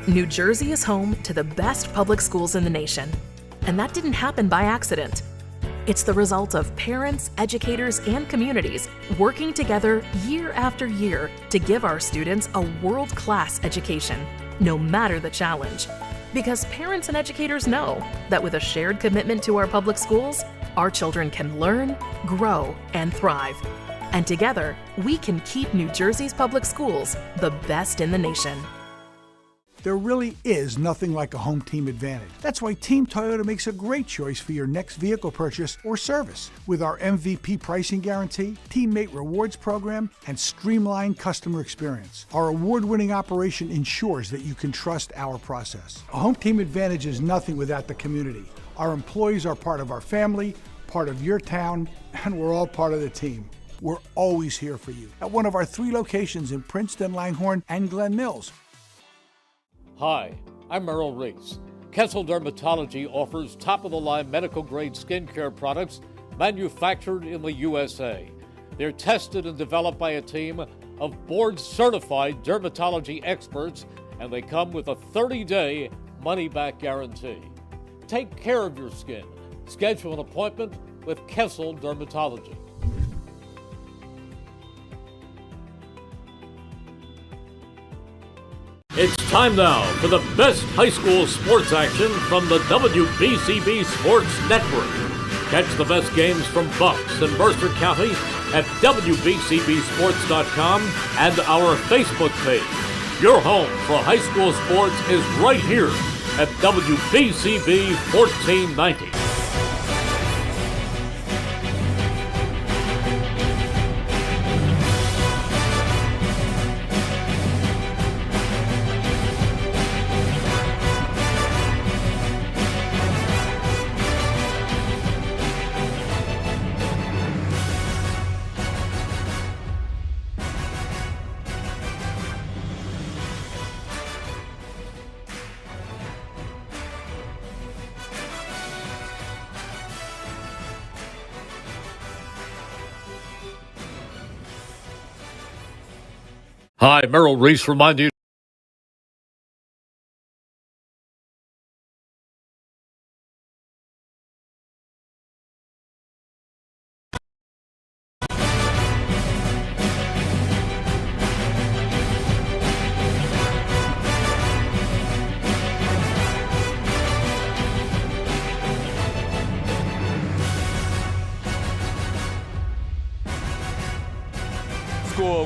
New Jersey is home to the best public schools in the nation. And that didn't happen by accident. It's the result of parents, educators, and communities working together year after year to give our students a world-class education, no matter the challenge. Because parents and educators know that with a shared commitment to our public schools, our children can learn, grow, and thrive. And together, we can keep New Jersey's public schools the best in the nation. There really is nothing like a home team advantage. That's why Team Toyota makes a great choice for your next vehicle purchase or service. With our MVP pricing guarantee, teammate rewards program, and streamlined customer experience, our award-winning operation ensures that you can trust our process. A home team advantage is nothing without the community. Our employees are part of our family, part of your town, and we're all part of the team. We're always here for you at one of our 3 locations in Princeton, Langhorne, and Glen Mills. Hi, I'm Merrill Reese. Kessel Dermatology offers top-of-the-line medical-grade skincare products manufactured in the USA. They're tested and developed by a team of board-certified dermatology experts, and they come with a 30-day money-back guarantee. Take care of your skin. Schedule an appointment with Kessel Dermatology. It's time now for the best high school sports action from the WBCB Sports Network. Catch the best games from Bucks and Mercer County at WBCBSports.com and our Facebook page. Your home for high school sports is right here at WBCB 1490. Hi, Merrill Reese remind you.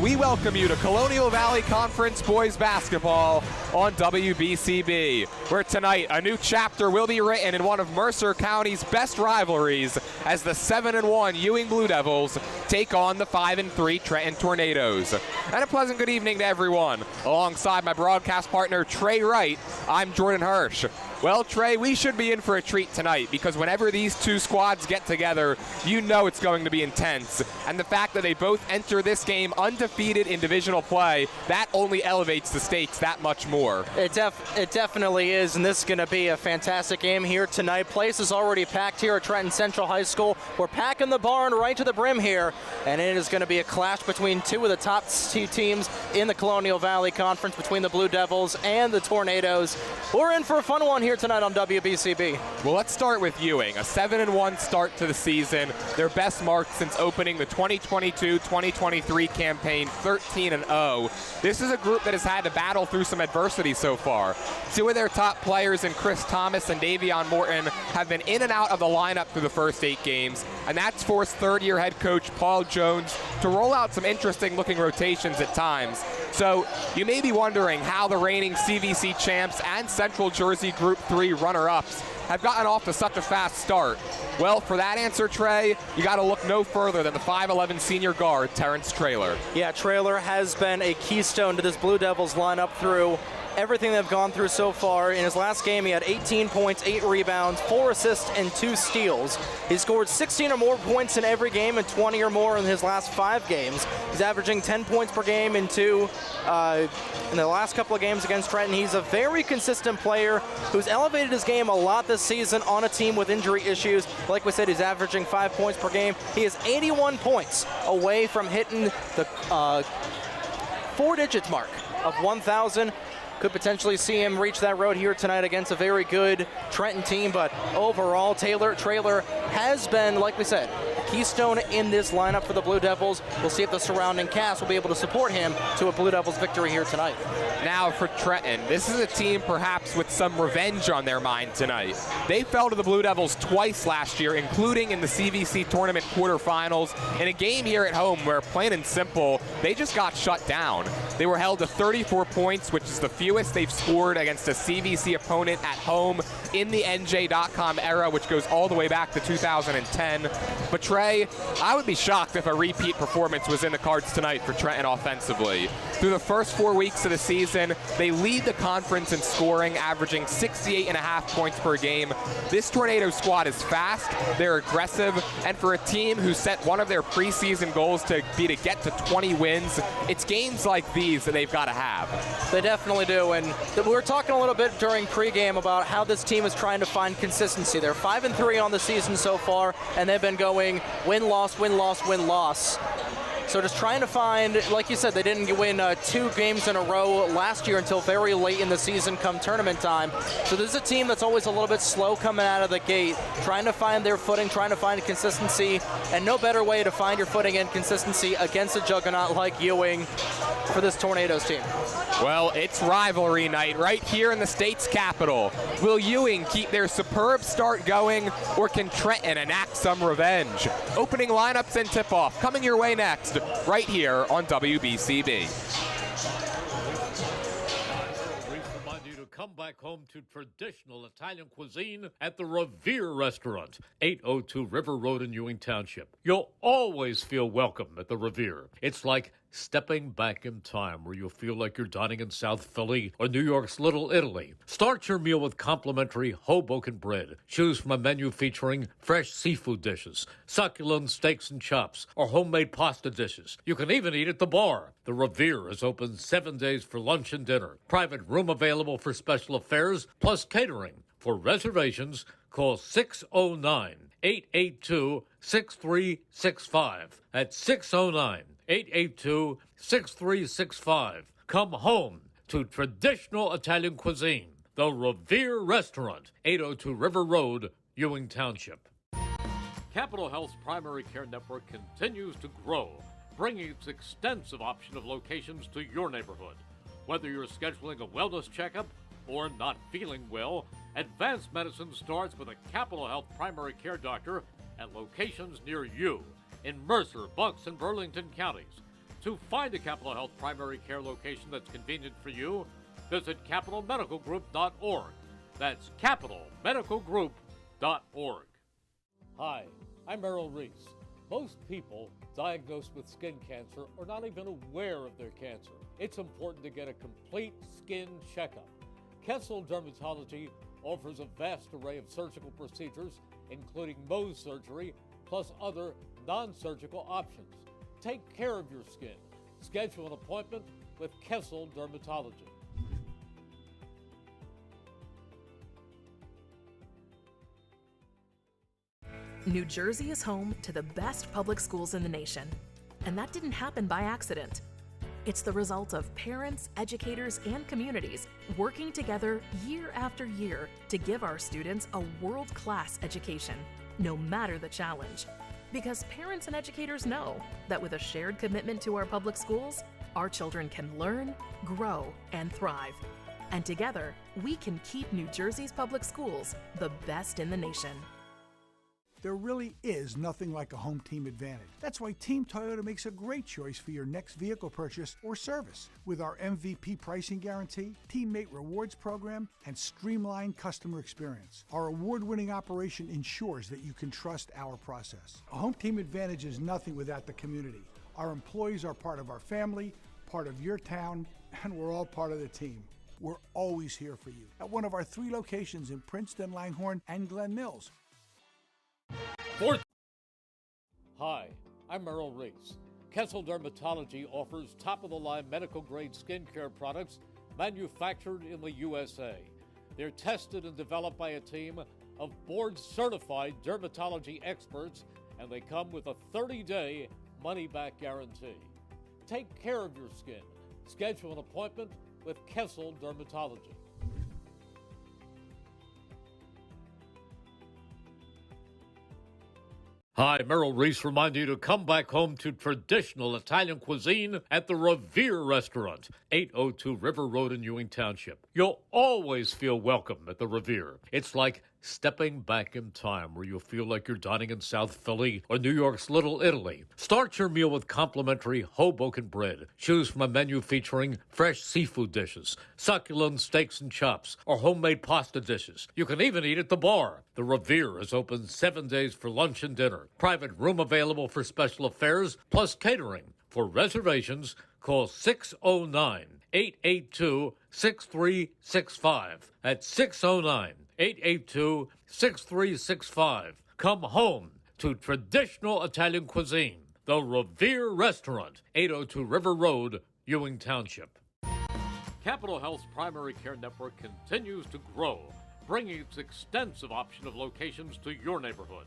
We welcome you to Colonial Valley Conference Boys Basketball on WBCB, where tonight a new chapter will be written in one of Mercer County's best rivalries as the 7-1 Ewing Blue Devils take on the 5-3 Trenton Tornadoes. And a pleasant good evening to everyone. Alongside my broadcast partner Trey Wright, I'm Jordan Hirsch. Well, Trey, we should be in for a treat tonight because whenever these two squads get together, you know it's going to be intense. And the fact that they both enter this game undefeated in divisional play, that only elevates the stakes that much more. It definitely is, and this is going to be a fantastic game here tonight. Place is already packed here at Trenton Central High School. We're packing the barn right to the brim here, and it is going to be a clash between two of the top 2 teams in the Colonial Valley Conference, between the Blue Devils and the Tornadoes. We're in for a fun one here tonight on WBCB. Well, let's start with Ewing. A 7-1 start to the season. Their best mark since opening the 2022-2023 campaign, 13-0. This is a group that has had to battle through some adversity so far. 2 of their top players in Chris Thomas and Davion Morton have been in and out of the lineup through the first 8 games, and that's forced third-year head coach Paul Jones to roll out some interesting-looking rotations at times. So you may be wondering how the reigning CVC champs and Central Jersey Group 3 runner-ups have gotten off to such a fast start. Well, for that answer, Trey, you got to look no further than the 5'11 senior guard, Terrence Traylor. Yeah, Traylor has been a keystone to this Blue Devils lineup through everything they've gone through so far. In his last game, he had 18 points, 8 rebounds, 4 assists, and 2 steals. He scored 16 or more points in every game and 20 or more in his last 5 games. He's averaging 10 points per game in the last couple of games against Trenton. He's a very consistent player who's elevated his game a lot this season on a team with injury issues. Like we said, he's averaging 5 points per game. He is 81 points away from hitting the 4 digits mark of 1,000. Could potentially see him reach that road here tonight against a very good Trenton team, but overall, Taylor Traylor has been, like we said, keystone in this lineup for the Blue Devils. We'll see if the surrounding cast will be able to support him to a Blue Devils victory here tonight. Now for Trenton, this is a team perhaps with some revenge on their mind tonight. They fell to the Blue Devils twice last year, including in the CVC tournament quarterfinals, in a game here at home where, plain and simple, they just got shut down. They were held to 34 points, which is the fewest they've scored against a CVC opponent at home in the NJ.com era, which goes all the way back to 2010. But Trey, I would be shocked if a repeat performance was in the cards tonight for Trenton offensively. Through the first 4 weeks of the season, they lead the conference in scoring, averaging 68.5 points per game. This Tornado squad is fast, they're aggressive, and for a team who set one of their preseason goals to be to get to 20 wins, it's games like these that they've got to have. They definitely do, and we were talking a little bit during pregame about how this team is trying to find consistency. They're 5-3 on the season so far, and they've been going win-loss, win-loss, win-loss. So just trying to find, like you said, they didn't win 2 games in a row last year until very late in the season come tournament time. So this is a team that's always a little bit slow coming out of the gate, trying to find their footing, trying to find consistency, and no better way to find your footing and consistency against a juggernaut like Ewing for this Tornadoes team. Well, it's rivalry night right here in the state's capital. Will Ewing keep their superb start going, or can Trenton enact some revenge? Opening lineups and tip-off coming your way next, right here on WBCB. Remind you to come back home to traditional Italian cuisine at the Revere Restaurant, 802 River Road in Ewing Township. You'll always feel welcome at the Revere. It's like stepping back in time, where you'll feel like you're dining in South Philly or New York's Little Italy. Start your meal with complimentary Hoboken bread. Choose from a menu featuring fresh seafood dishes, succulent steaks and chops, or homemade pasta dishes. You can even eat at the bar. The Revere is open 7 days for lunch and dinner. Private room available for special affairs, plus catering. For reservations, call 609-882-6365. That's 609-882-6365. Come home to traditional Italian cuisine. The Revere Restaurant, 802 River Road, Ewing Township. Capital Health's primary care network continues to grow, bringing its extensive option of locations to your neighborhood. Whether you're scheduling a wellness checkup or not feeling well, advanced medicine starts with a Capital Health primary care doctor at locations near you in Mercer, Bucks, and Burlington counties. To find a Capital Health primary care location that's convenient for you, visit capitalmedicalgroup.org. That's capitalmedicalgroup.org. Hi, I'm Merrill Reese. Most people diagnosed with skin cancer are not even aware of their cancer. It's important to get a complete skin checkup. Kessel Dermatology offers a vast array of surgical procedures, including Mohs surgery, plus other non-surgical options. Take care of your skin. Schedule an appointment with Kessel Dermatology. New Jersey is home to the best public schools in the nation. And that didn't happen by accident. It's the result of parents, educators, and communities working together year after year to give our students a world-class education, no matter the challenge. Because parents and educators know that with a shared commitment to our public schools, our children can learn, grow, and thrive. And together, we can keep New Jersey's public schools the best in the nation. There really is nothing like a home team advantage. That's why Team Toyota makes a great choice for your next vehicle purchase or service. With our MVP pricing guarantee, teammate rewards program, and streamlined customer experience, our award-winning operation ensures that you can trust our process. A home team advantage is nothing without the community. Our employees are part of our family, part of your town, and we're all part of the team. We're always here for you at one of our 3 locations in Princeton, Langhorne, and Glen Mills. Hi, I'm Merrill Reese. Kessel Dermatology offers top-of-the-line medical-grade skincare products manufactured in the USA. They're tested and developed by a team of board-certified dermatology experts, and they come with a 30-day money-back guarantee. Take care of your skin. Schedule an appointment with Kessel Dermatology. Hi, Merrill Reese reminding you to come back home to traditional Italian cuisine at the Revere Restaurant, 802 River Road in Ewing Township. You'll always feel welcome at the Revere. It's like stepping back in time where you'll feel like you're dining in South Philly or New York's Little Italy. Start your meal with complimentary Hoboken bread. Choose from a menu featuring fresh seafood dishes, succulent steaks and chops, or homemade pasta dishes. You can even eat at the bar. The Revere is open 7 days for lunch and dinner. Private room available for special affairs, plus catering. For reservations, call 609-882-6365. That's 609-882-6365. Come home to traditional Italian cuisine. The Revere Restaurant, 802 River Road, Ewing Township. Capital Health's primary care network continues to grow, bringing its extensive option of locations to your neighborhood.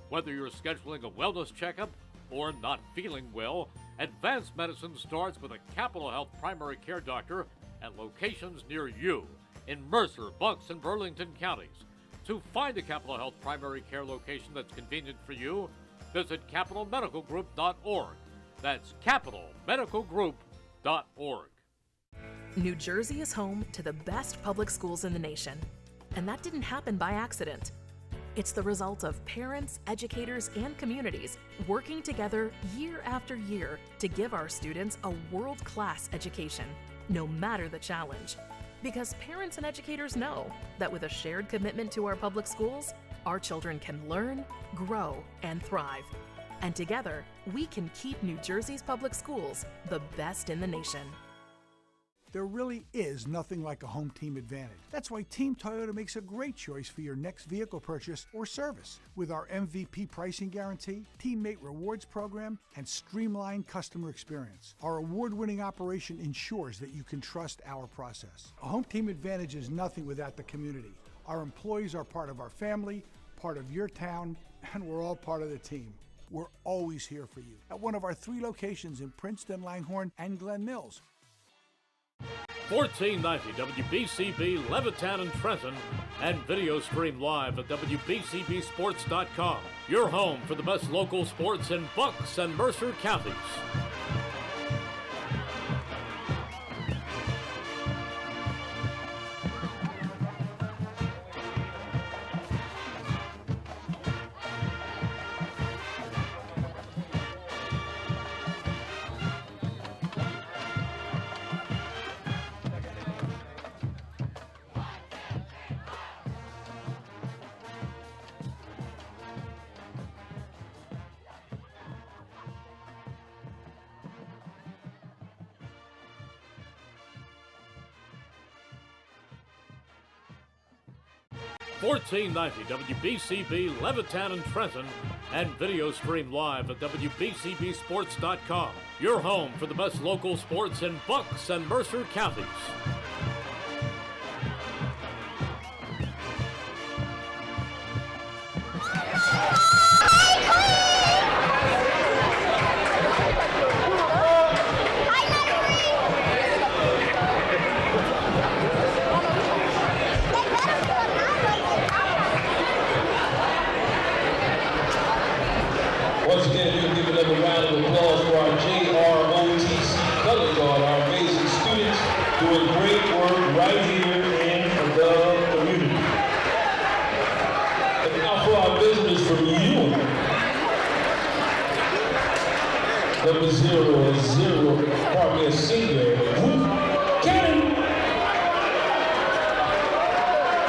Whether you're scheduling a wellness checkup or not feeling well, advanced medicine starts with a Capital Health primary care doctor at locations near you in Mercer, Bucks, and Burlington counties. To find a Capital Health primary care location that's convenient for you, visit capitalmedicalgroup.org. That's capitalmedicalgroup.org. New Jersey is home to the best public schools in the nation, and that didn't happen by accident. It's the result of parents, educators, and communities working together year after year to give our students a world-class education, no matter the challenge. Because parents and educators know that with a shared commitment to our public schools, our children can learn, grow, and thrive. And together, we can keep New Jersey's public schools the best in the nation. There really is nothing like a home team advantage. That's why Team Toyota makes a great choice for your next vehicle purchase or service. With our MVP pricing guarantee, teammate rewards program, and streamlined customer experience, our award-winning operation ensures that you can trust our process. A home team advantage is nothing without the community. Our employees are part of our family, part of your town, and we're all part of the team. We're always here for you at one of our 3 locations in Princeton, Langhorne, and Glen Mills. 1490 WBCB Levittown and Trenton, and video stream live at WBCBSports.com. Your home for the best local sports in Bucks and Mercer counties. 1490 WBCB Levittown and Trenton, and video stream live at WBCBSports.com. Your home for the best local sports in Bucks and Mercer counties. Once again, you can give another round of applause for our JROTC Color Guard, our amazing students doing great work right here in the community. And now for our visitors from Ewing. Number 0, a senior, Ruth Cannon.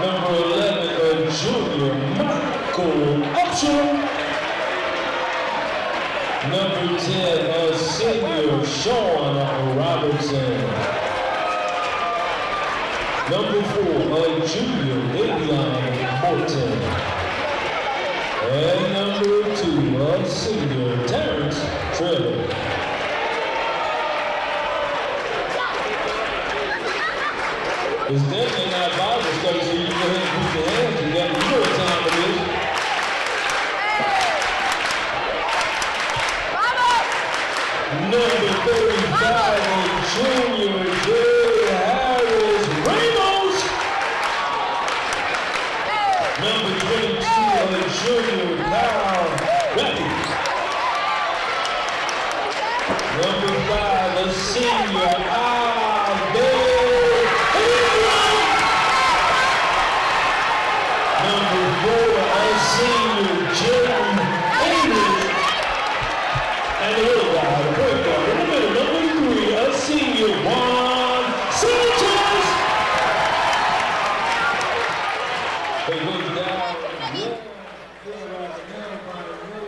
Number 11, a junior, Michael Upshur. Number 10, a senior, Sean Robertson. Number 4, a junior, Davion Morton. And number 2, a senior, Terrence Trevor. It's definitely not Bible study, so you can go ahead and put your hands together. You know what time it is. Number 35, a junior, Jay Harris. senior Ewing. Number 4, a senior Ewing. And the other guy, the point guard, in the middle, number 3, a senior Sanchez. They look down.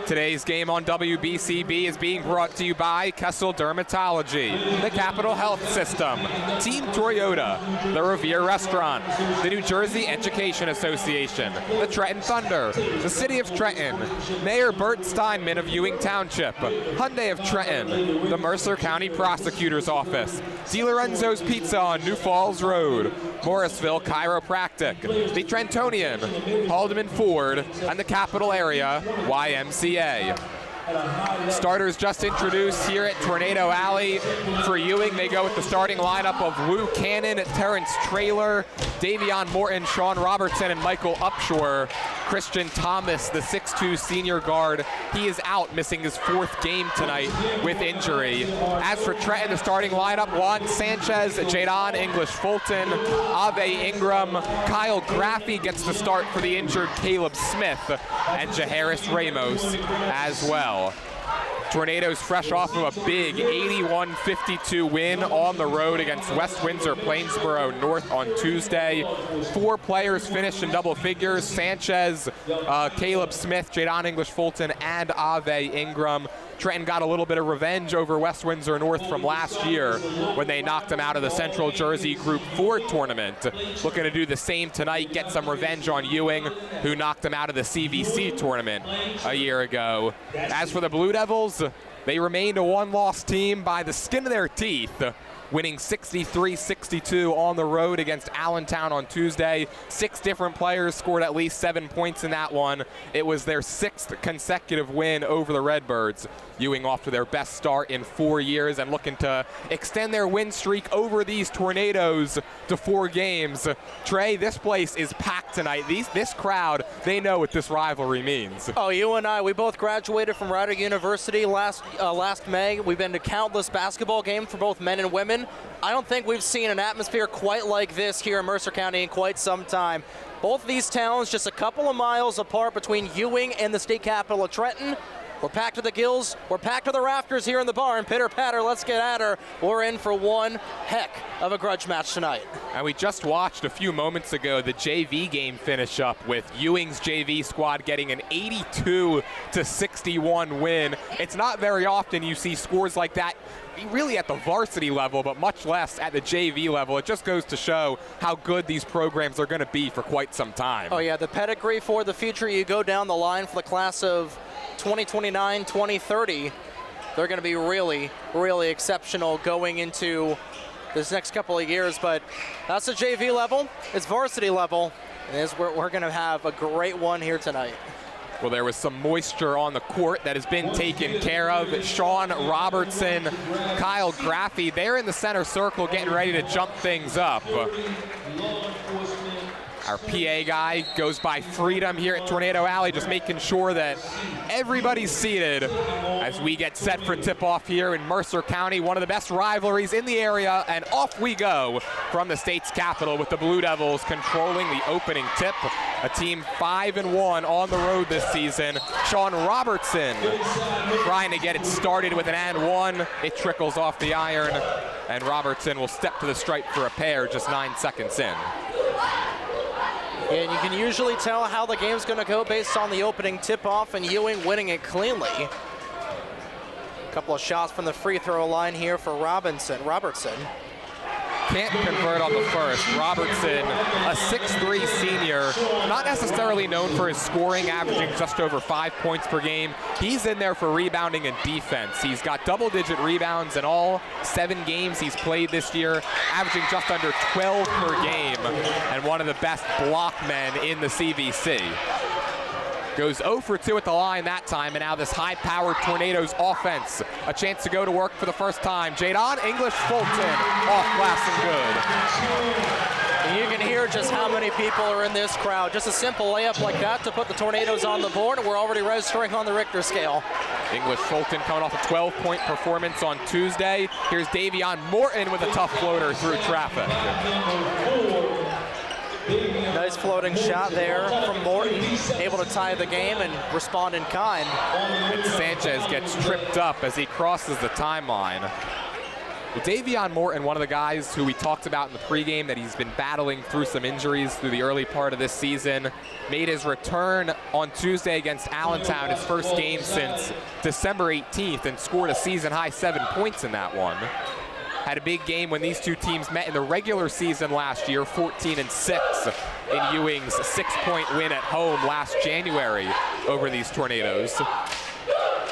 Today's game on WBCB is being brought to you by Kessel Dermatology, the Capital Health System, Team Toyota, the Revere Restaurant, the New Jersey Education Association, the Trenton Thunder, the City of Trenton, Mayor Bert Steinman of Ewing Township, Hyundai of Trenton, the Mercer County Prosecutor's Office, DiLorenzo's Pizza on New Falls Road, Morrisville Chiropractic, the Trentonian, Haldeman Ford, and the Capital Area YMCA. Starters just introduced here at Tornado Alley. For Ewing, they go with the starting lineup of Lou Cannon, Terrence Traylor, Davion Morton, Sean Robertson, and Michael Upshur. Christian Thomas, the 6'2 senior guard, he is out, missing his 4th game tonight with injury. As for Trenton, the starting lineup, Juan Sanchez, Jadon English Fulton, Ave Ingram, Kyle Graffey gets the start for the injured Caleb Smith, and Jaharis Ramos as well. Tornadoes fresh off of a big 81-52 win on the road against West Windsor Plainsboro North on Tuesday. 4 players finished in double figures: Sanchez, Caleb Smith, Jadon English Fulton, and Ave Ingram. Trenton got a little bit of revenge over West Windsor North from last year when they knocked them out of the Central Jersey Group 4 tournament. Looking to do the same tonight, get some revenge on Ewing, who knocked them out of the CVC tournament a year ago. As for the Blue Devils, they remained a 1-loss team by the skin of their teeth, winning 63-62 on the road against Allentown on Tuesday. 6 different players scored at least 7 points in that one. It was their 6th consecutive win over the Redbirds. Ewing off to their best start in 4 years and looking to extend their win streak over these Tornadoes to 4 games. Trey, this place is packed tonight. This crowd, they know what this rivalry means. Oh, you and I, we both graduated from Rider University last May. We've been to countless basketball games for both men and women. I don't think we've seen an atmosphere quite like this here in Mercer County in quite some time. Both of these towns just a couple of miles apart between Ewing and the state capital of Trenton. We're packed to the gills. We're packed to the rafters here in the barn. Pitter patter, let's get at her. We're in for one heck of a grudge match tonight. And we just watched a few moments ago the JV game finish up with Ewing's JV squad getting an 82-61 win. It's not very often you see scores like that really at the varsity level, but much less at the JV level. It just goes to show how good these programs are going to be for quite some time. Oh yeah, the pedigree for the future. You go down the line for the class of 2029, 2030, they're going to be really, really exceptional going into this next couple of years. But that's the JV level. It's varsity level. And we're going to have a great one here tonight. Well, there was some moisture on the court that has been taken care of. Sean Robertson, Kyle Graffey, they're in the center circle getting ready to jump things up. Our PA guy goes by Freedom here at Tornado Alley, just making sure that everybody's seated as we get set for tip-off here in Mercer County, one of the best rivalries in the area, and off we go from the state's capital with the Blue Devils controlling the opening tip. A team 5-1 on the road this season. Sean Robertson trying to get it started with an and one. It trickles off the iron, and Robertson will step to the stripe for a pair just 9 seconds in. And you can usually tell how the game's going to go based on the opening tip-off and Ewing winning it cleanly. A couple of shots from the free throw line here for Robertson. Can't convert on the first. Robertson, a 6'3 senior, not necessarily known for his scoring, averaging just over 5 points per game. He's in there for rebounding and defense. He's got double-digit rebounds in all 7 games he's played this year, averaging just under 12 per game, and one of the best block men in the CVC. Goes 0 for 2 at the line that time, and now this high-powered Tornadoes offense. A chance to go to work for the first time. Jadon English Fulton off glass and good. And you can hear just how many people are in this crowd. Just a simple layup like that to put the Tornadoes on the board, and we're already registering on the Richter scale. English Fulton coming off a 12-point performance on Tuesday. Here's Davion Morton with a tough floater through traffic. Nice floating shot there from Morton, able to tie the game and respond in kind. And Sanchez gets tripped up as he crosses the timeline. Well, Davion Morton, one of the guys who we talked about in the pregame that he's been battling through some injuries through the early part of this season, made his return on Tuesday against Allentown, his first game since December 18th, and scored a season-high 7 points in that one. Had a big game when these two teams met in the regular season last year, 14-6 in Ewing's 6-point win at home last January over these Tornadoes.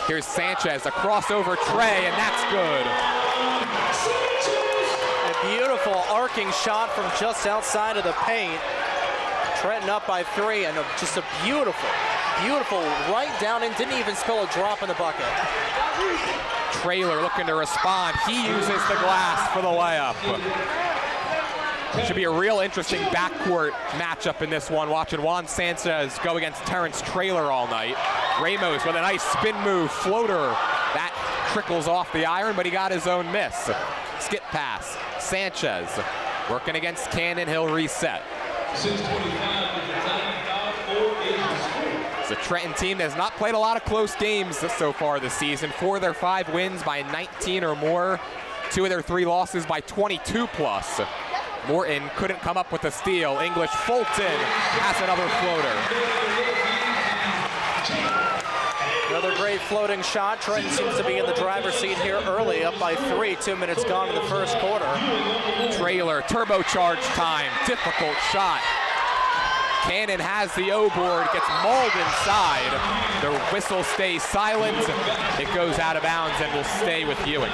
Here's Sanchez, a crossover tray, and that's good. A beautiful arcing shot from just outside of the paint. Trenton up by 3, and just a beautiful right down in, didn't even spill a drop in the bucket. Traylor looking to respond. He uses the glass for the layup. Should be a real interesting backcourt matchup in this one, watching Juan Sanchez go against Terrence Traylor all night. Ramos with a nice spin move floater. That trickles off the iron, but he got his own miss. Skip pass. Sanchez working against Cannon. He'll reset. 6:25 is the time foul for Asian. It's a Trenton team that has not played a lot of close games so far this season. 4 of their 5 wins by 19 or more. 2 of their 3 losses by 22 plus. Morton couldn't come up with a steal. English Fulton has another floater. Another great floating shot. Trenton seems to be in the driver's seat here early, up by 3, 2 minutes gone in the first quarter. Traylor, turbocharged time, difficult shot. Cannon has the O board, gets mauled inside. The whistle stays silent. It goes out of bounds and will stay with Ewing.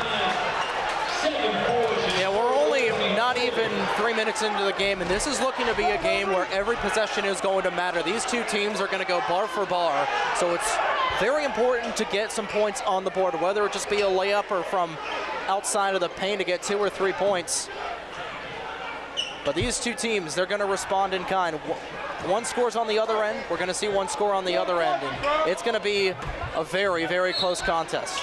Yeah, we're only not even 3 minutes into the game, and this is looking to be a game where every possession is going to matter. These two teams are going to go bar for bar, so it's very important to get some points on the board, whether it just be a layup or from outside of the paint to get 2 or 3 points. But these two teams, they're going to respond in kind. One scores on the other end, we're going to see one score on the other end, and it's going to be a very, very close contest.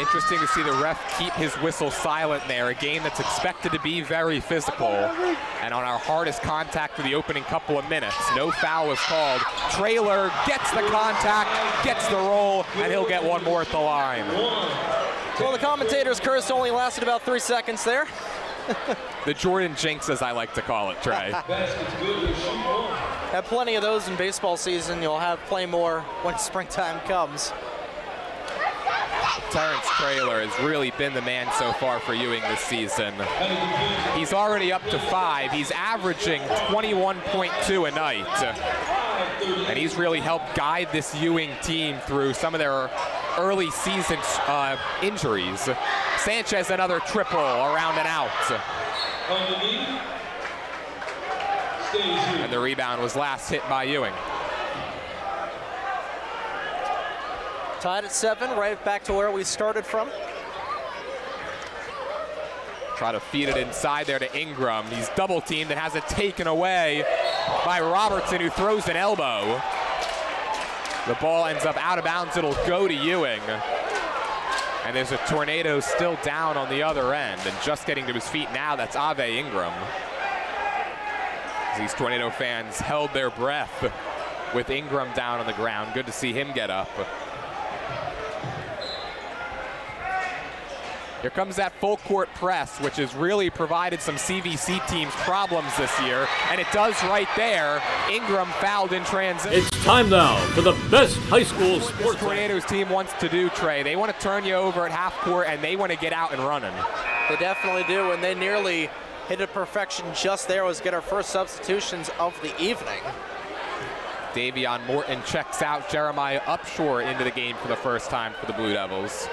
Interesting to see the ref keep his whistle silent there, a game that's expected to be very physical. And on our hardest contact for the opening couple of minutes, no foul was called. Traylor gets the contact, gets the roll, and he'll get one more at the line. Well, the commentator's curse only lasted about 3 seconds there. The Jordan jinx, as I like to call it, Trey. Have plenty of those in baseball season. You'll have plenty more when springtime comes. Terrence Traylor has really been the man so far for Ewing this season. He's already up to 5. He's averaging 21.2 a night. And he's really helped guide this Ewing team through some of their early season injuries. Sanchez, another triple, around and out. And the rebound was last hit by Ewing. Tied at 7, right back to where we started from. Try to feed it inside there to Ingram. He's double teamed and has it taken away by Robertson, who throws an elbow. The ball ends up out of bounds. It'll go to Ewing. And there's a Tornado still down on the other end, and just getting to his feet now, that's Ave Ingram. These Tornado fans held their breath with Ingram down on the ground. Good to see him get up. Here comes that full court press, which has really provided some CVC teams problems this year, and it does right there. Ingram fouled in transition. It's time now for the best high school This sports. Tornadoes team wants to do, Trey. They want to turn you over at half court, and they want to get out and running. They definitely do, and they nearly hit it perfection just there. Was get our first substitutions of the evening. Davion Morton checks out. Jeremiah Upshur into the game for the first time for the Blue Devils.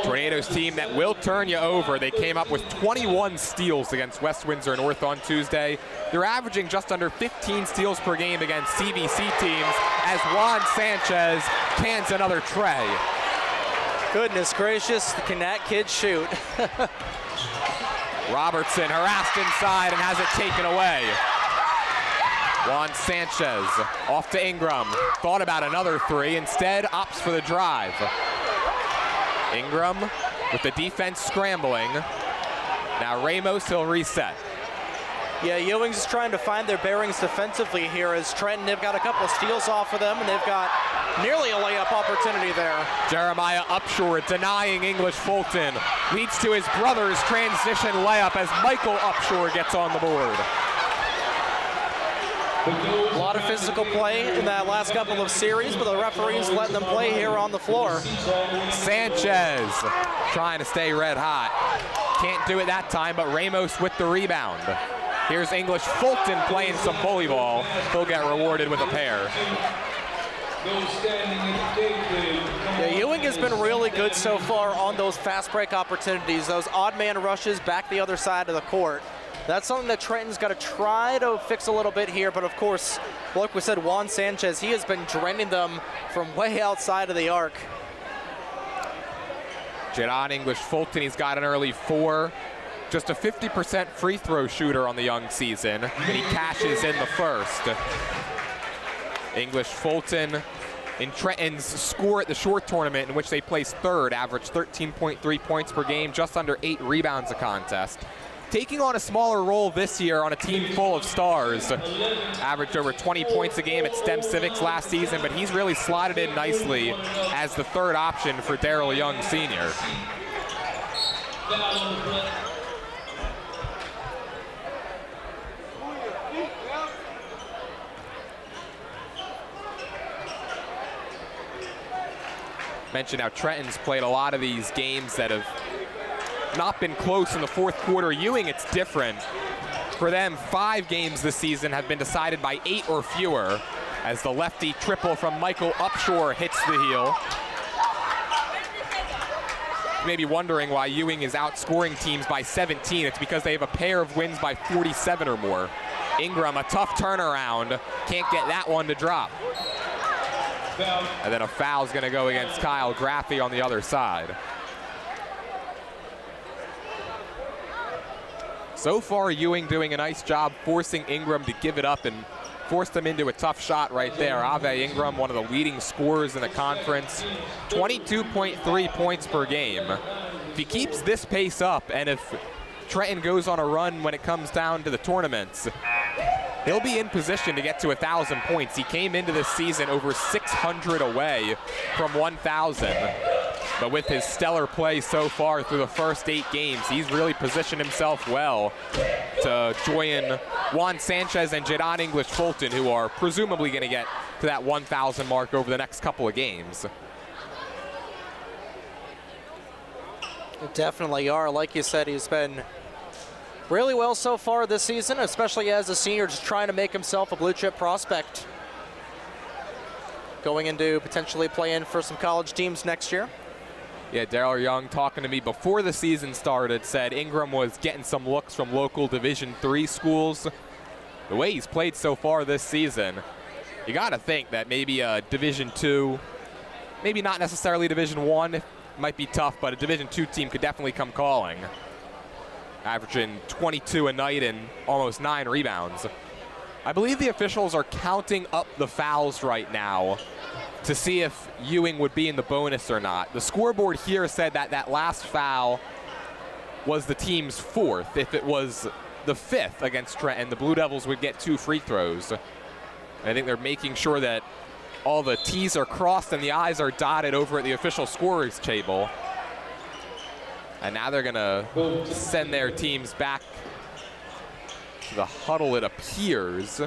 Tornadoes team that will turn you over. They came up with 21 steals against West Windsor North on Tuesday. They're averaging just under 15 steals per game against CVC teams as Juan Sanchez cans another tray. Goodness gracious, can that kid shoot? Robertson harassed inside and has it taken away. Juan Sanchez off to Ingram. Thought about another three, instead opts for the drive. Ingram with the defense scrambling. Now Ramos, he'll reset. Yeah, Ewing's just trying to find their bearings defensively here as Trenton, they've got a couple of steals off of them, and they've got nearly a layup opportunity there. Jeremiah Upshur denying English Fulton. Leads to his brother's transition layup as Michael Upshur gets on the board. A lot of physical play in that last couple of series, but the referees letting them play here on the floor. Sanchez trying to stay red hot. Can't do it that time, but Ramos with the rebound. Here's English Fulton playing some bully ball. He'll get rewarded with a pair. Yeah, Ewing has been really good so far on those fast break opportunities, those odd man rushes back the other side of the court. That's something that Trenton's got to try to fix a little bit here, but of course, like we said, Juan Sanchez, he has been draining them from way outside of the arc. Jadon English Fulton, he's got an early 4. Just a 50% free throw shooter on the young season, and he cashes in the first. English Fulton in Trenton's score at the short tournament, in which they placed 3rd, averaged 13.3 points per game, just under 8 rebounds a contest. Taking on a smaller role this year on a team full of stars. Averaged over 20 points a game at STEM Civics last season, but he's really slotted in nicely as the 3rd option for Darrell Young Sr. Mentioned how Trenton's played a lot of these games that have not been close in the 4th quarter. Ewing, it's different. For them, 5 games this season have been decided by 8 or fewer, as the lefty triple from Michael Upshur hits the heel. You may be wondering why Ewing is outscoring teams by 17. It's because they have a pair of wins by 47 or more. Ingram, a tough turnaround, can't get that one to drop. And then a foul's going to go against Kyle Graffey on the other side. So far, Ewing doing a nice job forcing Ingram to give it up and forced him into a tough shot right there. Ave Ingram, one of the leading scorers in the conference, 22.3 points per game. If he keeps this pace up, and if Trenton goes on a run when it comes down to the tournaments, he'll be in position to get to 1,000 points. He came into this season over 600 away from 1,000. But with his stellar play so far through the first 8 games, he's really positioned himself well to join Juan Sanchez and Jadon English Fulton, who are presumably going to get to that 1,000 mark over the next couple of games. Definitely are. Like you said, he's been really well so far this season, especially as a senior, just trying to make himself a blue chip prospect. Going into potentially playing for some college teams next year. Yeah, Darrell Young talking to me before the season started said Ingram was getting some looks from local Division III schools. The way he's played so far this season, you got to think that maybe a Division II, maybe not necessarily Division I, might be tough, but a Division II team could definitely come calling. Averaging 22 a night and almost 9 rebounds. I believe the officials are counting up the fouls right now to see if Ewing would be in the bonus or not. The scoreboard here said that that last foul was the team's 4th. If it was the 5th against Trenton, the Blue Devils would get 2 free throws. I think they're making sure that all the T's are crossed and the I's are dotted over at the official scorers table. And now they're gonna send their teams back to the huddle, it appears.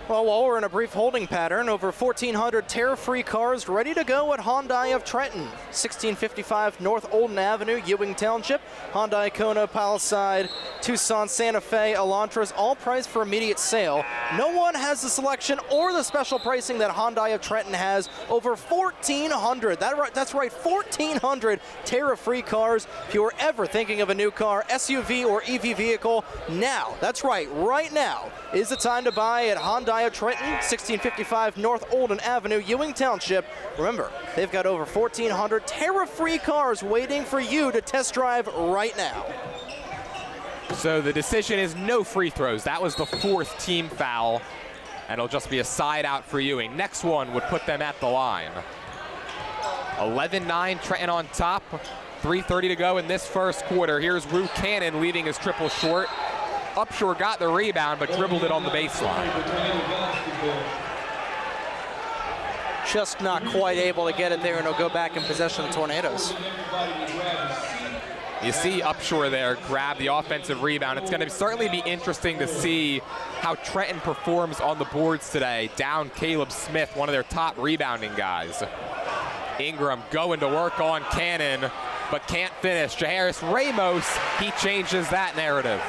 Well, while we're in a brief holding pattern, over 1,400 tear-free cars ready to go at Hyundai of Trenton. 1655 North Olden Avenue, Ewing Township, Hyundai Kona, Palisade, Tucson, Santa Fe, Elantras, all priced for immediate sale. No one has the selection or the special pricing that Hyundai of Trenton has. Over 1,400, that's right, 1,400 tariff-free cars. If you were ever thinking of a new car, SUV or EV vehicle, now, that's right now, is the time to buy at Hyundai of Trenton, 1655 North Olden Avenue, Ewing Township. Remember, they've got over 1,400 tariff-free cars waiting for you to test drive right now. So the decision is no free throws. That was the 4th team foul, and it'll just be a side out for Ewing. Next one would put them at the line. 11-9, Trenton on top. 3:30 to go in this first quarter. Here's Wu Cannon leaving his triple short. Upshur got the rebound, but dribbled it on the baseline. Just not quite able to get it there, and he'll go back in possession of the Tornadoes. You see Upshur there grab the offensive rebound. It's going to certainly be interesting to see how Trenton performs on the boards today. Down Caleb Smith, one of their top rebounding guys. Ingram going to work on Cannon, but can't finish. Jaharis Ramos, he changes that narrative.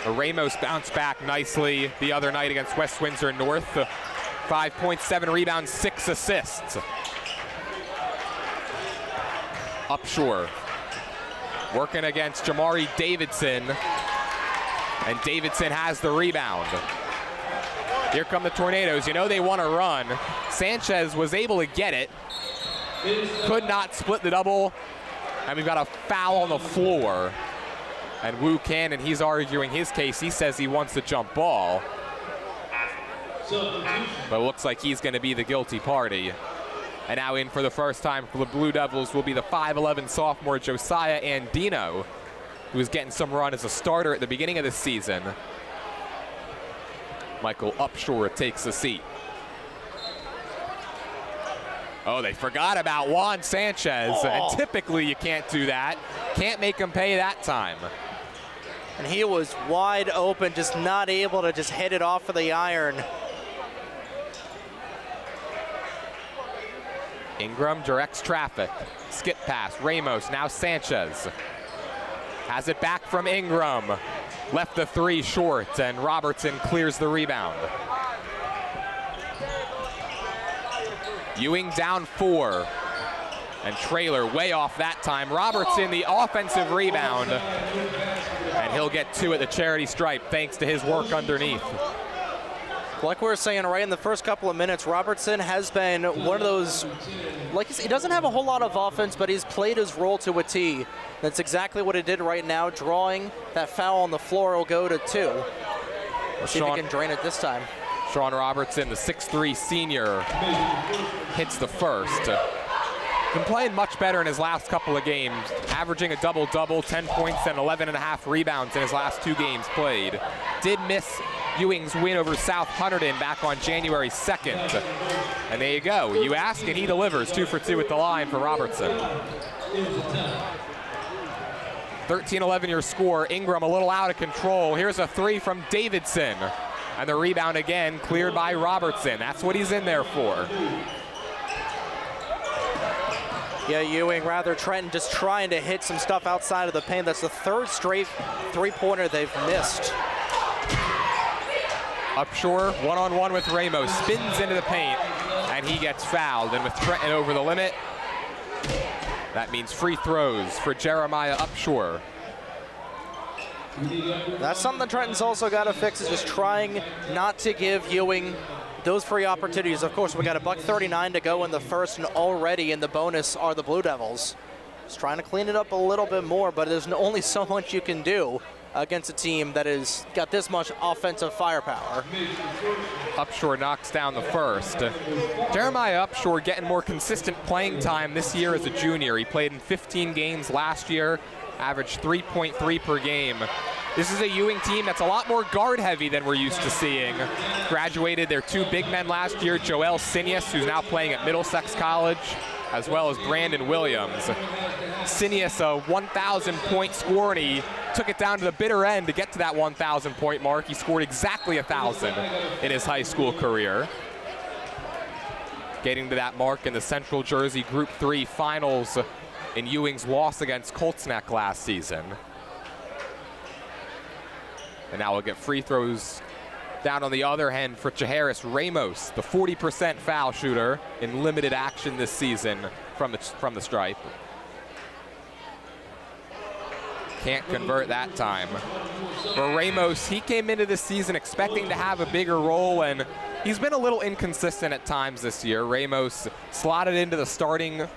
Ramos bounced back nicely the other night against West Windsor North. 5 points, 7 rebounds, 6 assists. Upshur working against Jamari Davidson, and Davidson has the rebound. Here come the Tornadoes. You know they want to run. Sanchez was able to get it, could not split the double, and we've got a foul on the floor. And Wu Cannon, he's arguing his case. He says he wants the jump ball, but it looks like he's going to be the guilty party. And now in for the first time for the Blue Devils will be the 5'11 sophomore Josiah Andino, who was getting some run as a starter at the beginning of the season. Michael Upshur takes a seat. Oh, they forgot about Juan Sanchez. Oh. And typically you can't do that. Can't make him pay that time. And he was wide open, just not able to just hit it off of the iron. Ingram directs traffic. Skip pass. Ramos, now Sanchez. Has it back from Ingram. Left the 3 short, and Robertson clears the rebound. Ewing down 4. And Traylor way off that time. Robertson, the offensive rebound. And he'll get 2 at the charity stripe thanks to his work underneath. Like we were saying right in the first couple of minutes, Robertson has been one of those, like he doesn't have a whole lot of offense, but he's played his role to a T. That's exactly what he did right now, drawing that foul on the floor will go to 2. Let's see if he can drain it this time. Sean Robertson, the 6'3 senior, hits the first. Been playing much better in his last couple of games, averaging a double-double, 10 points and 11.5 rebounds in his last 2 games played. Did miss Ewing's win over South Hunterdon back on January 2nd. And there you go. You ask and he delivers. 2 for 2 at the line for Robertson. 13-11 your score. Ingram a little out of control. Here's a 3 from Davidson. And the rebound again cleared by Robertson. That's what he's in there for. Yeah, Ewing, rather Trenton just trying to hit some stuff outside of the paint. That's the 3rd straight 3-pointer they've missed. Upshur, one-on-one with Ramos, spins into the paint, and he gets fouled. And with Trenton over the limit, that means free throws for Jeremiah Upshur. That's something Trenton's also got to fix, is just trying not to give Ewing those free opportunities. Of course, we got a $1:39 to go in the first, and already in the bonus are the Blue Devils. Just trying to clean it up a little bit more, but there's only so much you can do against a team that has got this much offensive firepower. Upshur knocks down the first. Jeremiah Upshur getting more consistent playing time this year as a junior. He played in 15 games last year, averaged 3.3 per game. This is a Ewing team that's a lot more guard heavy than we're used to seeing. Graduated their 2 big men last year, Joel Sinius, who's now playing at Middlesex College, as well as Brandon Williams. Sinius, a 1,000-point scorer, and he took it down to the bitter end to get to that 1,000-point mark. He scored exactly 1,000 in his high school career. Getting to that mark in the Central Jersey Group 3 Finals in Ewing's loss against Colts Neck last season. And now we'll get free throws down on the other end for Chaharis Ramos, the 40% foul shooter in limited action this season from the stripe. Can't convert that time. For Ramos, he came into this season expecting to have a bigger role, and he's been a little inconsistent at times this year. Ramos slotted into that starting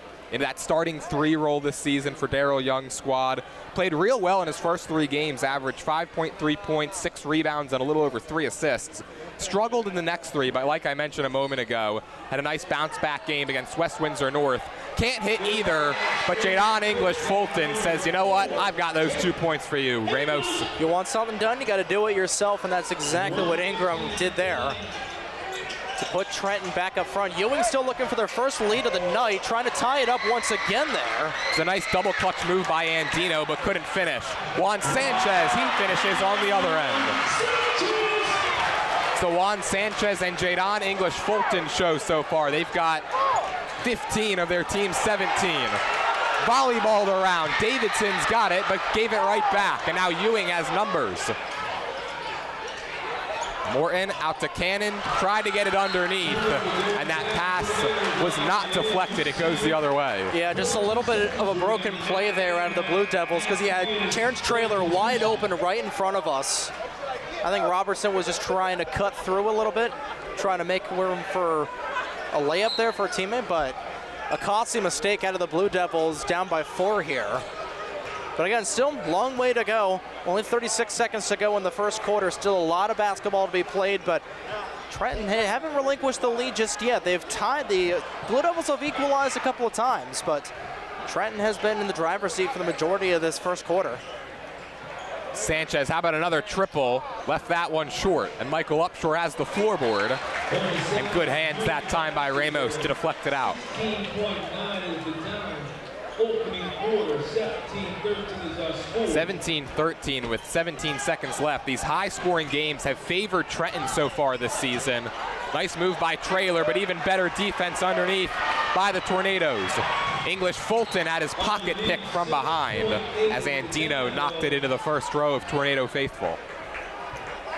3 role this season for Darryl Young's squad. Played real well in his first 3 games, averaged 5.3 points, 6 rebounds, and a little over 3 assists. Struggled in the next 3, but like I mentioned a moment ago, had a nice bounce-back game against West Windsor North. Can't hit either, but Jadon English Fulton says, you know what, I've got those 2 points for you, Ramos. You want something done, you got to do it yourself, and that's exactly what Ingram did there to put Trenton back up front. Ewing still looking for their first lead of the night, trying to tie it up once again there. It's a nice double clutch move by Andino, but couldn't finish. Juan Sanchez, he finishes on the other end. So Juan Sanchez and Jadon English Fulton show so far. They've got 15 of their team's 17. Volleyballed around. Davidson's got it, but gave it right back. And now Ewing has numbers. Morton out to Cannon, tried to get it underneath, and that pass was not deflected. It goes the other way. Yeah, just a little bit of a broken play there out of the Blue Devils because he had Terrence Traylor wide open right in front of us. I think Robertson was just trying to cut through a little bit, trying to make room for a layup there for a teammate, but a costly mistake out of the Blue Devils, down by 4 here. But again, still long way to go. Only 36 seconds to go in the first quarter. Still a lot of basketball to be played, but Trenton haven't relinquished the lead just yet. They've tied. The Blue Devils have equalized a couple of times, but Trenton has been in the driver's seat for the majority of this first quarter. Sanchez, how about another triple? Left that one short, and Michael Upshur has the floorboard. And good hands that time by Ramos to deflect it out. 15.9 is the time. Opening quarter, 17-13 is our score. 17-13 with 17 seconds left. These high-scoring games have favored Trenton so far this season. Nice move by Traylor, but even better defense underneath by the Tornadoes. English Fulton had his pocket pick from behind as Andino knocked it into the first row of Tornado faithful.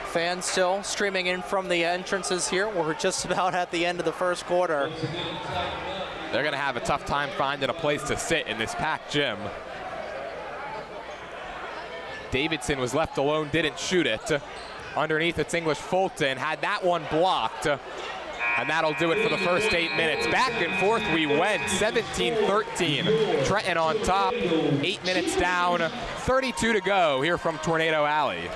Fans still streaming in from the entrances here. We're just about at the end of the first quarter. They're going to have a tough time finding a place to sit in this packed gym. Davidson was left alone, didn't shoot it. Underneath, it's English Fulton, had that one blocked. And that'll do it for the first 8 minutes. Back and forth we went, 17-13. Trenton on top, 8 minutes down, 32 to go here from Tornado Alley.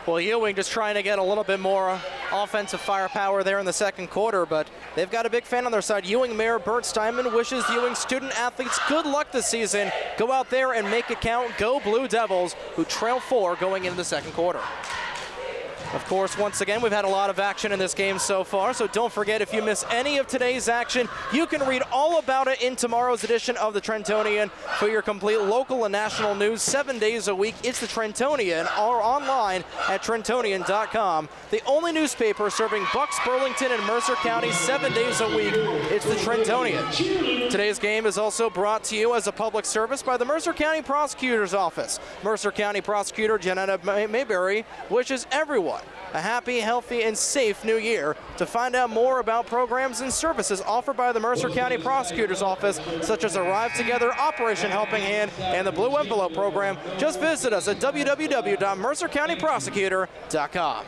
Well, Ewing just trying to get a little bit more offensive firepower there in the second quarter, but they've got a big fan on their side. Ewing Mayor Bert Steinman wishes Ewing student athletes good luck this season. Go out there and make it count. Go Blue Devils, who trail 4 going into the second quarter. Of course, once again, we've had a lot of action in this game so far, so don't forget, if you miss any of today's action, you can read all about it in tomorrow's edition of the Trentonian. For your complete local and national news 7 days a week, it's the Trentonian, or online at Trentonian.com. The only newspaper serving Bucks, Burlington, and Mercer County 7 days a week. It's the Trentonian. Today's game is also brought to you as a public service by the Mercer County Prosecutor's Office. Mercer County Prosecutor Janetta Mayberry wishes everyone a happy, healthy, and safe new year. To find out more about programs and services offered by the Mercer County Prosecutor's Office, such as Arrive Together, Operation Helping Hand, and the Blue Envelope Program, just visit us at www.mercercountyprosecutor.com.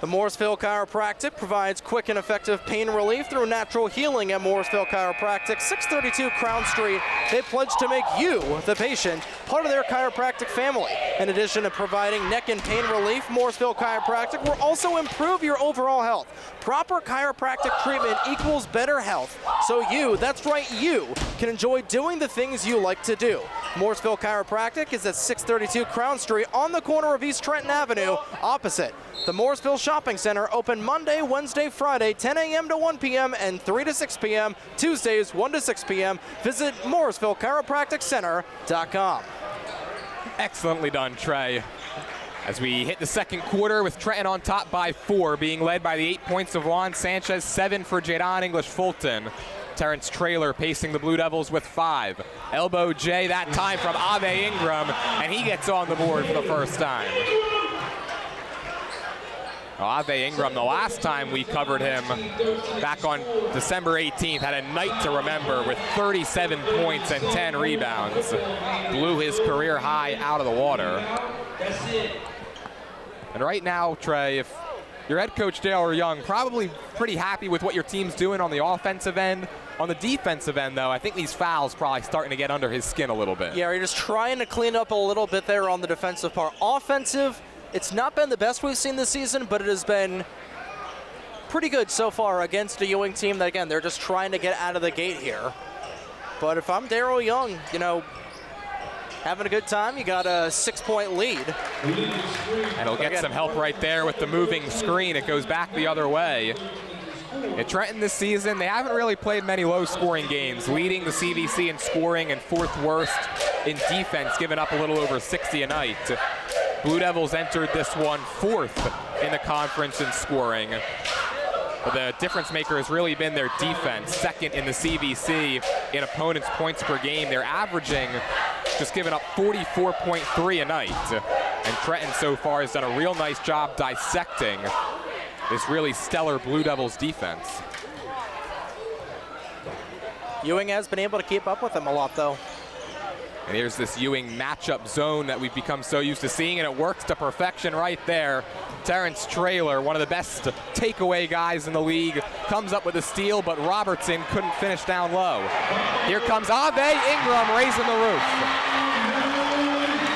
The Morrisville Chiropractic provides quick and effective pain relief through natural healing at Morrisville Chiropractic, 632 Crown Street. They pledge to make you, the patient, part of their chiropractic family. In addition to providing neck and pain relief, Morrisville Chiropractic will also improve your overall health. Proper chiropractic treatment equals better health. So you, that's right, you, can enjoy doing the things you like to do. Morrisville Chiropractic is at 632 Crown Street on the corner of East Trenton Avenue, opposite the Morrisville Shopping Center, open Monday, Wednesday, Friday, 10 a.m. to 1 p.m. and 3 to 6 p.m., Tuesdays, 1 to 6 p.m. Visit MorrisvilleChiropracticCenter.com. Excellently done, Trey. As we hit the second quarter with Trenton on top by 4, being led by the 8 points of Juan Sanchez, 7 for Jadon English Fulton. Terrence Traylor pacing the Blue Devils with 5. Elbow J that time from Ave Ingram, and he gets on the board for the first time. Ave Ingram, the last time we covered him back on December 18th, had a night to remember with 37 points and 10 rebounds. Blew his career high out of the water. And right now, Trey, if your head coach Dale Young, probably pretty happy with what your team's doing on the offensive end. On the defensive end, though, I think these fouls probably starting to get under his skin a little bit. Yeah, you're just trying to clean up a little bit there on the defensive part. Offensive, it's not been the best we've seen this season, but it has been pretty good so far against a Ewing team that, again, they're just trying to get out of the gate here. But if I'm Daryl Young, you know, having a good time, you got a 6-point lead. And he'll get some help right there with the moving screen. It goes back the other way. At Trenton this season, they haven't really played many low-scoring games, leading the CVC in scoring and 4th worst in defense, giving up a little over 60 a night. Blue Devils entered this one 4th in the conference in scoring. But the difference maker has really been their defense, 2nd in the CVC in opponents' points per game. They're averaging just giving up 44.3 a night. And Trenton so far has done a real nice job dissecting this really stellar Blue Devils defense. Ewing has been able to keep up with them a lot, though. And here's this Ewing matchup zone that we've become so used to seeing, and it works to perfection right there. Terrence Traylor, one of the best takeaway guys in the league, comes up with a steal, but Robertson couldn't finish down low. Here comes Ave Ingram raising the roof.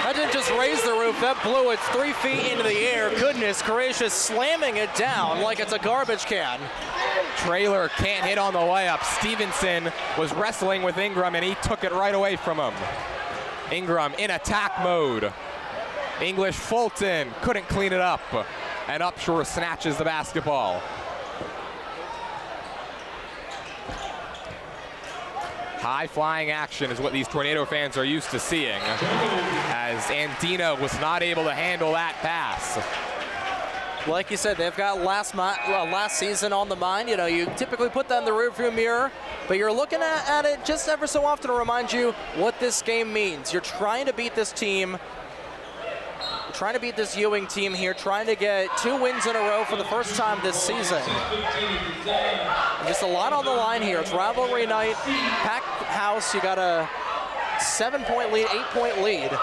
That didn't just raise the roof, that blew it 3 feet into the air. Goodness gracious, slamming it down like it's a garbage can. Traylor can't hit on the layup. Stevenson was wrestling with Ingram, and he took it right away from him. Ingram in attack mode. English Fulton couldn't clean it up, and Upshur snatches the basketball. High-flying action is what these Tornado fans are used to seeing, as Andino was not able to handle that pass. Like you said, they've got last season on the mind. You know, you typically put that in the rearview mirror, but you're looking at it just ever so often to remind you what this game means. You're trying to beat this team. You're trying to beat this Ewing team here, trying to get 2 wins in a row for the first time this season. And just a lot on the line here. It's rivalry night, packed house. You got a 7-point lead, 8-point lead.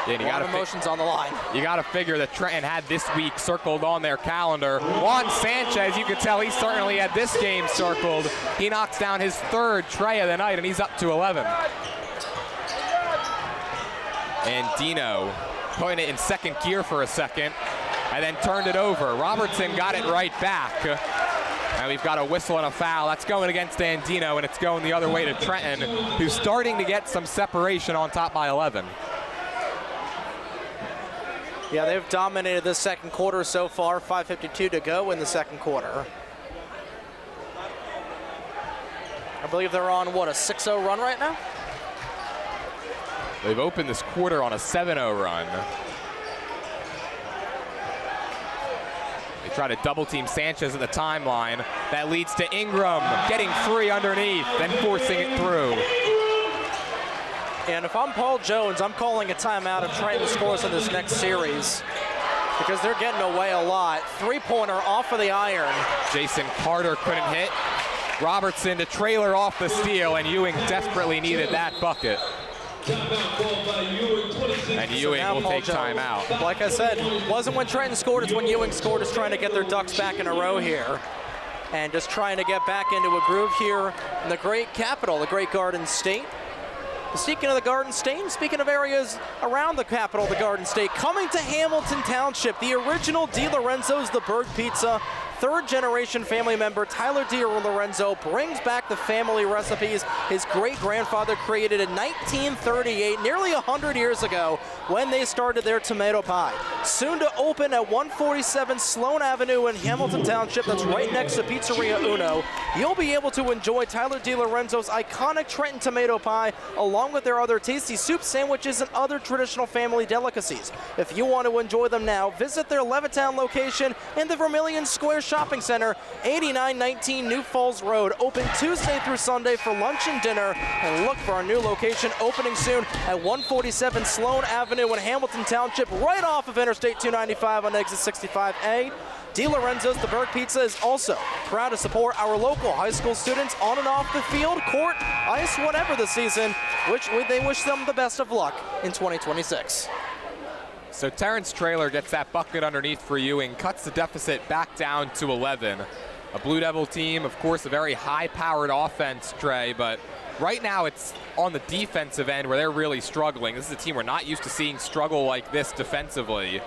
And a lot of emotions on the line. You got to figure that Trenton had this week circled on their calendar. Juan Sanchez, you can tell he certainly had this game circled. He knocks down his 3rd tray of the night, and he's up to 11. And Dino putting it in 2nd gear for a second, and then turned it over. Robertson got it right back. And we've got a whistle and a foul. That's going against Andino, and it's going the other way to Trenton, who's starting to get some separation on top by 11. Yeah, they've dominated this second quarter so far. 5:52 to go in the second quarter. I believe they're on, what, a 6-0 run right now? They've opened this quarter on a 7-0 run. They try to double team Sanchez at the timeline. That leads to Ingram getting free underneath, then forcing it through. And if I'm Paul Jones, I'm calling a timeout if Trenton scores in this next series, because they're getting away a lot. 3-pointer off of the iron. Jason Carter couldn't hit. Robertson to Traylor off the steal, and Ewing desperately needed that bucket. And Ewing will take timeout. Like I said, wasn't when Trenton scored, it's when Ewing scored. It's trying to get their ducks back in a row here, and just trying to get back into a groove here in the great capital, the great Garden State. Speaking of the Garden State, and speaking of areas around the capital, the Garden State, coming to Hamilton Township, the original DiLorenzo's The Bird Pizza. 3rd-generation family member Tyler DiLorenzo brings back the family recipes his great-grandfather created in 1938, nearly 100 years ago, when they started their tomato pie. soon to open at 147 Sloan Avenue in Hamilton Township. That's right next to Pizzeria Uno. You'll be able to enjoy Tyler DiLorenzo's iconic Trenton tomato pie, along with their other tasty soup sandwiches and other traditional family delicacies. If you want to enjoy them now, visit their Levittown location in the Vermilion Square Shopping Center, 8919 New Falls Road, open Tuesday through Sunday for lunch and dinner. And look for our new location opening soon at 147 Sloan Avenue in Hamilton Township, right off of Interstate 295 on exit 65A. DiLorenzo's The Berg Pizza is also proud to support our local high school students on and off the field, court, ice, whatever the season, which they wish them the best of luck in 2026. So Terrence Traylor gets that bucket underneath for Ewing, cuts the deficit back down to 11. A Blue Devil team, of course, a very high-powered offense, Trey, but right now it's on the defensive end where they're really struggling. This is a team we're not used to seeing struggle like this defensively.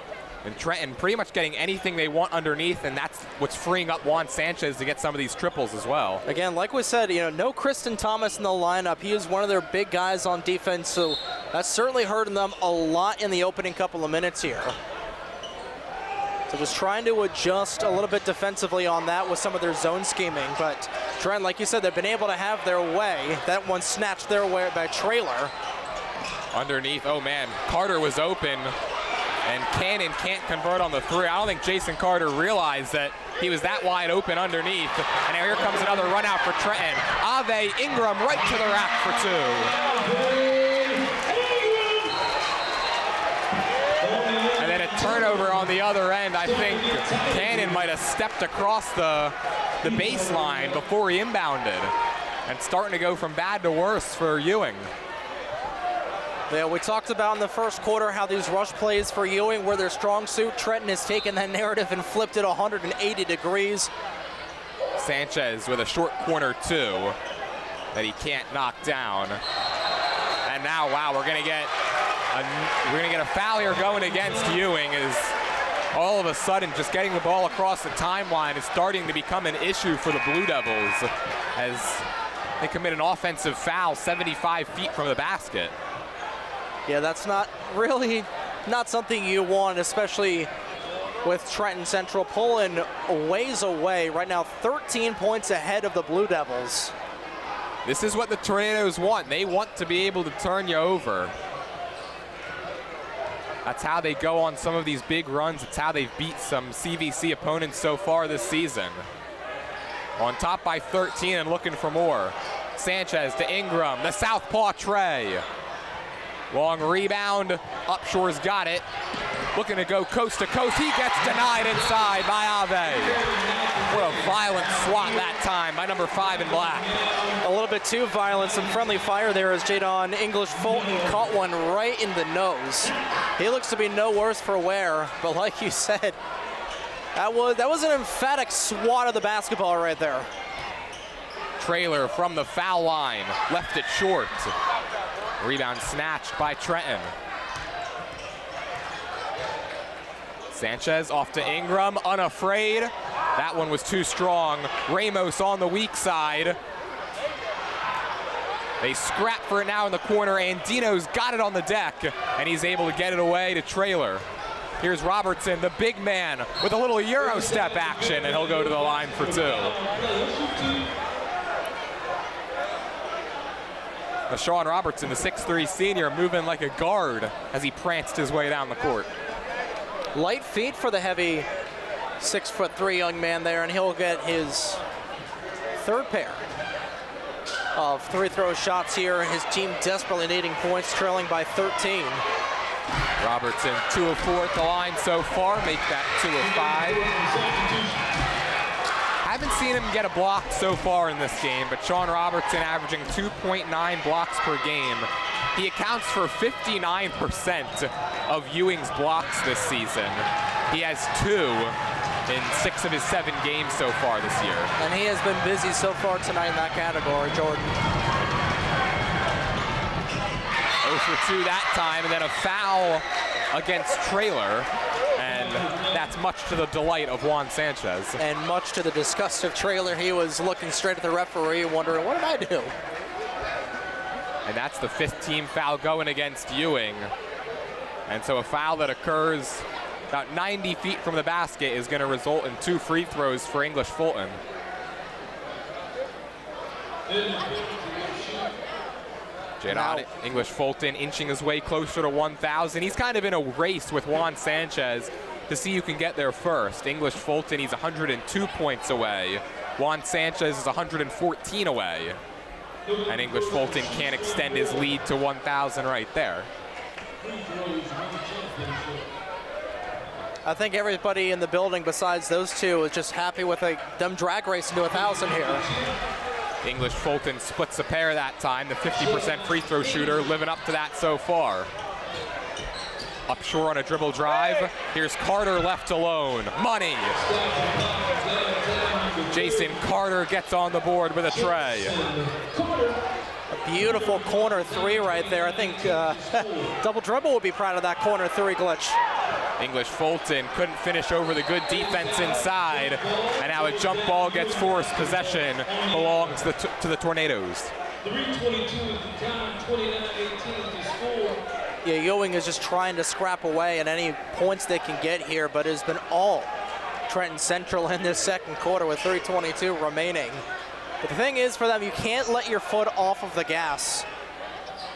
And Trenton pretty much getting anything they want underneath, and that's what's freeing up Juan Sanchez to get some of these triples as well. Again, like we said, no Kristen Thomas in the lineup. He is one of their big guys on defense, so that's certainly hurting them a lot in the opening couple of minutes here. So just trying to adjust a little bit defensively on that with some of their zone scheming. But Trent, like you said, they've been able to have their way. That one snatched their way by Traylor. Underneath, oh man, Carter was open. And Cannon can't convert on the three. I don't think Jason Carter realized that he was that wide open underneath. And now here comes another run out for Trenton. Ave Ingram right to the rack for two. And then a turnover on the other end. I think Cannon might have stepped across the baseline before he inbounded. And starting to go from bad to worse for Ewing. Yeah, we talked about in the first quarter how these rush plays for Ewing were their strong suit. Trenton has taken that narrative and flipped it 180 degrees. Sanchez with a short corner two that he can't knock down. And now, wow, we're gonna get a foul here going against Ewing. Is all of a sudden just getting the ball across the timeline is starting to become an issue for the Blue Devils as they commit an offensive foul 75 feet from the basket. Yeah, that's not something you want, especially with Trenton Central pulling ways away. Right now, 13 points ahead of the Blue Devils. This is what the Tornadoes want. They want to be able to turn you over. That's how they go on some of these big runs. It's how they've beat some CVC opponents so far this season. On top by 13 and looking for more. Sanchez to Ingram, the southpaw Trey. Long rebound, Upshore's got it. Looking to go coast to coast. He gets denied inside by Ave. What a violent swat that time by number 5 in black. A little bit too violent. Some friendly fire there as Jadon English-Fulton caught one right in the nose. He looks to be no worse for wear, but like you said, that was an emphatic swat of the basketball right there. Traylor from the foul line, left it short. Rebound snatched by Trenton. Sanchez off to Ingram, unafraid. That one was too strong. Ramos on the weak side. They scrap for it now in the corner, and Dino's got it on the deck, and he's able to get it away to Traylor. Here's Robertson, the big man, with a little Euro step action, and he'll go to the line for two. Sean Robertson, the 6'3" senior, moving like a guard as he pranced his way down the court. Light feet for the heavy 6'3" young man there, and he'll get his third pair of free throw shots here. His team desperately needing points, trailing by 13. Robertson 2 of 4 at the line so far, make that 2 of 5. Haven't seen him get a block so far in this game, but Sean Robertson averaging 2.9 blocks per game. He accounts for 59% of Ewing's blocks this season. He has 2 in 6 of his 7 games so far this year. And he has been busy so far tonight in that category, Jordan. 0 for 2 that time, and then a foul against Traylor. And that's much to the delight of Juan Sanchez. And much to the disgust of Traylor. He was looking straight at the referee wondering, what did I do? And that's the 5th team foul going against Ewing. And so a foul that occurs about 90 feet from the basket is going to result in 2 free throws for English Fulton. English Fulton inching his way closer to 1,000. He's kind of in a race with Juan Sanchez to see who can get there first. English Fulton, he's 102 points away. Juan Sanchez is 114 away. And English Fulton can't extend his lead to 1,000 right there. I think everybody in the building besides those two is just happy with them drag racing to 1,000 here. English Fulton splits a pair that time. The 50% free throw shooter living up to that so far. Upshore on a dribble drive. Here's Carter left alone. Money. Jason Carter gets on the board with a tray. A beautiful corner 3 right there. I think Double Dribble would be proud of that corner 3 glitch. English Fulton couldn't finish over the good defense inside, and now a jump ball gets forced. Possession belongs to the Tornadoes. 3:22 is the time, 29-18 to score. Yeah, Ewing is just trying to scrap away at any points they can get here, but it has been all Trenton Central in this second quarter with 3:22 remaining. But the thing is for them, you can't let your foot off of the gas,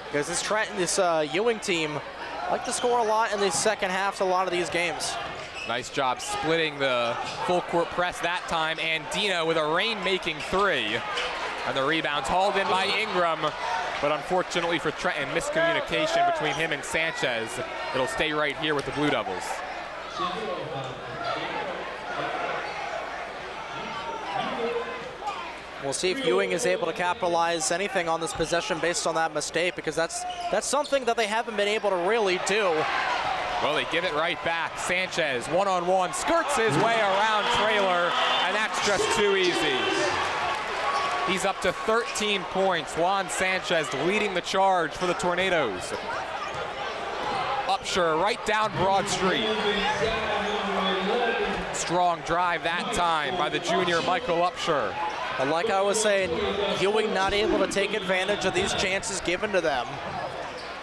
because this Ewing team like to score a lot in the second halves a lot of these games. Nice job splitting the full court press that time, and Dino with a rain-making 3. And the rebound's hauled in by Ingram, but unfortunately for Trenton, miscommunication between him and Sanchez. It'll stay right here with the Blue Devils. We'll see if Ewing is able to capitalize anything on this possession based on that mistake, because that's something that they haven't been able to really do. Well, they give it right back. Sanchez, one-on-one, skirts his way around Traylor, and that's just too easy. He's up to 13 points. Juan Sanchez leading the charge for the Tornadoes. Upshur right down Broad Street. Strong drive that time by the junior Michael Upshur. And like I was saying, Ewing not able to take advantage of these chances given to them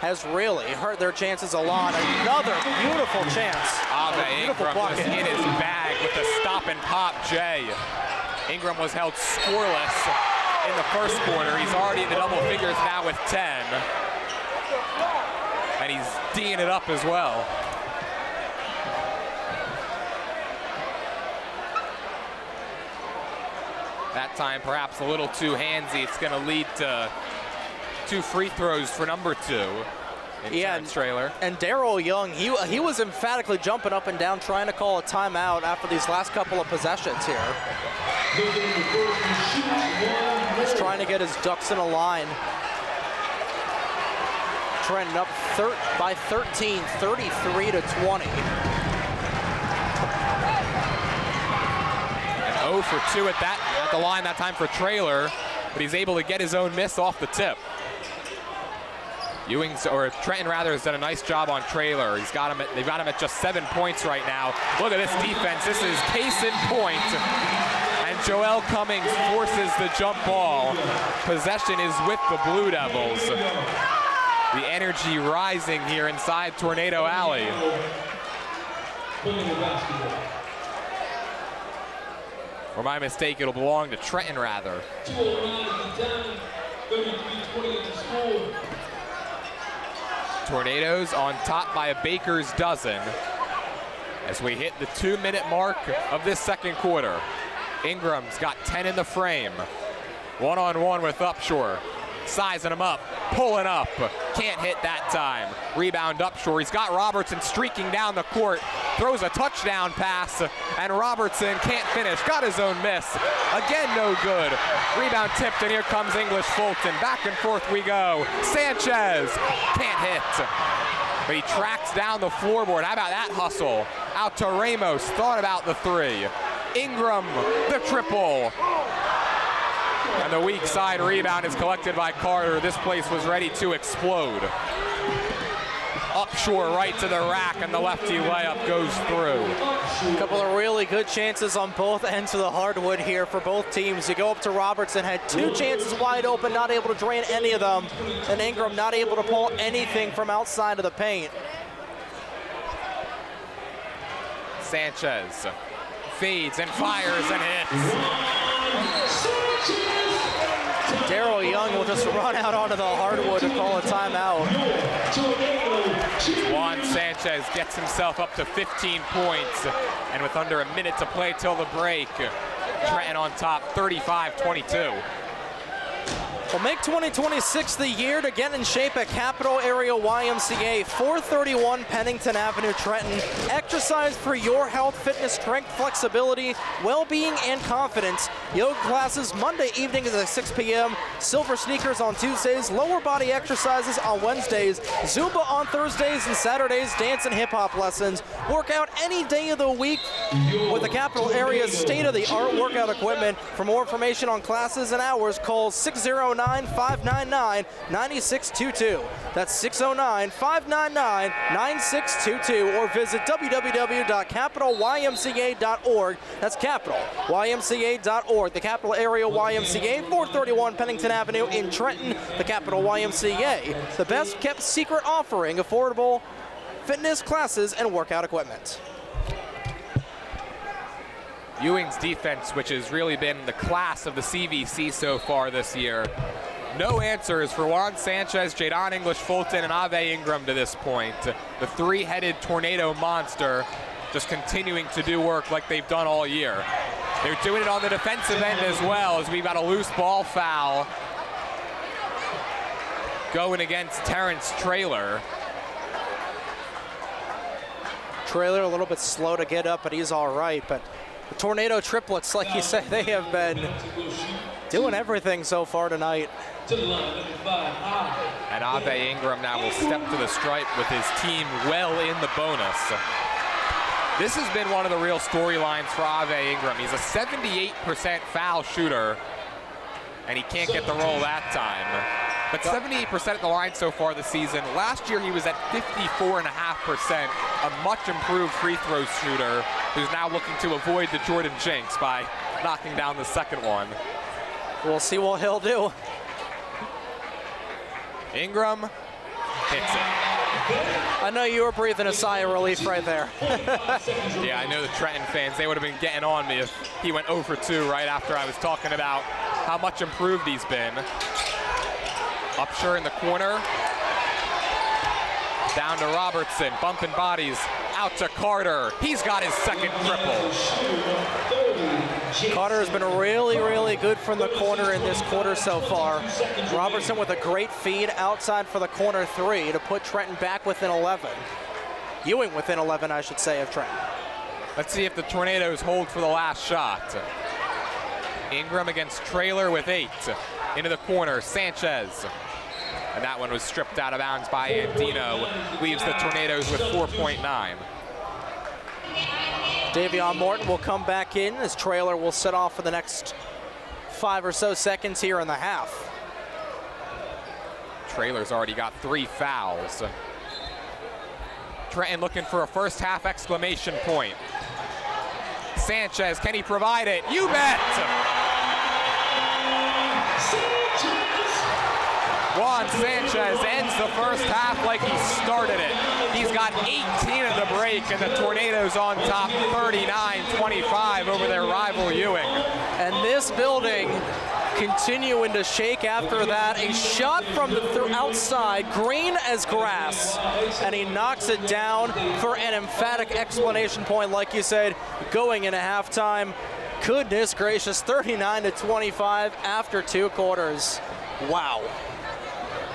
has really hurt their chances a lot. Another beautiful chance. Ingram was in his bag with the stop and pop J. Ingram was held scoreless in the first quarter. He's already in the double figures now with 10. And he's D'ing it up as well. That time perhaps a little too handsy. It's going to lead to 2 free throws for number 2. Yeah, Trailer. And Daryl Young, he was emphatically jumping up and down trying to call a timeout after these last couple of possessions here. He's trying to get his ducks in a line. Trenton up by 13, 33-20. 0 for 2 at the line that time for Traylor, but he's able to get his own miss off the tip. Trenton rather has done a nice job on Traylor. They've got him at just 7 points right now. Look at this defense. This is case in point. And Joel Cummings forces the jump ball. Possession is with the Blue Devils. The energy rising here inside Tornado Alley. Or my mistake, it'll belong to Trenton rather. 2:09 down, 33-28 to score. Tornadoes on top by a baker's dozen as we hit the 2-minute mark of this second quarter. Ingram's got 10 in the frame. One-on-one with Upshur. Sizing him up, pulling up, can't hit that time. Rebound Upshur, he's got Robertson streaking down the court, throws a touchdown pass, and Robertson can't finish, got his own miss. Again, no good. Rebound tipped, and here comes English Fulton. Back and forth we go. Sanchez can't hit, but he tracks down the floorboard. How about that hustle? Out to Ramos, thought about the 3. Ingram, the triple. And the weak side rebound is collected by Carter. This place was ready to explode. Upshur right to the rack, and the lefty layup goes through. A couple of really good chances on both ends of the hardwood here for both teams. You go up to Robertson, had 2 chances wide open, not able to drain any of them. And Ingram not able to pull anything from outside of the paint. Sanchez fades and fires and hits. Daryl Young will just run out onto the hardwood to call a timeout. Juan Sanchez gets himself up to 15 points, and with under a minute to play till the break, Trenton on top, 35-22. Well, make 2026 the year to get in shape at Capital Area YMCA, 431 Pennington Avenue, Trenton. Exercise for your health, fitness, strength, flexibility, well-being, and confidence. Yoga classes Monday evenings at 6 p.m. Silver sneakers on Tuesdays. Lower body exercises on Wednesdays. Zumba on Thursdays and Saturdays. Dance and hip-hop lessons. Work out any day of the week with the Capital Area's state-of-the-art workout equipment. For more information on classes and hours, call 609-599-9622. That's 609-599-9622, or visit www.capitalymca.org. That's capitalymca.org. The Capital Area YMCA, 431 Pennington Avenue in Trenton. The Capital YMCA, the best kept secret offering affordable fitness classes and workout equipment. Ewing's defense, which has really been the class of the CVC so far this year. No answers for Juan Sanchez, Jadon English-Fulton, and Ave Ingram to this point. The three-headed tornado monster just continuing to do work like they've done all year. They're doing it on the defensive end as well, as we've got a loose ball foul going against Terrence Traylor. Traylor a little bit slow to get up, but he's all right. But the tornado triplets, like you said, they have been doing everything so far tonight. And Ave Ingram now will step to the stripe with his team well in the bonus. This has been one of the real storylines for Ave Ingram. He's a 78% foul shooter, and he can't get the roll that time. But 78% at the line so far this season. Last year he was at 54.5%, a much improved free throw shooter who's now looking to avoid the Jordan jinx by knocking down the second one. We'll see what he'll do. Ingram hits it. I know you were breathing a sigh of relief right there. Yeah, I know the Trenton fans, they would have been getting on me if he went 0 for 2 right after I was talking about how much improved he's been. Upshur in the corner. Down to Robertson, bumping bodies, out to Carter. He's got his second triple. Carter has been really, really good from the corner in this quarter so far. Robertson with a great feed outside for the corner three to put Trenton back within 11. Ewing within 11, I should say, of Trenton. Let's see if the Tornadoes hold for the last shot. Ingram against Traylor with 8. Into the corner, Sanchez. And that one was stripped out of bounds by Andino. Leaves the Tornadoes with 4.9. Davion Morton will come back in as Traylor will sit off for the next 5 or so seconds here in the half. Traylor's already got 3 fouls. Trenton looking for a first half exclamation point. Sanchez, can he provide it? You bet! Juan Sanchez ends the first half like he started it. He's got 18 at the break, and the Tornadoes on top 39-25 over their rival Ewing. And this building continuing to shake after that. A shot from the outside, green as grass, and he knocks it down for an emphatic explanation point, like you said, going into halftime. Goodness gracious, 39-25 after 2 quarters. Wow.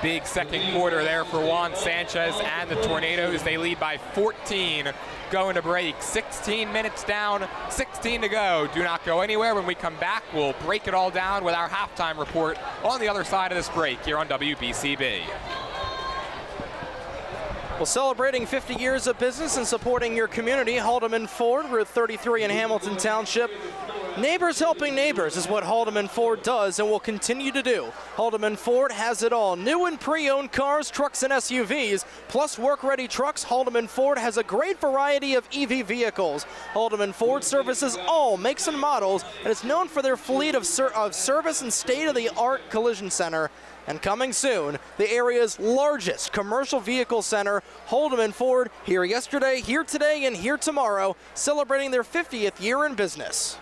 Big second quarter there for Juan Sanchez and the Tornadoes. They lead by 14 going to break. 16 minutes down, 16 to go. Do not go anywhere. When we come back, we'll break it all down with our halftime report on the other side of this break here on WBCB. Well, celebrating 50 years of business and supporting your community, Haldeman Ford, Route 33 in Hamilton Township. Neighbors helping neighbors is what Haldeman Ford does and will continue to do. Haldeman Ford has it all. New and pre-owned cars, trucks, and SUVs, plus work-ready trucks. Haldeman Ford has a great variety of EV vehicles. Haldeman Ford services all makes and models and is known for their fleet of service and state-of-the-art collision center. And coming soon, the area's largest commercial vehicle center, Haldeman Ford, here yesterday, here today, and here tomorrow, celebrating their 50th year in business.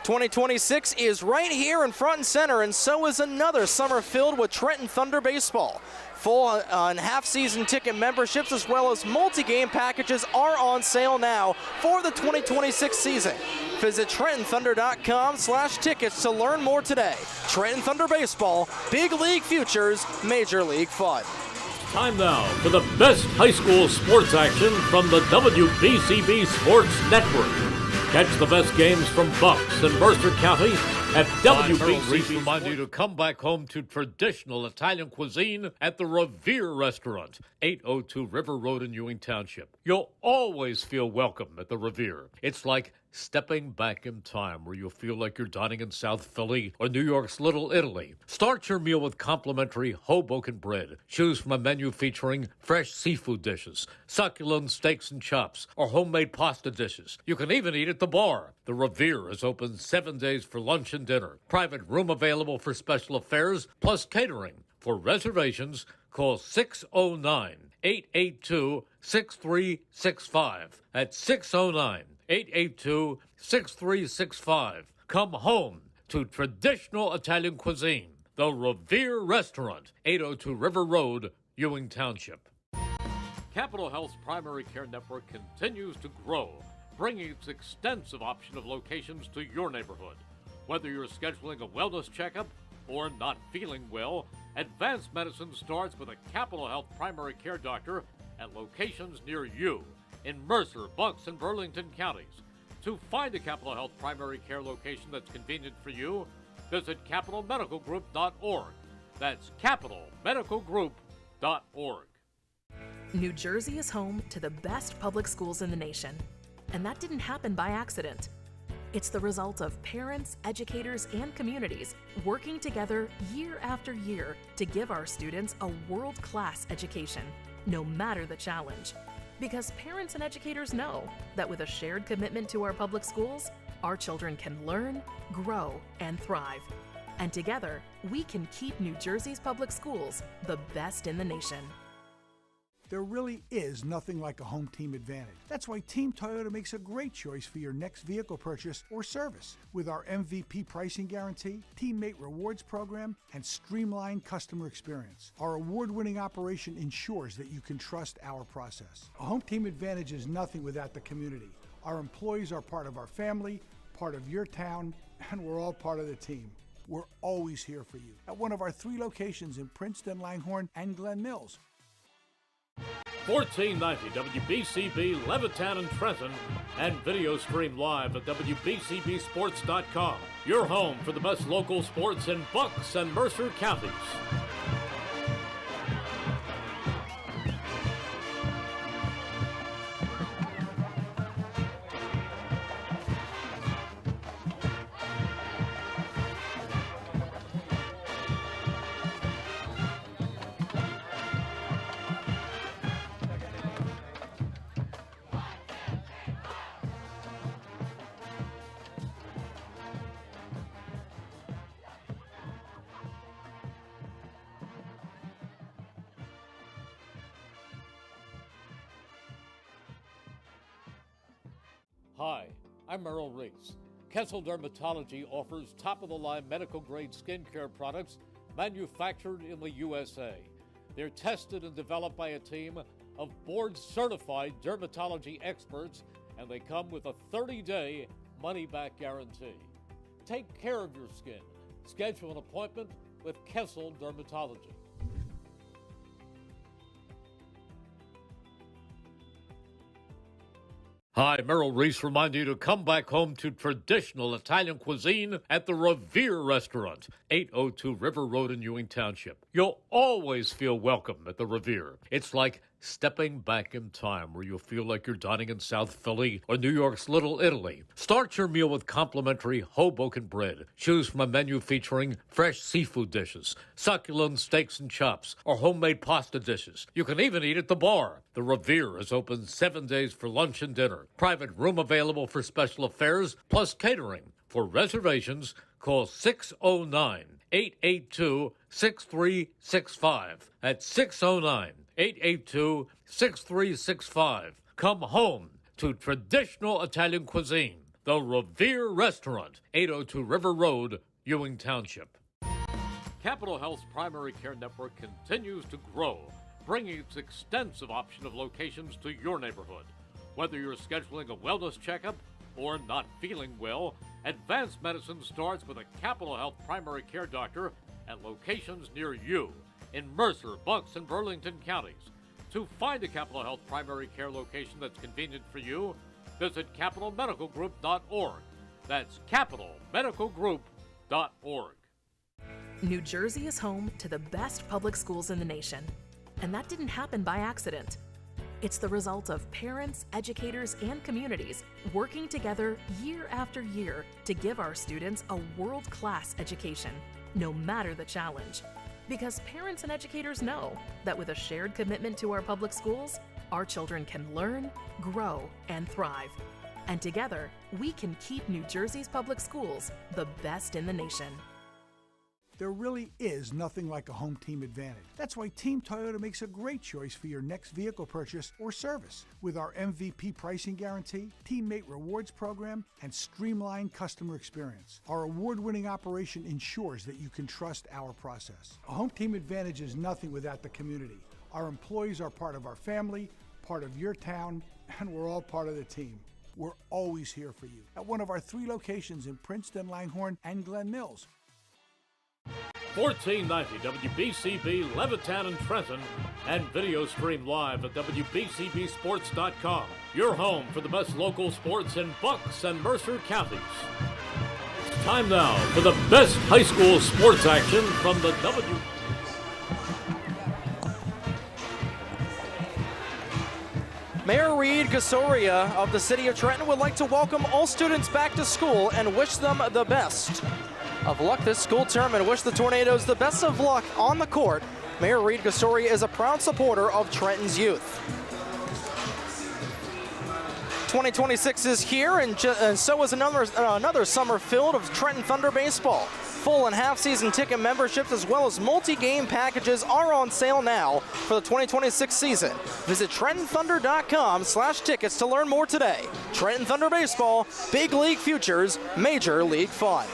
2026 is right here in front and center, and so is another summer filled with Trenton Thunder baseball. Full and half-season ticket memberships as well as multi-game packages are on sale now for the 2026 season. Visit TrentonThunder.com/tickets to learn more today. Trenton Thunder baseball, big league futures, major league fun. Time now for the best high school sports action from the WBCB Sports Network. Catch the best games from Bucks and Mercer County at WBCB. Remind you to come back home to traditional Italian cuisine at the Revere Restaurant, 802 River Road in Ewing Township. You'll always feel welcome at the Revere. It's like stepping back in time where you'll feel like you're dining in South Philly or New York's Little Italy. Start your meal with complimentary Hoboken bread. Choose from a menu featuring fresh seafood dishes, succulent steaks and chops, or homemade pasta dishes. You can even eat at the bar. The Revere is open 7 days for lunch and dinner. Private room available for special affairs, plus catering. For reservations, call 609-882-6365. That's 609-882-6365. Come home to traditional Italian cuisine. The Revere Restaurant, 802 River Road, Ewing Township. Capital Health's primary care network continues to grow, bringing its extensive option of locations to your neighborhood. Whether you're scheduling a wellness checkup or not feeling well, advanced medicine starts with a Capital Health primary care doctor at locations near you in Mercer, Bucks, and Burlington counties. To find a Capital Health primary care location that's convenient for you, visit capitalmedicalgroup.org. That's capitalmedicalgroup.org. New Jersey is home to the best public schools in the nation. And that didn't happen by accident. It's the result of parents, educators, and communities working together year after year to give our students a world-class education, no matter the challenge. Because parents and educators know that with a shared commitment to our public schools, our children can learn, grow, and thrive. And together, we can keep New Jersey's public schools the best in the nation. There really is nothing like a home team advantage. That's why Team Toyota makes a great choice for your next vehicle purchase or service. With our MVP pricing guarantee, teammate rewards program, and streamlined customer experience, our award-winning operation ensures that you can trust our process. A home team advantage is nothing without the community. Our employees are part of our family, part of your town, and we're all part of the team. We're always here for you at one of our 3 locations in Princeton, Langhorne, and Glen Mills. 1490 WBCB Levittown and Trenton, and video stream live at WBCBSports.com. Your home for the best local sports in Bucks and Mercer counties. Hi, I'm Merrill Reese. Kessel Dermatology offers top-of-the-line medical-grade skincare products manufactured in the USA. They're tested and developed by a team of board-certified dermatology experts, and they come with a 30-day money-back guarantee. Take care of your skin. Schedule an appointment with Kessel Dermatology. Hi, Merrill Reese reminding you to come back home to traditional Italian cuisine at the Revere Restaurant, 802 River Road in Ewing Township. You'll always feel welcome at the Revere. It's like stepping back in time where you'll feel like you're dining in South Philly or New York's Little Italy. Start your meal with complimentary Hoboken bread. Choose from a menu featuring fresh seafood dishes, succulent steaks and chops, or homemade pasta dishes. You can even eat at the bar. The Revere is open 7 days for lunch and dinner. Private room available for special affairs, plus catering. For reservations, call 609-882-6365. That's 609-882-6365. Come home to traditional Italian cuisine. The Revere Restaurant, 802 River Road, Ewing Township. Capital Health's primary care network continues to grow, bringing its extensive option of locations to your neighborhood. Whether you're scheduling a wellness checkup or not feeling well, advanced medicine starts with a Capital Health primary care doctor at locations near you in Mercer, Bucks, and Burlington counties. To find a Capital Health primary care location that's convenient for you, visit capitalmedicalgroup.org. That's capitalmedicalgroup.org. New Jersey is home to the best public schools in the nation. And that didn't happen by accident. It's the result of parents, educators, and communities working together year after year to give our students a world-class education, no matter the challenge. Because parents and educators know that with a shared commitment to our public schools, our children can learn, grow, and thrive. And together, we can keep New Jersey's public schools the best in the nation. There really is nothing like a home team advantage. That's why Team Toyota makes a great choice for your next vehicle purchase or service. With our MVP pricing guarantee, teammate rewards program, and streamlined customer experience, our award-winning operation ensures that you can trust our process. A home team advantage is nothing without the community. Our employees are part of our family, part of your town, and we're all part of the team. We're always here for you at one of our 3 locations in Princeton, Langhorne, and Glen Mills. 1490 WBCB Levittown and Trenton, and video stream live at WBCBSports.com. Your home for the best local sports in Bucks and Mercer counties. It's time now for the best high school sports action from the Mayor Reed Gasoria of the City of Trenton would like to welcome all students back to school and wish them the best of luck this school term and wish the Tornadoes the best of luck on the court. Mayor Reed Gasoria is a proud supporter of Trenton's youth. 2026 is here, and so is another summer filled of Trenton Thunder baseball. Full and half-season ticket memberships as well as multi-game packages are on sale now for the 2026 season. Visit TrentonThunder.com/tickets to learn more today. Trenton Thunder baseball, big league futures, major league fun.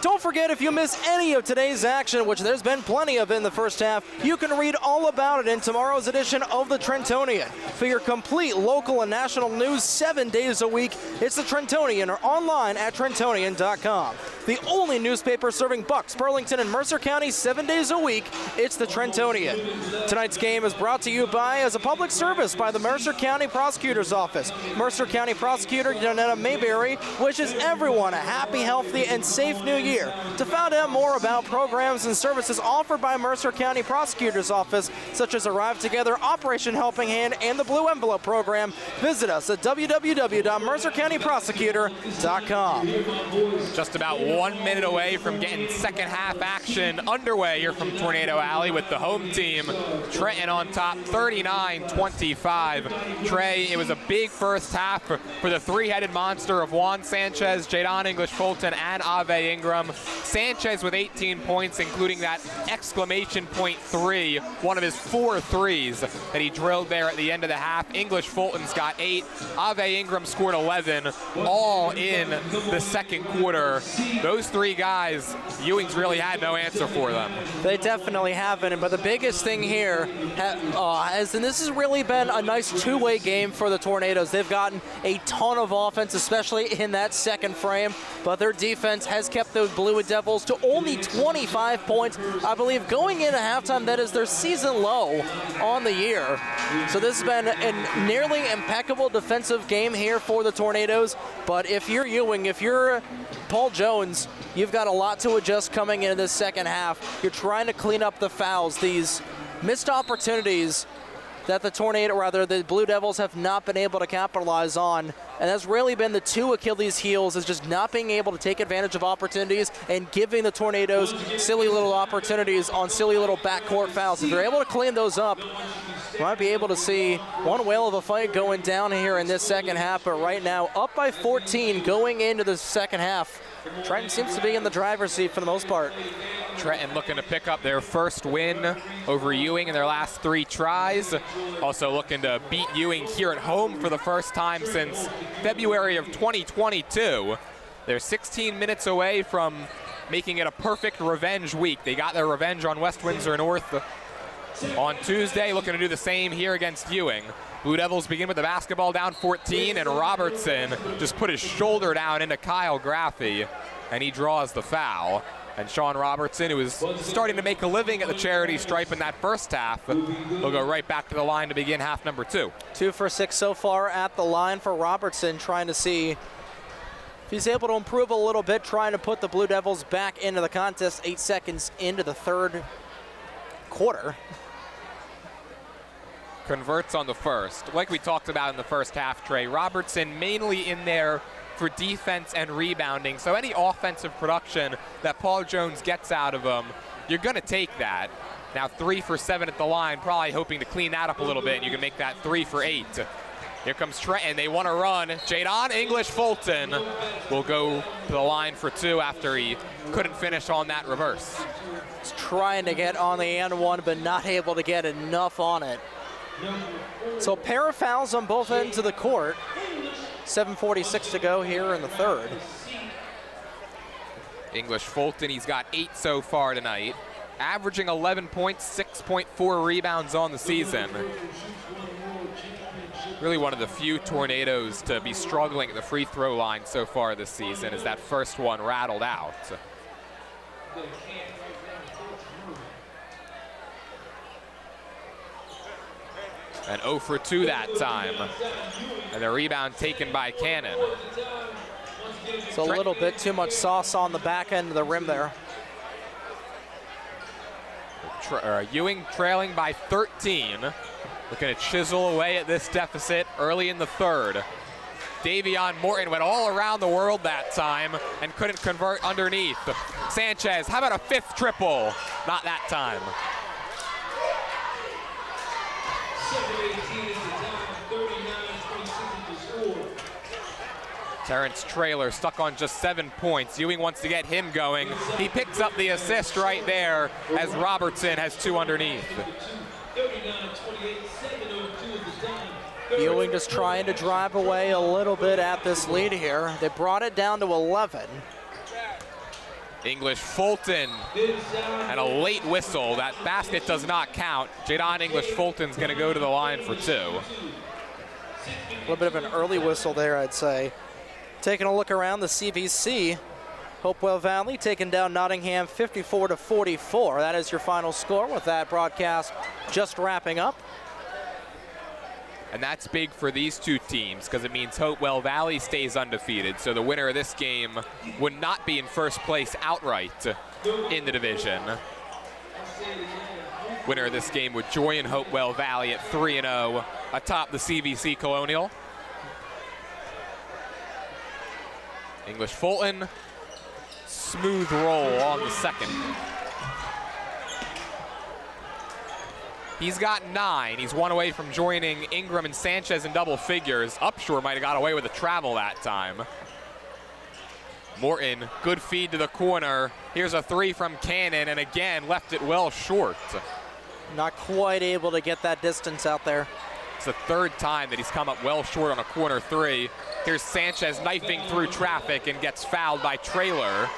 Don't forget, if you miss any of today's action, which there's been plenty of in the first half, you can read all about it in tomorrow's edition of the Trentonian. For your complete local and national news 7 days a week, it's the Trentonian or online at Trentonian.com. The only newspaper serving Bucks, Burlington, and Mercer County 7 days a week, it's the Trentonian. Tonight's game is brought to you as a public service by the Mercer County Prosecutor's Office. Mercer County Prosecutor Janetta Mayberry wishes everyone a happy, healthy, and safe new year. To find out more about programs and services offered by Mercer County Prosecutor's Office, such as Arrive Together, Operation Helping Hand, and the Blue Envelope Program, visit us at www.mercercountyprosecutor.com. Just about 1 minute away from getting second half action underway here from Tornado Alley with the home team. Trenton on top 39-25. Trey, it was a big first half for the three-headed monster of Juan Sanchez, Jadon English-Fulton, and Ave Ingram. Sanchez with 18 points, including that exclamation point 3, one of his 4 threes that he drilled there at the end of the half. English-Fulton's got 8. Ave Ingram scored 11, all in the second quarter. Those 3 guys, Ewing's really had no answer for them. They definitely haven't, but the biggest thing here and this has really been a nice two-way game for the Tornadoes. They've gotten a ton of offense, especially in that second frame, but their defense has kept those Blue Devils to only 25 points. I believe going into halftime, that is their season low on the year. So this has been a nearly impeccable defensive game here for the Tornadoes, but if you're Ewing, if you're Paul Jones, you've got a lot to adjust coming into this second half. You're trying to clean up the fouls, these missed opportunities that the Blue Devils have not been able to capitalize on. And that's really been the two Achilles heels, is just not being able to take advantage of opportunities and giving the Tornadoes silly little opportunities on silly little backcourt fouls. If they're able to clean those up, we might be able to see one whale of a fight going down here in this second half. But right now, up by 14 going into the second half. Trenton seems to be in the driver's seat for the most part. Trenton looking to pick up their first win over Ewing in their last 3 tries. Also looking to beat Ewing here at home for the first time since February of 2022. They're 16 minutes away from making it a perfect revenge week. They got their revenge on West Windsor North on Tuesday, looking to do the same here against Ewing. Blue Devils begin with the basketball down 14, and Robertson just put his shoulder down into Kyle Graffey, and he draws the foul. And Sean Robertson, who was starting to make a living at the charity stripe in that first half, will go right back to the line to begin half number 2. 2 for 6 so far at the line for Robertson, trying to see if he's able to improve a little bit, trying to put the Blue Devils back into the contest 8 seconds into the third quarter. Converts on the first. Like we talked about in the first half, Trey, Robertson mainly in there for defense and rebounding. So any offensive production that Paul Jones gets out of him, you're going to take that. Now 3 for 7 at the line, probably hoping to clean that up a little bit, and you can make that 3 for 8. Here comes Trenton. They want to run. Jadon English-Fulton will go to the line for 2 after he couldn't finish on that reverse. He's trying to get on the and one, but not able to get enough on it. So a pair of fouls on both ends of the court. 7:46 to go here in the third. English-Fulton, he's got 8 so far tonight, averaging 11 points, 6.4 rebounds on the season. Really one of the few Tornadoes to be struggling at the free throw line so far this season, as that first one rattled out. And 0 for 2 that time. And the rebound taken by Cannon. It's a little bit too much sauce on the back end of the rim there. Ewing trailing by 13. Looking to chisel away at this deficit early in the third. Davion Morton went all around the world that time and couldn't convert underneath. Sanchez, how about a 5th triple? Not that time. 7:18 is the time, 39-26 is the score. Terrence Traylor stuck on just 7 points. Ewing wants to get him going. He picks up the assist right there as Robertson has 2 underneath. 39-28, 7:02 is the time. Ewing just trying to drive away a little bit at this lead here. They brought it down to 11. English-Fulton and a late whistle. That basket does not count. Jadon English-Fulton's going to go to the line for 2. A little bit of an early whistle there, I'd say. Taking a look around the CVC, Hopewell Valley taking down Nottingham 54-44. That is your final score, with that broadcast just wrapping up. And that's big for these two teams because it means Hopewell Valley stays undefeated. So the winner of this game would not be in first place outright in the division. Winner of this game would join Hopewell Valley at 3-0 atop the CVC Colonial. English-Fulton, smooth roll on the second. He's got 9. He's 1 away from joining Ingram and Sanchez in double figures. Upshur might have got away with a travel that time. Morton, good feed to the corner. Here's a 3 from Cannon, and again, left it well short. Not quite able to get that distance out there. It's the 3rd time that he's come up well short on a corner 3. Here's Sanchez knifing through traffic and gets fouled by Traylor.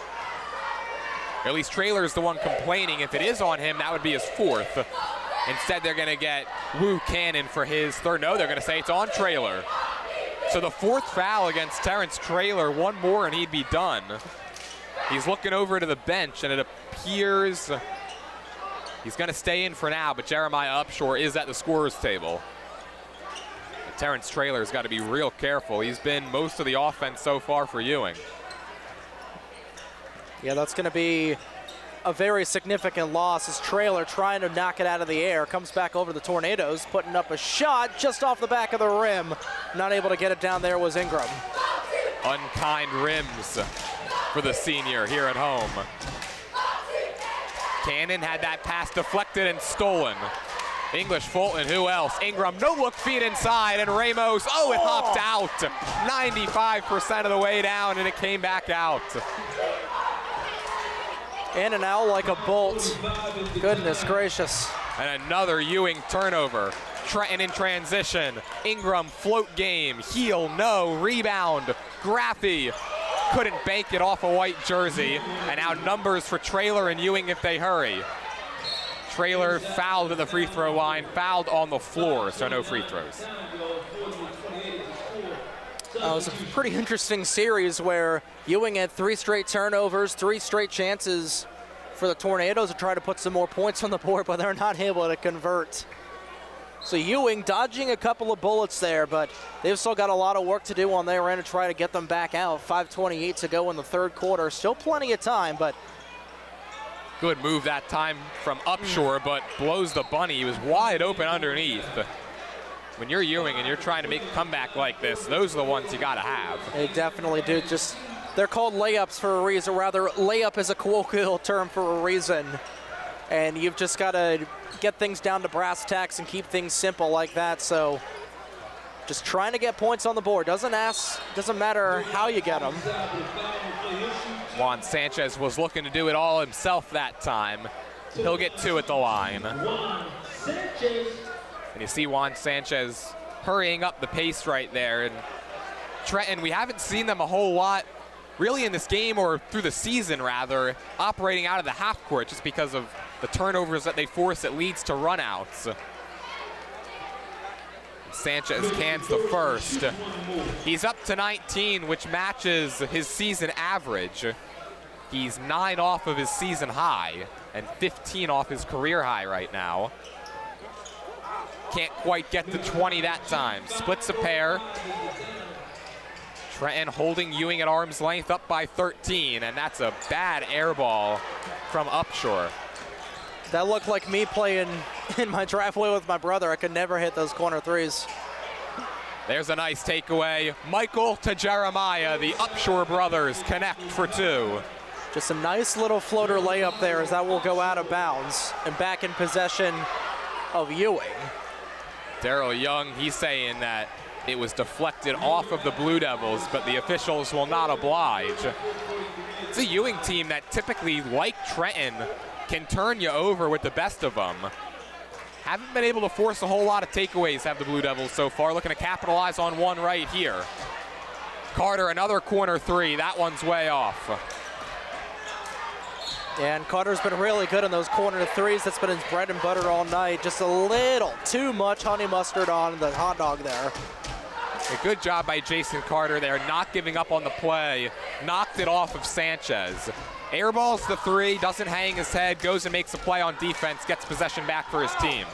Or at least Traylor's the one complaining. If it is on him, that would be his 4th. Instead, they're going to get Wu Cannon for his 3rd. No, they're going to say it's on Traylor. So the 4th foul against Terrence Traylor, 1 more and he'd be done. He's looking over to the bench, and it appears he's going to stay in for now, but Jeremiah Upshur is at the scorer's table. But Terrence Traylor's got to be real careful. He's been most of the offense so far for Ewing. Yeah, that's going to be a very significant loss as Trailer trying to knock it out of the air, comes back over the Tornadoes, putting up a shot just off the back of the rim. Not able to get it down there was Ingram. Unkind rims for the senior here at home. Cannon had that pass deflected and stolen. English Fulton, who else? Ingram, no look feed inside, and Ramos, it hopped out. 95% of the way down, and it came back out. In and out like a bolt. Goodness gracious. And another Ewing turnover. Trenton in transition. Ingram float game. Heel, no. Rebound. Graffy couldn't bank it off a white jersey. And now numbers for Trailer and Ewing if they hurry. Trailer fouled at the free throw line, fouled on the floor, so no free throws. It was a pretty interesting series where Ewing had 3 straight turnovers, 3 straight chances for the Tornadoes to try to put some more points on the board, but they're not able to convert. So Ewing dodging a couple of bullets there, but they've still got a lot of work to do on their end to try to get them back out. 5:28 to go in the third quarter. Still plenty of time, but good move that time from Upshur, but blows the bunny. He was wide open underneath. When you're Ewing and you're trying to make a comeback like this, those are the ones you gotta have. They definitely do. They're called layups for a reason. Rather, layup is a colloquial term for a reason. And you've just got to get things down to brass tacks and keep things simple like that. So just trying to get points on the board. Doesn't matter how you get them. Juan Sanchez was looking to do it all himself that time. He'll get 2 at the line. And you see Juan Sanchez hurrying up the pace right there. And Trenton, we haven't seen them a whole lot really in this game, or through the season rather, operating out of the half court just because of the turnovers that they force that leads to runouts. Sanchez cans the first. He's up to 19, which matches his season average. He's 9 off of his season high and 15 off his career high right now. Can't quite get to 20 that time. Splits a pair. Trenton holding Ewing at arm's length, up by 13, and that's a bad air ball from Upshur. That looked like me playing in my driveway with my brother. I could never hit those corner threes. There's a nice takeaway. Michael to Jeremiah. The Upshur brothers connect for 2. Just a nice little floater layup there as that will go out of bounds and back in possession of Ewing. Daryl Young, he's saying that it was deflected off of the Blue Devils, but the officials will not oblige. It's a Ewing team that typically, like Trenton, can turn you over with the best of them. Haven't been able to force a whole lot of takeaways, have the Blue Devils so far. Looking to capitalize on one right here. Carter, another corner 3. That one's way off. And Carter's been really good on those corner 3s. That's been his bread and butter all night. Just a little too much honey mustard on the hot dog there. A good job by Jason Carter there, not giving up on the play. Knocked it off of Sanchez. Airballs the 3, doesn't hang his head, goes and makes a play on defense, gets possession back for his team.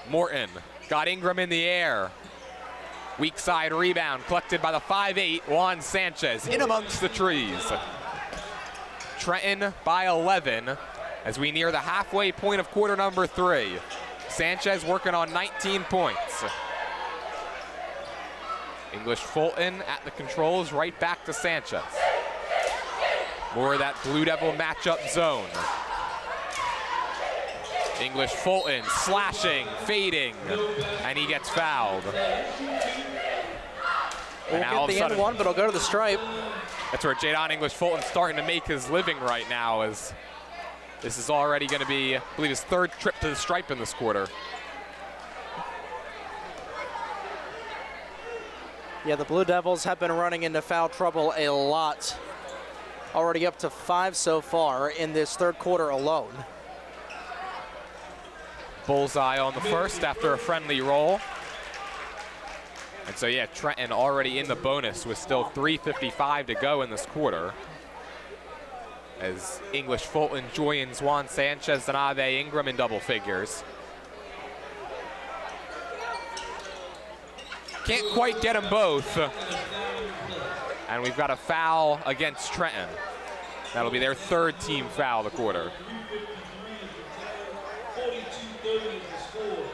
Morton got Ingram in the air. Weak side rebound collected by the 5'8", Juan Sanchez, in amongst the trees. Trenton by 11 as we near the halfway point of quarter number 3. Sanchez working on 19 points. English Fulton at the controls, right back to Sanchez. More of that Blue Devil matchup zone. English Fulton slashing, fading, and he gets fouled. Won't get the N1, but he'll go to the stripe. That's where Jadon English Fulton's starting to make his living right now, as this is already going to be, I believe, his 3rd trip to the stripe in this quarter. Yeah, the Blue Devils have been running into foul trouble a lot. Already up to 5 so far in this 3rd quarter alone. Bullseye on the first after a friendly roll. And so, yeah, Trenton already in the bonus with still 3:55 to go in this quarter. As English Fulton joins Juan Sanchez and Ave Ingram in double figures. Can't quite get them both. And we've got a foul against Trenton. That'll be their third team foul of the quarter. 42-30 is the score.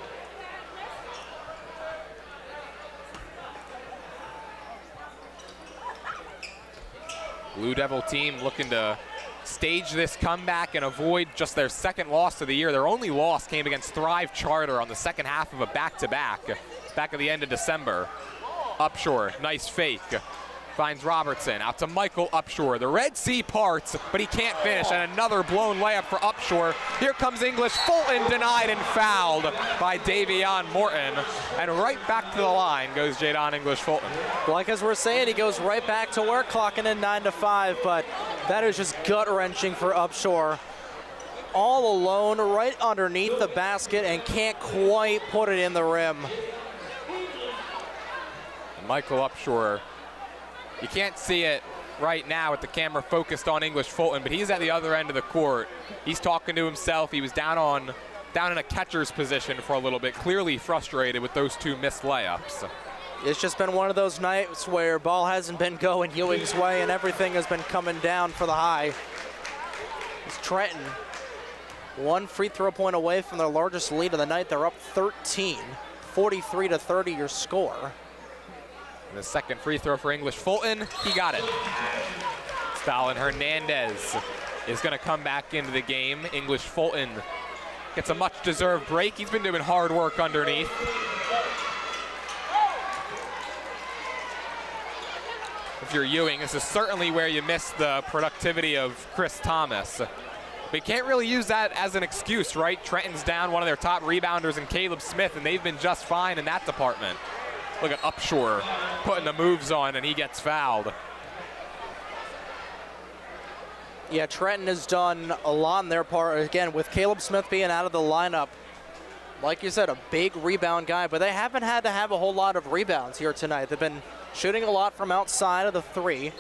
Blue Devil team looking to stage this comeback and avoid just their second loss of the year. Their only loss came against Thrive Charter on the second half of a back-to-back, back at the end of December. Upshur, nice fake. Finds Robertson, out to Michael Upshur. The Red Sea parts, but he can't finish, and another blown layup for Upshur. Here comes English Fulton, denied and fouled by Davion Morton. And right back to the line goes Jadon English Fulton. Like as we're saying, he goes right back to work, clocking in 9-5, but that is just gut-wrenching for Upshur. All alone, right underneath the basket, and can't quite put it in the rim. And Michael Upshur, you can't see it right now with the camera focused on English Fulton, but he's at the other end of the court. He's talking to himself. He was down in a catcher's position for a little bit, clearly frustrated with those two missed layups. It's just been one of those nights where ball hasn't been going Ewing's way and everything has been coming down for the high. It's Trenton, one free throw point away from their largest lead of the night. They're up 13, 43-30 your score. And the second free throw for English Fulton, he got it. Stalin Hernandez is going to come back into the game. English Fulton gets a much-deserved break. He's been doing hard work underneath. If you're Ewing, this is certainly where you miss the productivity of Chris Thomas. But you can't really use that as an excuse, right? Trenton's down one of their top rebounders in Caleb Smith, and they've been just fine in that department. Look at Upshur putting the moves on, and he gets fouled. Yeah, Trenton has done a lot on their part. Again, with Caleb Smith being out of the lineup, like you said, a big rebound guy, but they haven't had to have a whole lot of rebounds here tonight. They've been shooting a lot from outside of the three.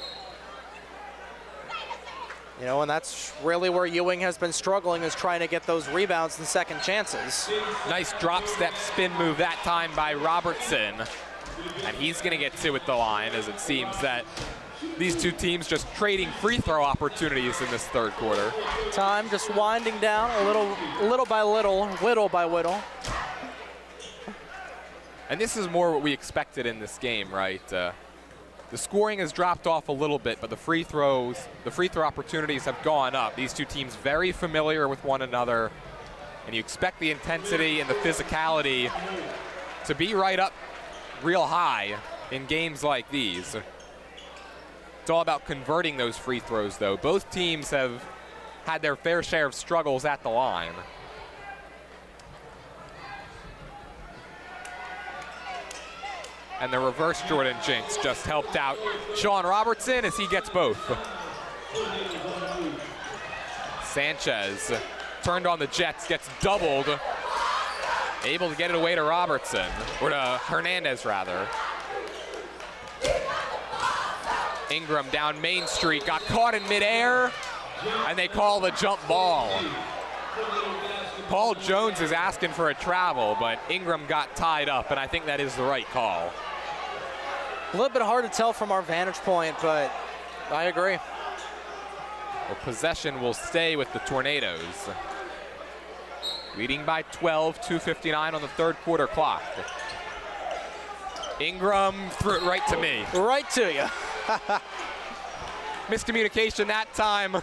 You know, and that's really where Ewing has been struggling, is trying to get those rebounds and second chances. Nice drop step spin move that time by Robertson. And he's going to get two at the line, as it seems that these two teams just trading free throw opportunities in this third quarter. Time just winding down little by little, whittle by whittle. And this is more what we expected in this game, right? The scoring has dropped off a little bit, but the free throw opportunities have gone up. These two teams very familiar with one another, and you expect the intensity and the physicality to be right up real high in games like these. It's all about converting those free throws, though. Both teams have had their fair share of struggles at the line. And the reverse Jordan jinx just helped out Sean Robertson as he gets both. Sanchez turned on the Jets, gets doubled. Able to get it away to Robertson, or to Hernandez rather. Ingram down Main Street, got caught in midair, and they call the jump ball. Paul Jones is asking for a travel, but Ingram got tied up, and I think that is the right call. A little bit hard to tell from our vantage point, but I agree. Well, possession will stay with the Tornadoes. Leading by 12, 2:59 on the third quarter clock. Ingram threw it right to me. Right to you. Miscommunication that time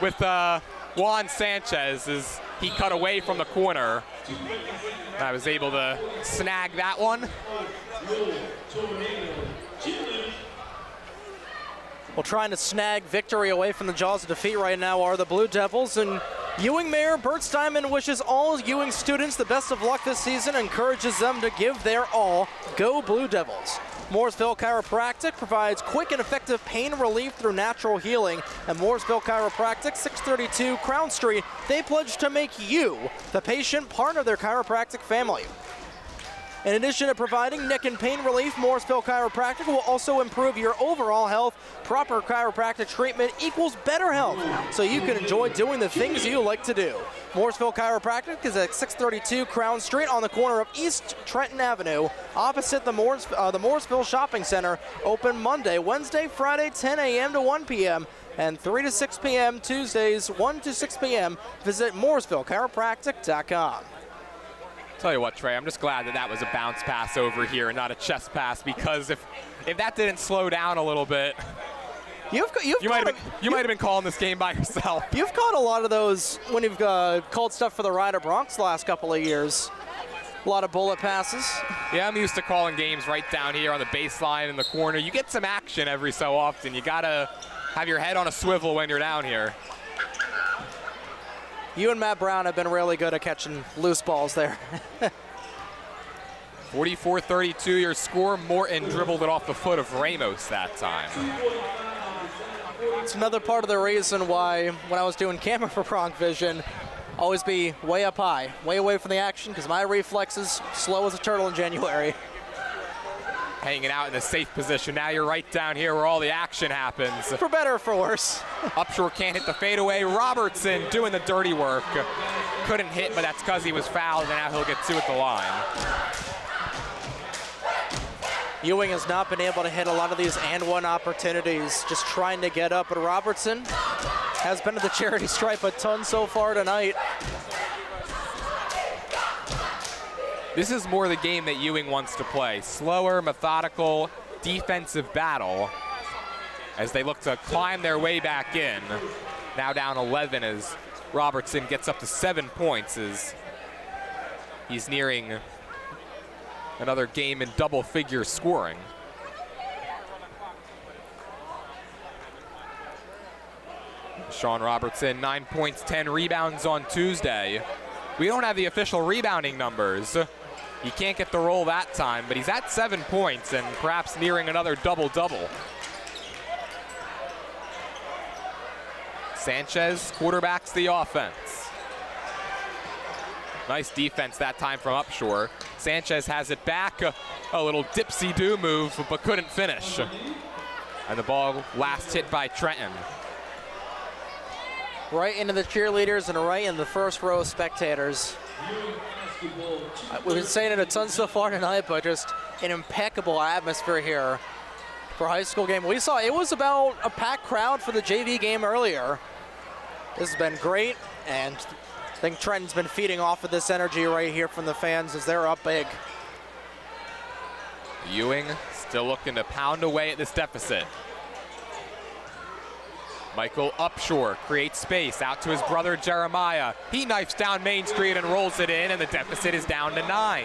with Juan Sanchez as he cut away from the corner. I was able to snag that one. Well, trying to snag victory away from the jaws of defeat right now are the Blue Devils, and Ewing Mayor Bert Steinman wishes all Ewing students the best of luck this season and encourages them to give their all. Go Blue Devils. Mooresville Chiropractic provides quick and effective pain relief through natural healing. And Mooresville Chiropractic, 632 Crown Street, they pledge to make you, the patient, part of their chiropractic family. In addition to providing neck and pain relief, Mooresville Chiropractic will also improve your overall health. Proper chiropractic treatment equals better health, so you can enjoy doing the things you like to do. Mooresville Chiropractic is at 632 Crown Street on the corner of East Trenton Avenue, opposite the Mooresville Shopping Center. Open Monday, Wednesday, Friday, 10 a.m. to 1 p.m. And 3 to 6 p.m. Tuesdays, 1 to 6 p.m. Visit MooresvilleChiropractic.com. Tell you what, Trey, I'm just glad that was a bounce pass over here and not a chest pass, because if that didn't slow down a little bit, you might have been calling this game by yourself. You've caught a lot of those when you've called stuff for the Ryder Bronx the last couple of years. A lot of bullet passes. Yeah, I'm used to calling games right down here on the baseline in the corner. You get some action every so often. You got to have your head on a swivel when you're down here. You and Matt Brown have been really good at catching loose balls there. 44-32 your score. Morton dribbled it off the foot of Ramos that time. It's another part of the reason why when I was doing camera for Bronx Vision, always be way up high, way away from the action, because my reflexes slow as a turtle in January. Hanging out in the safe position. Now you're right down here where all the action happens. For better or for worse. Upshore can't hit the fadeaway. Robertson doing the dirty work. Couldn't hit, but that's because he was fouled, and now he'll get 2 at the line. Ewing has not been able to hit a lot of these and-one opportunities, just trying to get up, but Robertson has been at the charity stripe a ton so far tonight. This is more the game that Ewing wants to play. Slower, methodical, defensive battle as they look to climb their way back in. Now down 11 as Robertson gets up to 7 points as he's nearing another game in double-figure scoring. Sean Robertson, 9 points, 10 rebounds on Tuesday. We don't have the official rebounding numbers. He can't get the roll that time, but he's at 7 points and perhaps nearing another double-double. Sanchez quarterbacks the offense. Nice defense that time from Upshore. Sanchez has it back, a little dipsy-do move, but couldn't finish. And the ball last hit by Trenton. Right into the cheerleaders and right in the first row of spectators. We've been saying it a ton so far tonight, but just an impeccable atmosphere here for a high school game. We saw it was about a packed crowd for the JV game earlier. This has been great, and I think Trenton's been feeding off of this energy right here from the fans as they're up big. Ewing still looking to pound away at this deficit. Michael Upshore creates space out to his brother Jeremiah. He knifes down Main Street and rolls it in, and the deficit is down to 9.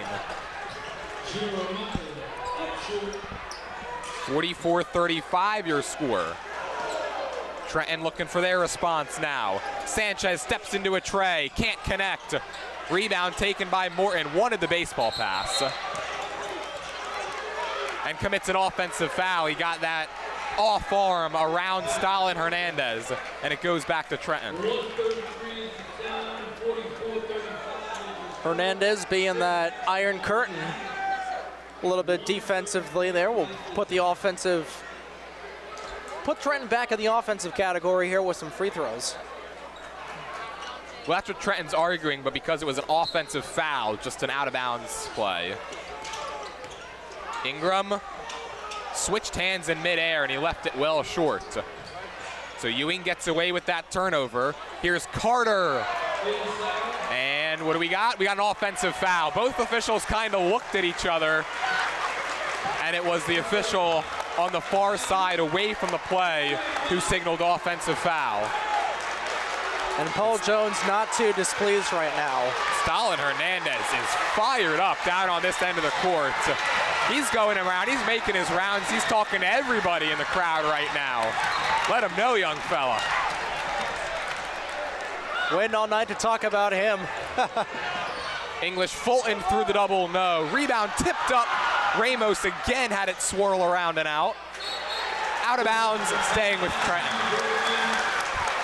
44-35 your score. Trenton looking for their response now. Sanchez steps into a tray, can't connect. Rebound taken by Morton, wanted the baseball pass. And commits an offensive foul. He got that off arm around Stalin Hernandez, and it goes back to Trenton. Hernandez being that iron curtain, a little bit defensively there. We'll put Trenton back in the offensive category here with some free throws. Well, that's what Trenton's arguing, but because it was an offensive foul, just an out-of-bounds play. Ingram switched hands in midair, and he left it well short. So Ewing gets away with that turnover. Here's Carter. And what do we got? We got an offensive foul. Both officials kind of looked at each other, and it was the official on the far side away from the play who signaled offensive foul. And Paul Jones not too displeased right now. Stalin Hernandez is fired up down on this end of the court. He's going around, he's making his rounds, he's talking to everybody in the crowd right now. Let him know, young fella. Waiting all night to talk about him. English Fulton through the double, no. Rebound tipped up. Ramos again had it swirl around and out. Out of bounds, staying with Trenton.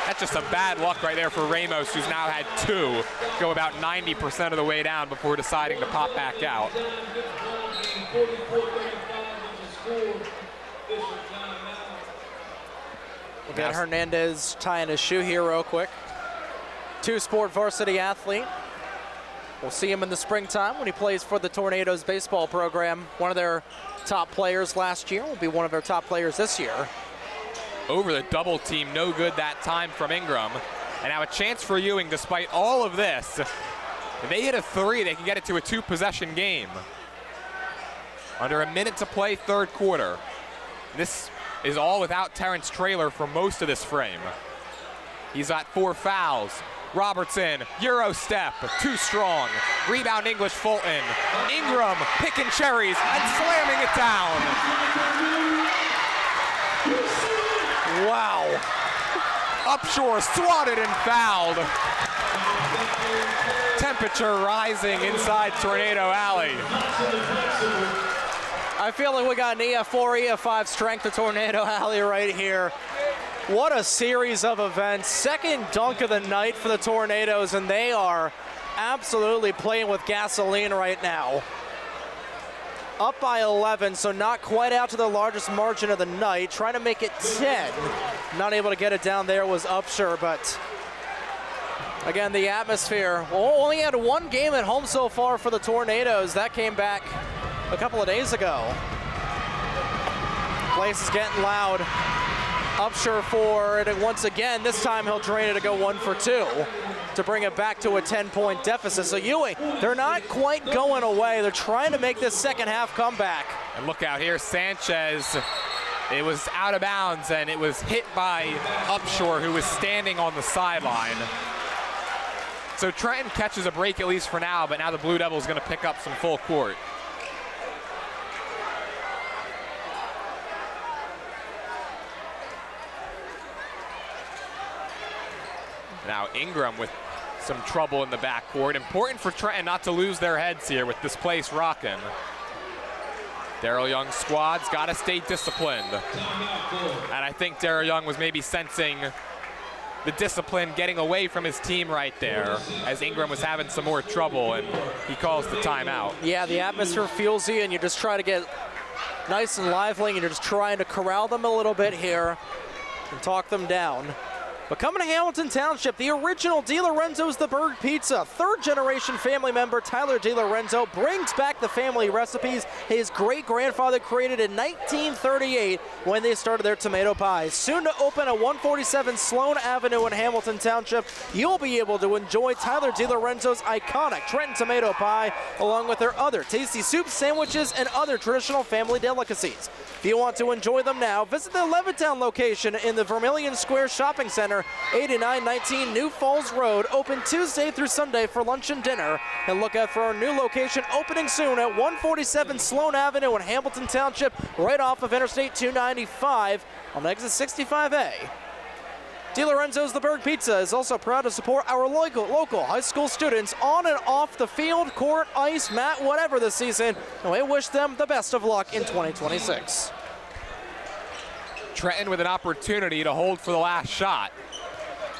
That's just some bad luck right there for Ramos, who's now had 2 go about 90% of the way down before deciding to pop back out. We'll get Hernandez tying his shoe here real quick. 2-sport varsity athlete. We'll see him in the springtime when he plays for the Tornadoes baseball program. One of their top players last year will be one of their top players this year. over the double team. No good that time from Ingram. And now a chance for Ewing despite all of this. If they hit a three, they can get it to a 2-possession game. Under a minute to play, third quarter. This is all without Terrence Traylor for most of this frame. He's got 4 fouls. Robertson, Euro step, too strong. Rebound English Fulton. Ingram picking cherries and slamming it down. Wow. Upshore swatted and fouled. Temperature rising inside Tornado Alley. I feel like we got an EF4, EF5 strength of Tornado Alley right here. What a series of events. Second dunk of the night for the Tornadoes, and they are absolutely playing with gasoline right now. Up by 11, so not quite out to the largest margin of the night. Trying to make it 10. Not able to get it down there was Upshur, but again, the atmosphere. Well, only had one game at home so far for the Tornadoes. That came back a couple of days ago. Place is getting loud. Upshur for it once again. This time he'll drain it to go 1 for 2 to bring it back to a 10-point deficit. So Ewing, they're not quite going away. They're trying to make this second half comeback. And look out here, Sanchez. It was out of bounds and it was hit by Upshur, who was standing on the sideline. So Trenton catches a break at least for now, but now the Blue Devils going to pick up some full court. Now Ingram with some trouble in the backcourt. Important for Trenton not to lose their heads here with this place rocking. Darryl Young's squad's got to stay disciplined. And I think Darryl Young was maybe sensing the discipline getting away from his team right there as Ingram was having some more trouble, and he calls the timeout. Yeah, the atmosphere fuels you, and you just try to get nice and lively, and you're just trying to corral them a little bit here and talk them down. But coming to Hamilton Township, the original DiLorenzo's The Berg Pizza. Third-generation family member Tyler DiLorenzo brings back the family recipes his great-grandfather created in 1938 when they started their tomato pies. Soon to open at 147 Sloan Avenue in Hamilton Township, you'll be able to enjoy Tyler DiLorenzo's iconic Trenton tomato pie, along with their other tasty soups, sandwiches, and other traditional family delicacies. If you want to enjoy them now, visit the Levittown location in the Vermilion Square Shopping Center, 8919 New Falls Road, open Tuesday through Sunday for lunch and dinner. And look out for our new location opening soon at 147 Sloan Avenue in Hamilton Township, right off of Interstate 295 on exit 65A. DiLorenzo's The Berg Pizza is also proud to support our local high school students on and off the field, court, ice, mat, whatever this season, and we wish them the best of luck in 2026. Trenton with an opportunity to hold for the last shot.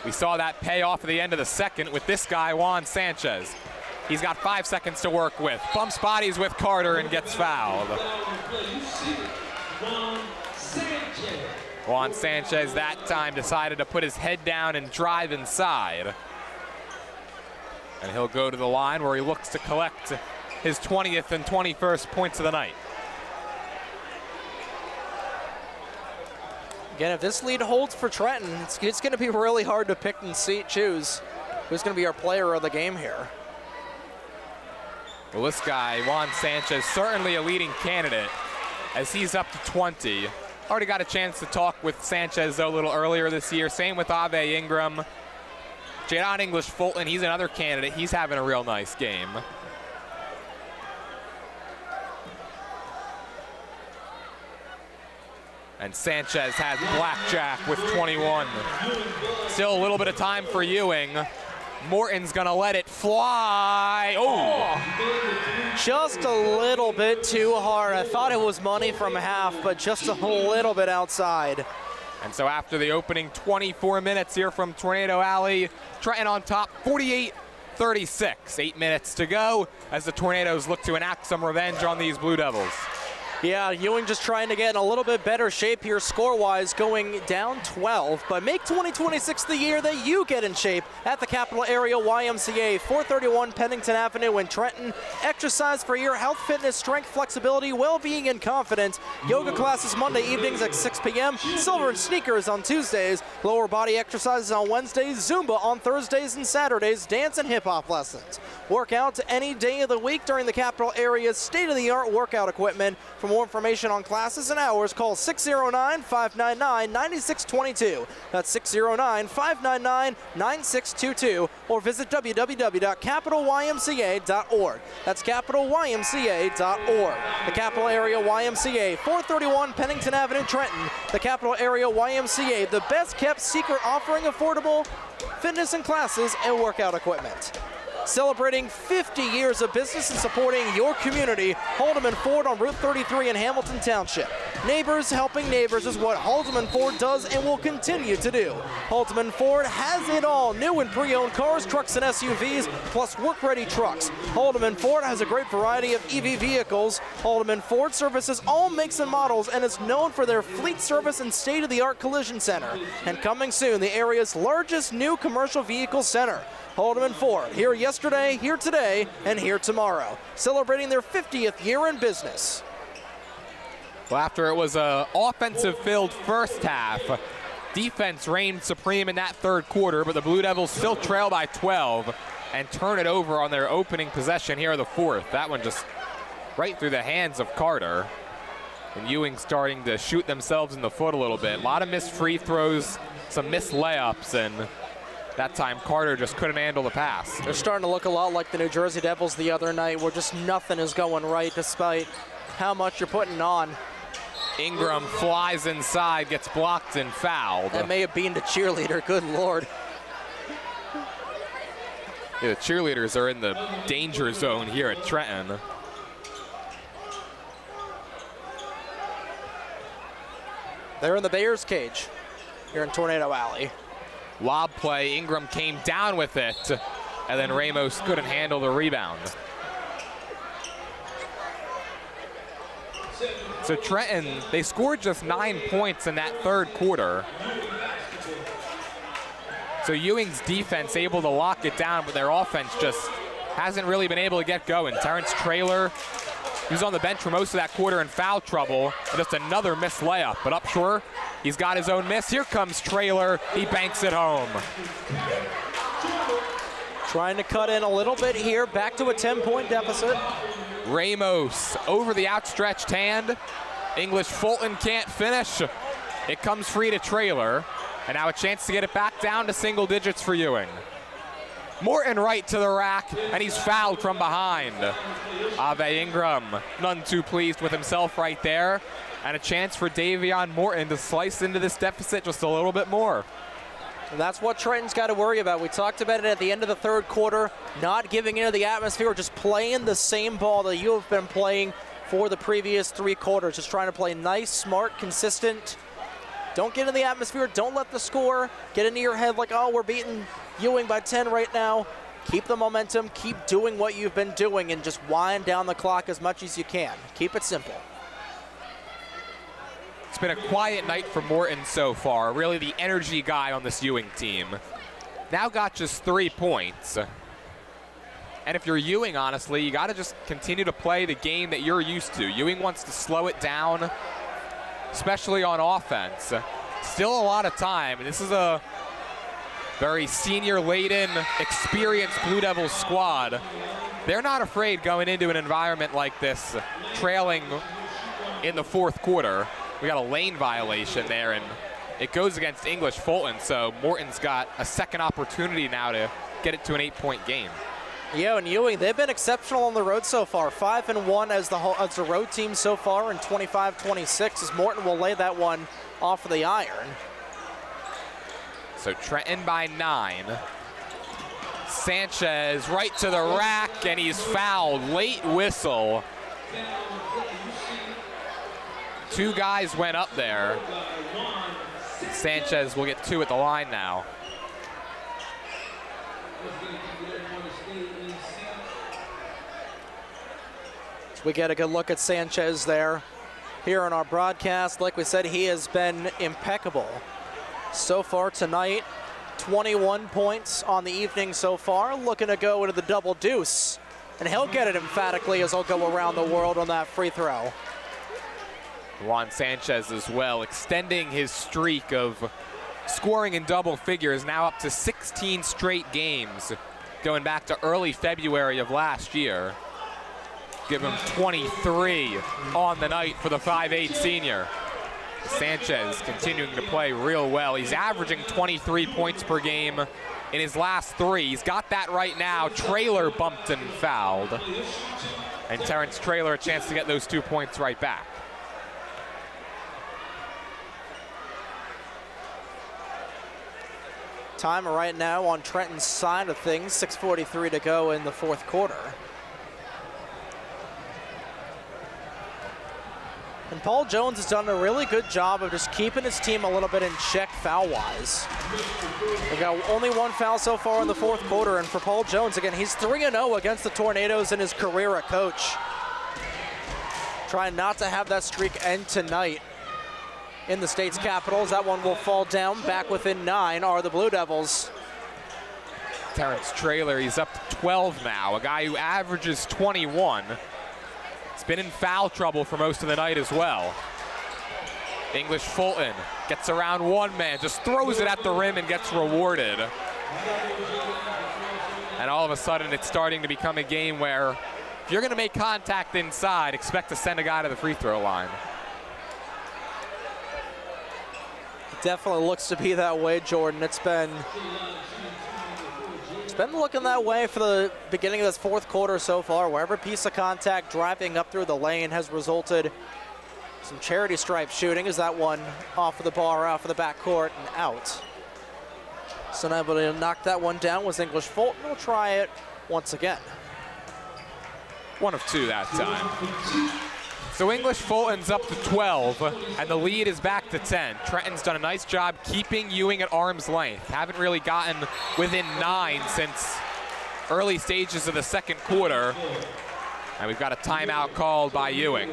We saw that pay off at the end of the second with this guy, Juan Sanchez. He's got 5 seconds to work with. Bumps bodies with Carter and gets fouled. Juan Sanchez that time decided to put his head down and drive inside. And he'll go to the line where he looks to collect his 20th and 21st points of the night. Again, if this lead holds for Trenton, it's going to be really hard to pick and choose who's going to be our player of the game here. Well, this guy, Juan Sanchez, certainly a leading candidate as he's up to 20. Already got a chance to talk with Sanchez, though, a little earlier this year. Same with Ave Ingram. Jadon English Fulton, he's another candidate. He's having a real nice game. And Sanchez has blackjack with 21. Still a little bit of time for Ewing. Morton's gonna let it fly. Oh! Just a little bit too hard. I thought it was money from half, but just a little bit outside. And so after the opening 24 minutes here from Tornado Alley, Trenton on top 48-36. 8 minutes to go as the Tornadoes look to enact some revenge on these Blue Devils. Yeah, Ewing just trying to get in a little bit better shape here score-wise, going down 12. But make 2026 the year that you get in shape at the Capital Area YMCA, 431 Pennington Avenue in Trenton. Exercise for your health, fitness, strength, flexibility, well-being, and confidence. Yoga classes Monday evenings at 6 p.m. Silver and sneakers on Tuesdays. Lower body exercises on Wednesdays. Zumba on Thursdays and Saturdays. Dance and hip-hop lessons. Work out any day of the week during the Capital Area's state-of-the-art workout equipment. For more information on classes and hours, call 609-599-9622. That's 609-599-9622. Or visit www.capitalymca.org. That's capitalymca.org. The Capital Area YMCA, 431 Pennington Avenue, Trenton. The Capital Area YMCA, the best-kept secret offering affordable fitness and classes and workout equipment. Celebrating 50 years of business and supporting your community, Haldeman Ford on Route 33 in Hamilton Township. Neighbors helping neighbors is what Haldeman Ford does and will continue to do. Haldeman Ford has it all. New and pre-owned cars, trucks, and SUVs, plus work-ready trucks. Haldeman Ford has a great variety of EV vehicles. Haldeman Ford services all makes and models and is known for their fleet service and state-of-the-art collision center. And coming soon, the area's largest new commercial vehicle center. Haldeman Ford, here yesterday, here today, and here tomorrow, celebrating their 50th year in business. Well, after it was an offensive-filled first half, defense reigned supreme in that third quarter, but the Blue Devils still trail by 12 and turn it over on their opening possession here in the fourth. That one just right through the hands of Carter. And Ewing starting to shoot themselves in the foot a little bit. A lot of missed free throws, some missed layups, and that time Carter just couldn't handle the pass. They're starting to look a lot like the New Jersey Devils the other night, where just nothing is going right despite how much you're putting on. Ingram flies inside, gets blocked and fouled. That may have been the cheerleader, good Lord. Yeah, the cheerleaders are in the danger zone here at Trenton. They're in the Bears cage here in Tornado Alley. Lob play, Ingram came down with it, and then Ramos couldn't handle the rebound. So Trenton, they scored just 9 points in that third quarter. So Ewing's defense able to lock it down, but their offense just hasn't really been able to get going. Terrence Traylor, he was on the bench for most of that quarter in foul trouble, and just another missed layup. But up short, he's got his own miss. Here comes Traylor, he banks it home. Trying to cut in a little bit here, back to a 10-point deficit. Ramos over the outstretched hand. English Fulton can't finish. It comes free to Traylor, and now a chance to get it back down to single digits for Ewing. Morton right to the rack, and he's fouled from behind. Ave Ingram, none too pleased with himself right there. And a chance for Davion Morton to slice into this deficit just a little bit more. And that's what Trenton's got to worry about. We talked about it at the end of the third quarter, not giving into the atmosphere, just playing the same ball that you have been playing for the previous 3 quarters. Just trying to play nice, smart, consistent. Don't get in the atmosphere. Don't let the score get into your head like, oh, we're beating Ewing by 10 right now. Keep the momentum. Keep doing what you've been doing and just wind down the clock as much as you can. Keep it simple. It's been a quiet night for Morton so far. Really the energy guy on this Ewing team. Now got just 3 points. And if you're Ewing, honestly, you got to just continue to play the game that you're used to. Ewing wants to slow it down, especially on offense. Still a lot of time, and this is a very senior-laden, experienced Blue Devils squad. They're not afraid going into an environment like this, trailing in the fourth quarter. We got a lane violation there, and it goes against English Fulton, so Morton's got a second opportunity now to get it to an 8-point game. Yeah, and Ewing, they've been exceptional on the road so far. 5-1 as the road team so far, and 25-26 as Morton will lay that one off of the iron. So Trenton by 9. Sanchez right to the rack, and he's fouled. Late whistle. 2 guys went up there. Sanchez will get 2 at the line now. We get a good look at Sanchez there. here on our broadcast. Like we said, he has been impeccable so far tonight. 21 points on the evening so far, looking to go into the double deuce. And he'll get it emphatically as he'll go around the world on that free throw. Juan Sanchez as well, extending his streak of scoring in double figures, now up to 16 straight games, going back to early February of last year. Give him 23 on the night for the 5'8" senior. Sanchez continuing to play real well. He's averaging 23 points per game in his last 3. He's got that right now. Traylor bumped and fouled. And Terrence Traylor a chance to get those 2 points right back. Time right now on Trenton's side of things, 6:43 to go in the fourth quarter. And Paul Jones has done a really good job of just keeping his team a little bit in check foul-wise. They've got only 1 foul so far in the fourth quarter, and for Paul Jones, again, he's 3-0 against the Tornadoes in his career at coach. Trying not to have that streak end tonight in the state's capitals. That one will fall down. Back within 9 are the Blue Devils. Terrence Traylor, he's up to 12 now, a guy who averages 21. He's been in foul trouble for most of the night as well. English Fulton gets around one man, just throws it at the rim and gets rewarded. And all of a sudden it's starting to become a game where if you're gonna make contact inside, expect to send a guy to the free throw line. Definitely looks to be that way, Jordan. It's been looking that way for the beginning of this fourth quarter so far, where every piece of contact driving up through the lane has resulted some charity stripe shooting. As that one off of the bar, off of the backcourt and out. So now able to knock that one down was English Fulton. We'll try it once again. 1 of 2 that time. So English Fulton's up to 12, and the lead is back to 10. Trenton's done a nice job keeping Ewing at arm's length. Haven't really gotten within 9 since early stages of the second quarter. And we've got a timeout called by Ewing.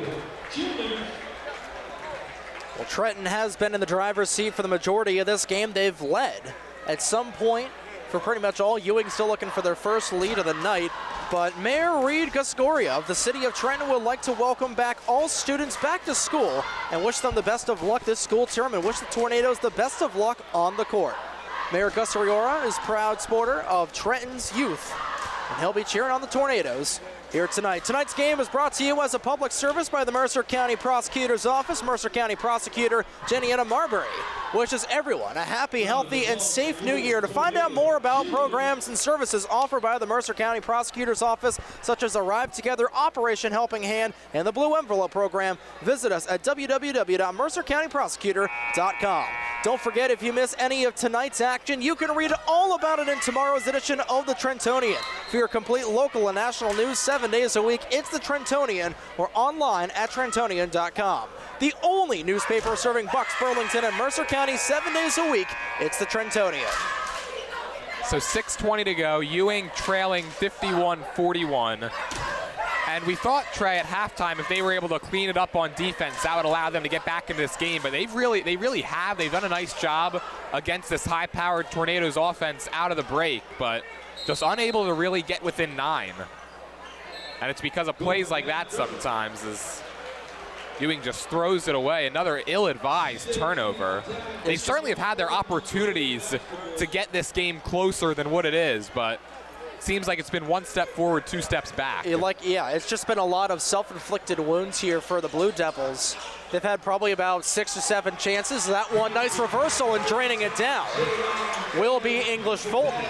Well, Trenton has been in the driver's seat for the majority of this game. They've led at some point for pretty much all. Ewing still looking for their first lead of the night. But Mayor Reed Gascoria of the city of Trenton would like to welcome back all students back to school and wish them the best of luck this school term and wish the Tornadoes the best of luck on the court. Mayor Gascoria is proud supporter of Trenton's youth, and he'll be cheering on the Tornadoes here tonight. Tonight's game is brought to you as a public service by the Mercer County Prosecutor's Office. Mercer County Prosecutor Jennietta Marbury wishes everyone a happy, healthy, and safe new year. To find out more about programs and services offered by the Mercer County Prosecutor's Office, such as Arrive Together, Operation Helping Hand, and the Blue Envelope Program, visit us at www.mercercountyprosecutor.com. Don't forget, if you miss any of tonight's action, you can read all about it in tomorrow's edition of the Trentonian. For your complete local and national news 7 days a week, it's the Trentonian, or online at trentonian.com. The only newspaper serving Bucks, Burlington, and Mercer County 7 days a week, it's the Trentonian. So 6:20 to go, Ewing trailing 51-41. And we thought, Trey, at halftime, if they were able to clean it up on defense, that would allow them to get back into this game. But they really have. They've done a nice job against this high-powered Tornadoes offense out of the break, but just unable to really get within 9. And it's because of plays like that sometimes, as Ewing just throws it away. Another ill-advised turnover. They certainly have had their opportunities to get this game closer than what it is, but seems like it's been 1 step forward, 2 steps back. It's just been a lot of self-inflicted wounds here for the Blue Devils. They've had probably about 6 or 7 chances. That one nice reversal and draining it down will be English Fulton.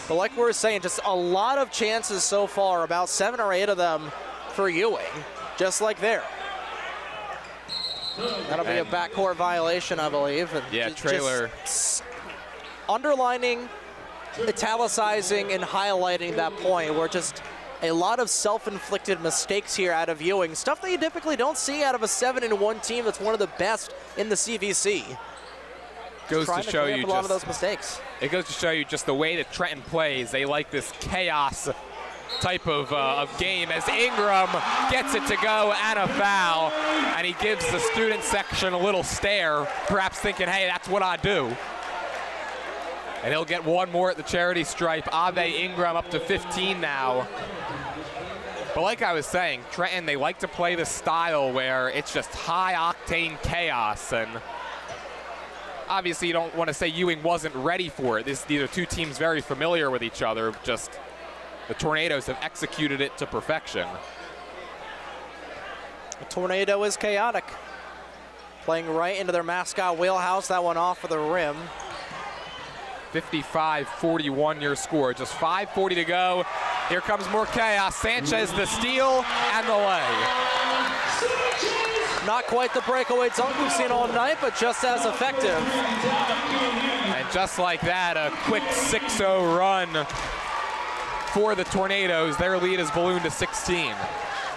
But like we were saying, just a lot of chances so far, about 7 or 8 of them for Ewing, just like there. That'll be a backcourt violation, I believe. And yeah, Traylor. Underlining, italicizing, and highlighting that point where just a lot of self-inflicted mistakes here out of Ewing. Stuff that you typically don't see out of a 7-1 team that's one of the best in the CVC. Goes to show you a lot of those mistakes. It goes to show you just the way that Trenton plays. They like this chaos type of game as Ingram gets it to go and a foul, and he gives the student section a little stare, perhaps thinking, hey, that's what I do. And he'll get one more at the charity stripe. Ave Ingram up to 15 now. But like I was saying, Trenton, they like to play the style where it's just high-octane chaos, and obviously you don't want to say Ewing wasn't ready for it. These are two teams very familiar with each other, just the Tornadoes have executed it to perfection. The Tornado is chaotic. Playing right into their mascot wheelhouse, that one off of the rim. 55-41 your score, just 5:40 to go. Here comes more chaos. Sanchez the steal and the lay. Not quite the breakaway dunk we've seen all night, but just as effective. And just like that, a quick 6-0 run for the Tornadoes. Their lead is ballooned to 16.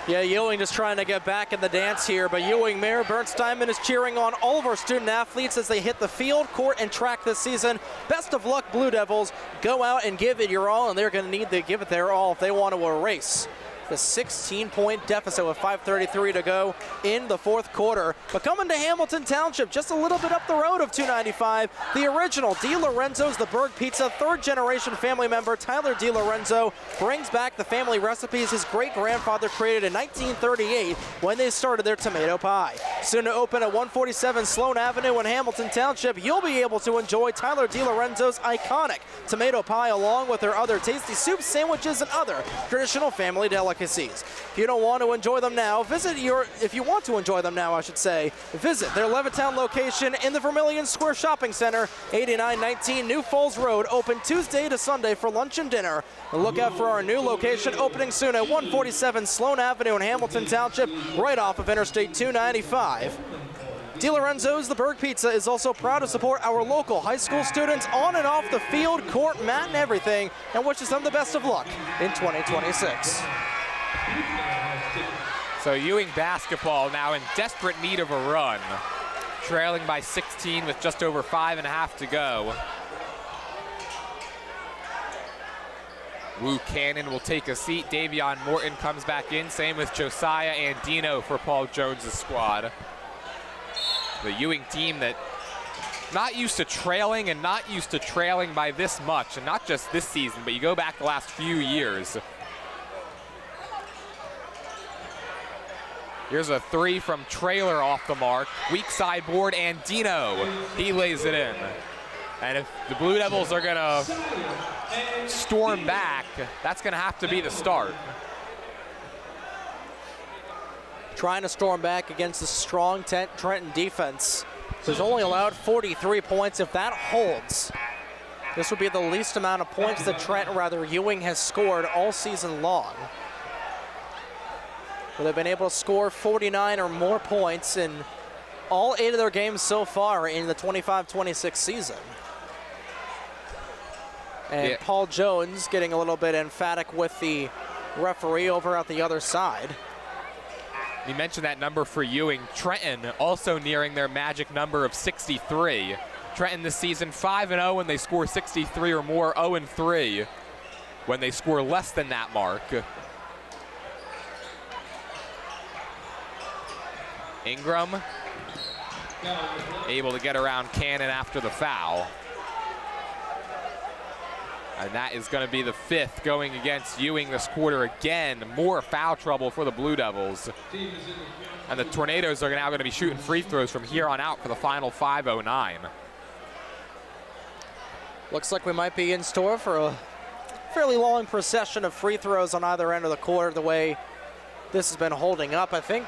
Yeah, Ewing just trying to get back in the dance here, but Ewing, Mayor Bernsteinman is cheering on all of our student athletes as they hit the field, court, and track this season. Best of luck, Blue Devils. Go out and give it your all, and they're going to need to give it their all if they want to erase the 16-point deficit with 5:33 to go in the fourth quarter. But coming to Hamilton Township, just a little bit up the road of 295, the original DiLorenzo's The Berg Pizza, third-generation family member Tyler DiLorenzo brings back the family recipes his great-grandfather created in 1938 when they started their tomato pie. Soon to open at 147 Sloan Avenue in Hamilton Township, you'll be able to enjoy Tyler DiLorenzo's iconic tomato pie along with their other tasty soups, sandwiches, and other traditional family delicacies. If you don't want to enjoy them now, if you want to enjoy them now, I should say, visit their Levittown location in the Vermilion Square Shopping Center, 8919 New Falls Road, open Tuesday to Sunday for lunch and dinner. And look out for our new location opening soon at 147 Sloan Avenue in Hamilton Township, right off of Interstate 295. DiLorenzo's The Berg Pizza is also proud to support our local high school students on and off the field, court, mat, and everything, and wishes them the best of luck in 2026. So Ewing basketball now in desperate need of a run, trailing by 16 with just over 5.5 to go. Wu Cannon will take a seat. Davion Morton comes back in. Same with Josiah and Dino for Paul Jones' squad. The Ewing team that not used to trailing and not used to trailing by this much, and not just this season, but you go back the last few years. Here's a three from Traylor off the mark. Weak side board, and Dino, he lays it in. And if the Blue Devils are gonna storm back, that's gonna have to be the start. Trying to storm back against the strong Trenton defense, who's only allowed 43 points. If that holds, this would be the least amount of points that Ewing has scored all season long. Well, they've been able to score 49 or more points in all 8 of their games so far in the 25-26 season. And yeah, Paul Jones getting a little bit emphatic with the referee over at the other side. You mentioned that number for Ewing. Trenton also nearing their magic number of 63. Trenton this season 5-0 when they score 63 or more, 0-3 when they score less than that mark. Ingram able to get around Cannon after the foul. And that is going to be the 5th going against Ewing this quarter. Again, more foul trouble for the Blue Devils. And the Tornadoes are now going to be shooting free throws from here on out for the final 5:09. Looks like we might be in store for a fairly long procession of free throws on either end of the court, the way this has been holding up. I think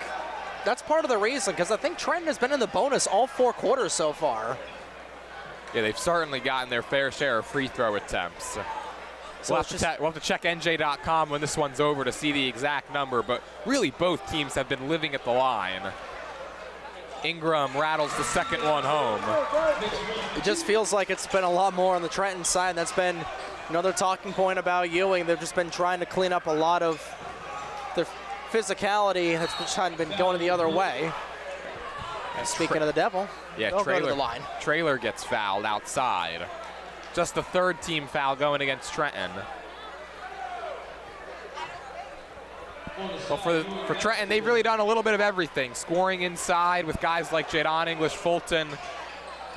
that's part of the reason, because I think Trenton has been in the bonus all 4 quarters so far. Yeah, they've certainly gotten their fair share of free throw attempts. So we'll have to check NJ.com when this one's over to see the exact number, but really both teams have been living at the line. Ingram rattles the second one home. It just feels like it's been a lot more on the Trenton side. That's been another talking point about Ewing. They've just been trying to clean up a lot of their physicality that's been going the other way. And speaking of the devil, yeah, go to the line. Traylor gets fouled outside. Just the 3rd team foul going against Trenton. Well, for Trenton, they've really done a little bit of everything. Scoring inside with guys like Jadon English, Fulton,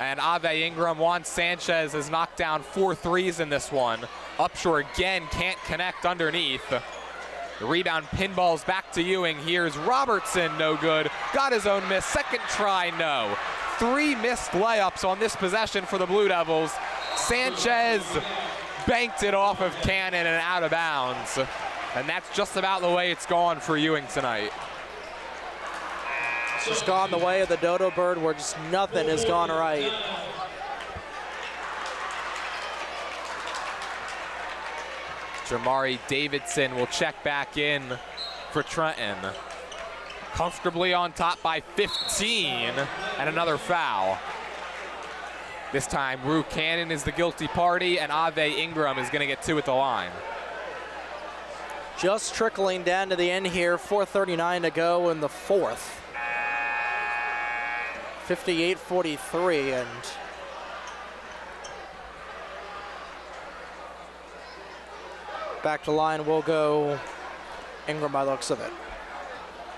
and Ave Ingram. Juan Sanchez has knocked down 4 threes in this one. Upshore again, can't connect underneath. The rebound pinballs back to Ewing. Here's Robertson, no good. Got his own miss, second try, no. 3 missed layups on this possession for the Blue Devils. Sanchez banked it off of Cannon and out of bounds. And that's just about the way it's gone for Ewing tonight. It's just gone the way of the Dodo Bird, where just nothing has gone right. Jamari Davidson will check back in for Trenton. Comfortably on top by 15, and another foul. This time, Rue Cannon is the guilty party, and Ave Ingram is going to get 2 at the line. Just trickling down to the end here, 4:39 to go in the fourth. 58-43, and back to line will go Ingram by the looks of it.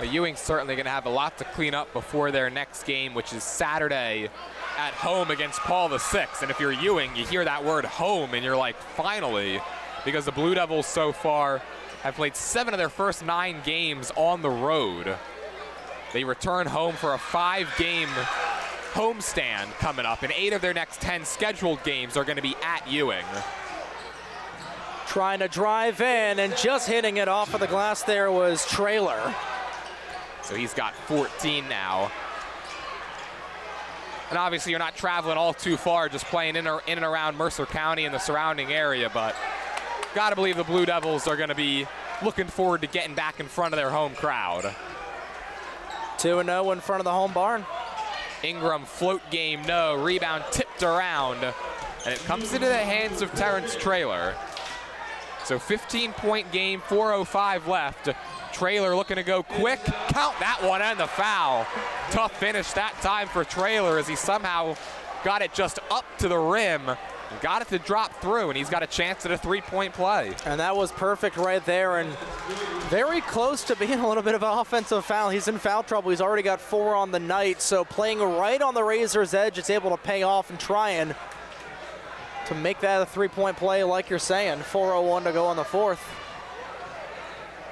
Ewing's certainly going to have a lot to clean up before their next game, which is Saturday at home against Paul VI. And if you're Ewing, you hear that word home and you're like, finally, because the Blue Devils so far have played 7 of their first 9 games on the road. They return home for a 5-game homestand coming up, and 8 of their next 10 scheduled games are going to be at Ewing. Trying to drive in, and just hitting it off of the glass there was Traylor. So he's got 14 now. And obviously you're not traveling all too far, just playing in and around Mercer County and the surrounding area, but gotta believe the Blue Devils are gonna be looking forward to getting back in front of their home crowd. 2-0 in front of the home barn. Ingram float game, no. Rebound tipped around, and it comes into the hands of Terrence Traylor. So 15-point game, 4:05 left. Traylor looking to go quick. Count that one and the foul. Tough finish that time for Traylor as he somehow got it just up to the rim and got it to drop through, and he's got a chance at a 3-point play. And that was perfect right there, and very close to being a little bit of an offensive foul. He's in foul trouble. He's already got 4 on the night, so playing right on the razor's edge, it's able to pay off and trying to make that a 3-point play like you're saying. 4:01 to go on the fourth.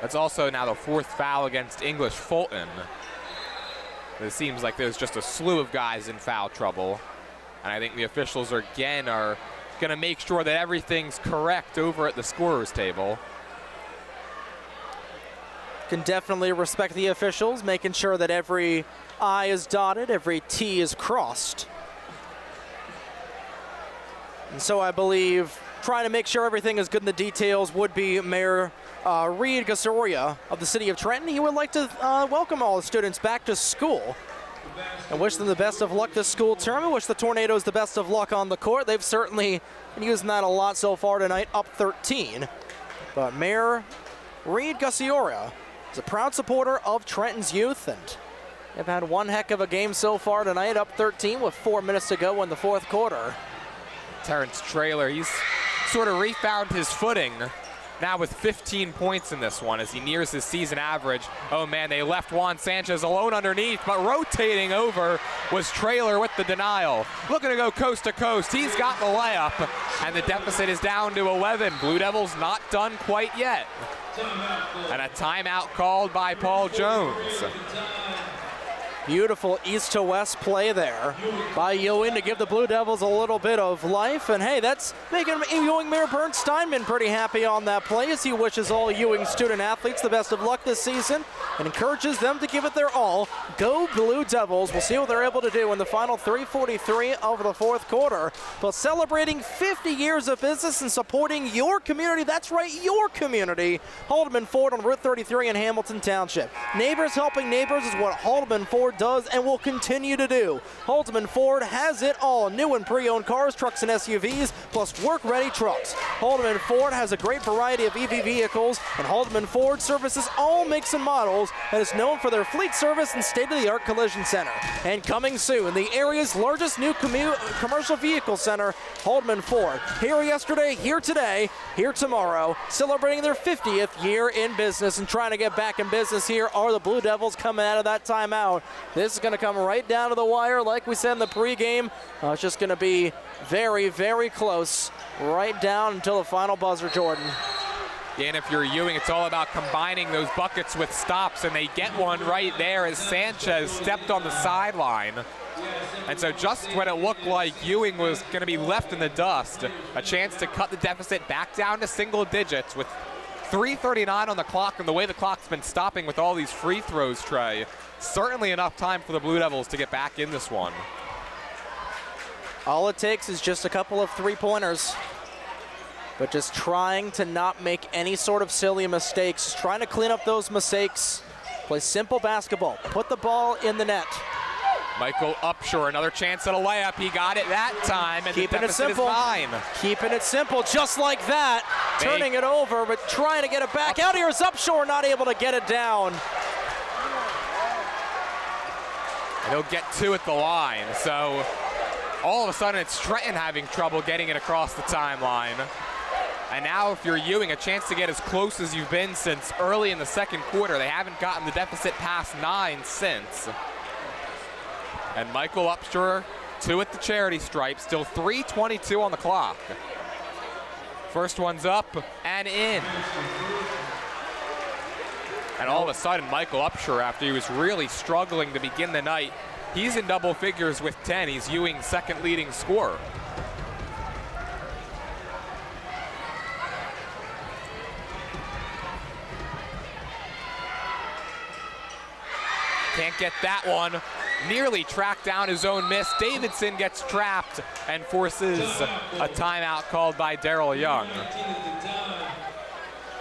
That's also now the 4th foul against English Fulton. It seems like there's just a slew of guys in foul trouble. And I think the officials are going to make sure that everything's correct over at the scorer's table. Can definitely respect the officials, making sure that every I is dotted, every T is crossed. And so I believe trying to make sure everything is good in the details would be Mayor Reed Gasoria of the city of Trenton. He would like to welcome all the students back to school and wish them the best of luck this school term, and wish the Tornadoes the best of luck on the court. They've certainly been using that a lot so far tonight, up 13. But Mayor Reed Gasoria is a proud supporter of Trenton's youth, and they've had one heck of a game so far tonight, up 13 with 4 minutes to go in the fourth quarter. Terrence Traylor, he's sort of refound his footing now with 15 points in this one as he nears his season average. Oh man, they left Juan Sanchez alone underneath, but rotating over was Traylor with the denial. Looking to go coast to coast. He's got the layup, and the deficit is down to 11. Blue Devils not done quite yet. And a timeout called by Paul Jones. Beautiful east to west play there by Ewing to give the Blue Devils a little bit of life. And hey, that's making Ewing Mayor Bernd Steinman pretty happy on that play, as he wishes all Ewing student athletes the best of luck this season and encourages them to give it their all. Go Blue Devils. We'll see what they're able to do in the final 3:43 of the fourth quarter. But celebrating 50 years of business and supporting your community. That's right, your community. Haldeman Ford on Route 33 in Hamilton Township. Neighbors helping neighbors is what Haldeman Ford does and will continue to do. Haldeman Ford has it all. New and pre-owned cars, trucks, and SUVs, plus work-ready trucks. Haldeman Ford has a great variety of EV vehicles, and Haldeman Ford services all makes and models and is known for their fleet service and state-of-the-art collision center. And coming soon, the area's largest new commercial vehicle center, Haldeman Ford. Here yesterday, here today, here tomorrow, celebrating their 50th year in business and trying to get back in business here are the Blue Devils coming out of that timeout. This is going to come right down to the wire, like we said in the pregame. It's just going to be very, very close, right down until the final buzzer, Jordan. And if you're Ewing, it's all about combining those buckets with stops, and they get one right there as Sanchez stepped on the sideline. And so just when it looked like Ewing was going to be left in the dust, a chance to cut the deficit back down to single digits with 3:39 on the clock, and the way the clock's been stopping with all these free throws, Trey, certainly enough time for the Blue Devils to get back in this one. All it takes is just a couple of three-pointers, but just trying to not make any sort of silly mistakes, trying to clean up those mistakes, play simple basketball, put the ball in the net. Michael Upshur, another chance at a layup. He got it that time, and Keeping the it deficit is simple. 9. Keeping it simple, just like that. Turning it over, but trying to get it back. Out here is Upshur, not able to get it down. And he'll get 2 at the line. So all of a sudden, it's Trenton having trouble getting it across the timeline. And now if you're Ewing, a chance to get as close as you've been since early in the second quarter. They haven't gotten the deficit past 9 since. And Michael Upshur, 2 at the charity stripe, still 3:22 on the clock. First one's up and in. And all of a sudden, Michael Upshur, after he was really struggling to begin the night, he's in double figures with 10. He's Ewing's second leading scorer. Can't get that one. Nearly tracked down his own miss. Davidson gets trapped and forces a timeout called by Darrell Young.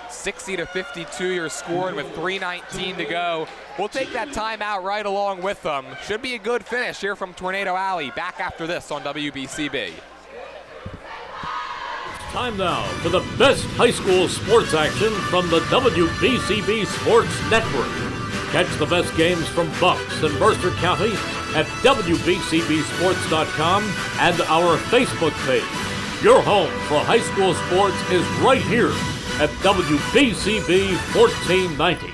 60-52 your score, and with 3:19 to go, we'll take that timeout right along with them. Should be a good finish here from Tornado Alley. Back after this on WBCB. Time now for the best high school sports action from the WBCB Sports Network. Catch the best games from Bucks and Mercer County at WBCBSports.com and our Facebook page. Your home for high school sports is right here at WBCB 1490.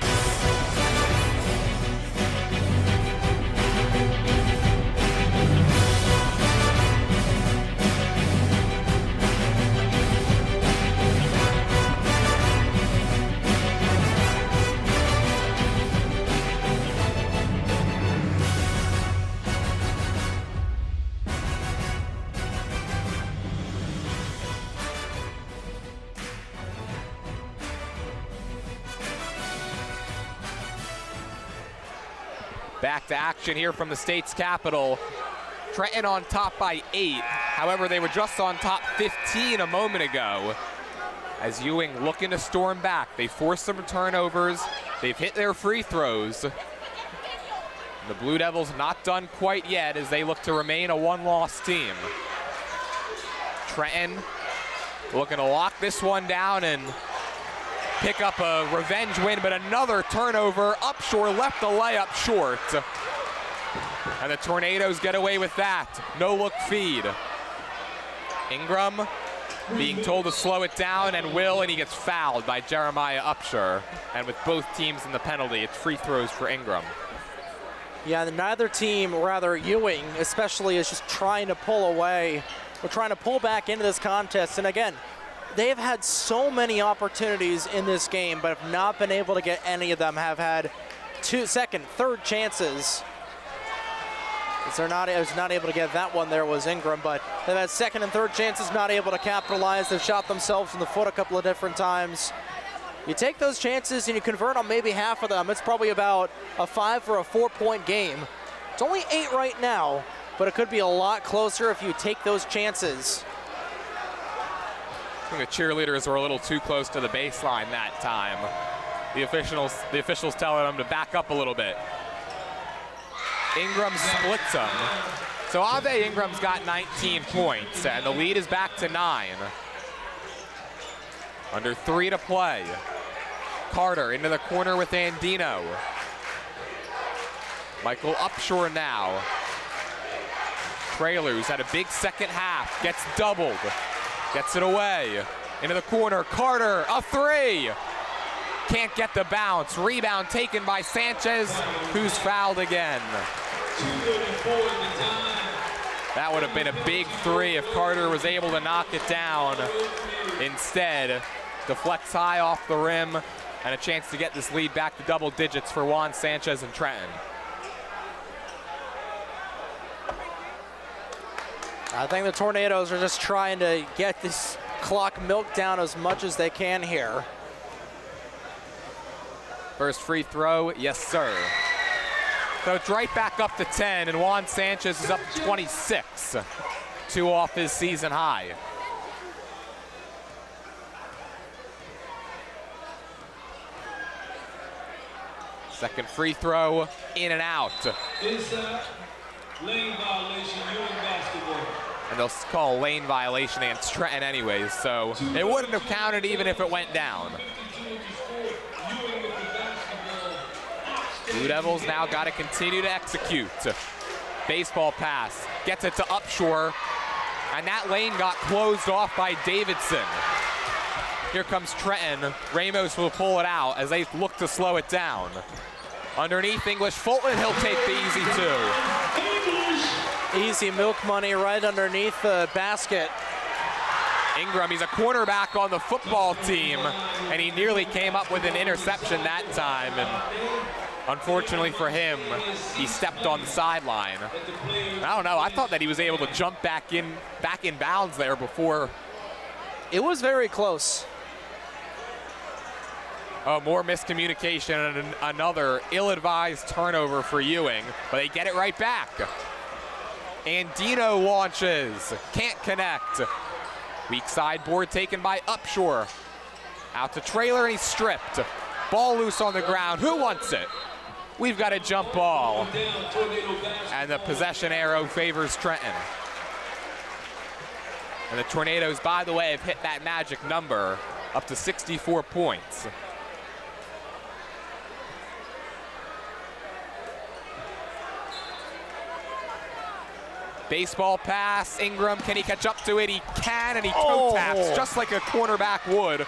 Back to action here from the state's capital. Trenton on top by 8. However, they were just on top 15 a moment ago. As Ewing looking to storm back. They forced some turnovers. They've hit their free throws. The Blue Devils not done quite yet as they look to remain a one-loss team. Trenton looking to lock this one down and pick up a revenge win, but another turnover. Upshur left the layup short. And the Tornadoes get away with that. No look feed. Ingram being told to slow it down and will, and he gets fouled by Jeremiah Upshur. And with both teams in the penalty, it's free throws for Ingram. Yeah, neither team, rather Ewing especially, is just trying to pull away. We're trying to pull back into this contest. And again, they've had so many opportunities in this game, but have not been able to get any of them. Have had second, third chances. They're not able to get that one. There was Ingram, but they've had second and third chances, not able to capitalize. They've shot themselves in the foot a couple of different times. You take those chances and you convert on maybe half of them. It's probably about a 5 or a 4-point game. It's only 8 right now, but it could be a lot closer if you take those chances. I think the cheerleaders were a little too close to the baseline that time. The officials telling them to back up a little bit. Ingram splits them. So Ave Ingram's got 19 points, and the lead is back to 9. Under 3 to play. Carter into the corner with Andino. Michael Upshur now. Trailers had a big second half, gets doubled. Gets it away. Into the corner, Carter, a 3. Can't get the bounce. Rebound taken by Sanchez, who's fouled again. That would have been a big 3 if Carter was able to knock it down. Instead, deflects high off the rim, and a chance to get this lead back to double digits for Juan Sanchez and Trenton. I think the Tornadoes are just trying to get this clock milked down as much as they can here. First free throw, yes sir. So it's right back up to 10, and Juan Sanchez is up to 26. 2 off his season high. Second free throw, in and out. Inside, lane violation, Ewing basketball. And they'll call a lane violation against Trenton anyways, so it wouldn't have counted even if it went down. Blue Devils now got to continue to execute. Baseball pass, gets it to Upshur, and that lane got closed off by Davidson. Here comes Trenton. Ramos will pull it out as they look to slow it down. Underneath English, Fulton, he'll take the easy 2. Easy milk money right underneath the basket. Ingram, he's a quarterback on the football team, and he nearly came up with an interception that time. And unfortunately for him, he stepped on the sideline. I don't know, I thought that he was able to jump back in bounds there before. It was very close. Oh, more miscommunication and another ill-advised turnover for Ewing, but they get it right back. Andino launches, can't connect. Weak side board taken by Upshur. Out to Trailer, and he's stripped. Ball loose on the ground, who wants it? We've got a jump ball. And the possession arrow favors Trenton. And the Tornadoes, by the way, have hit that magic number up to 64 points. Baseball pass, Ingram, can he catch up to it? He can, and he toe taps just like a cornerback would.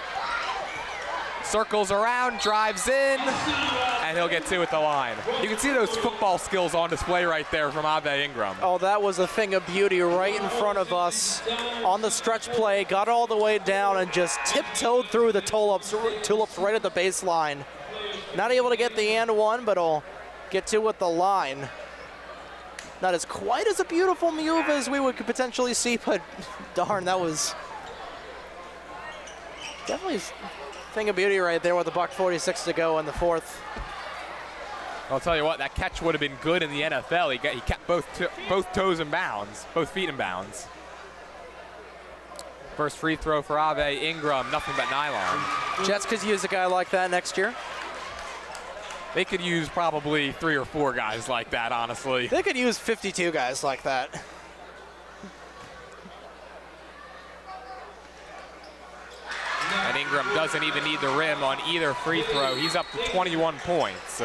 Circles around, drives in, and he'll get 2 at the line. You can see those football skills on display right there from Ave Ingram. Oh, that was a thing of beauty right in front of us on the stretch play. Got all the way down and just tiptoed through the tulips right at the baseline. Not able to get the and 1, but he'll get 2 at the line. Not as quite as a beautiful move as we could potentially see, but darn, that was definitely a thing of beauty right there with $1:46 to go in the 4th. I'll tell you what, that catch would have been good in the NFL. He kept both toes in bounds, both feet in bounds. First free throw for Ave Ingram, nothing but nylon. Jets could use a guy like that next year. They could use probably 3 or 4 guys like that, honestly. They could use 52 guys like that. And Ingram doesn't even need the rim on either free throw. He's up to 21 points.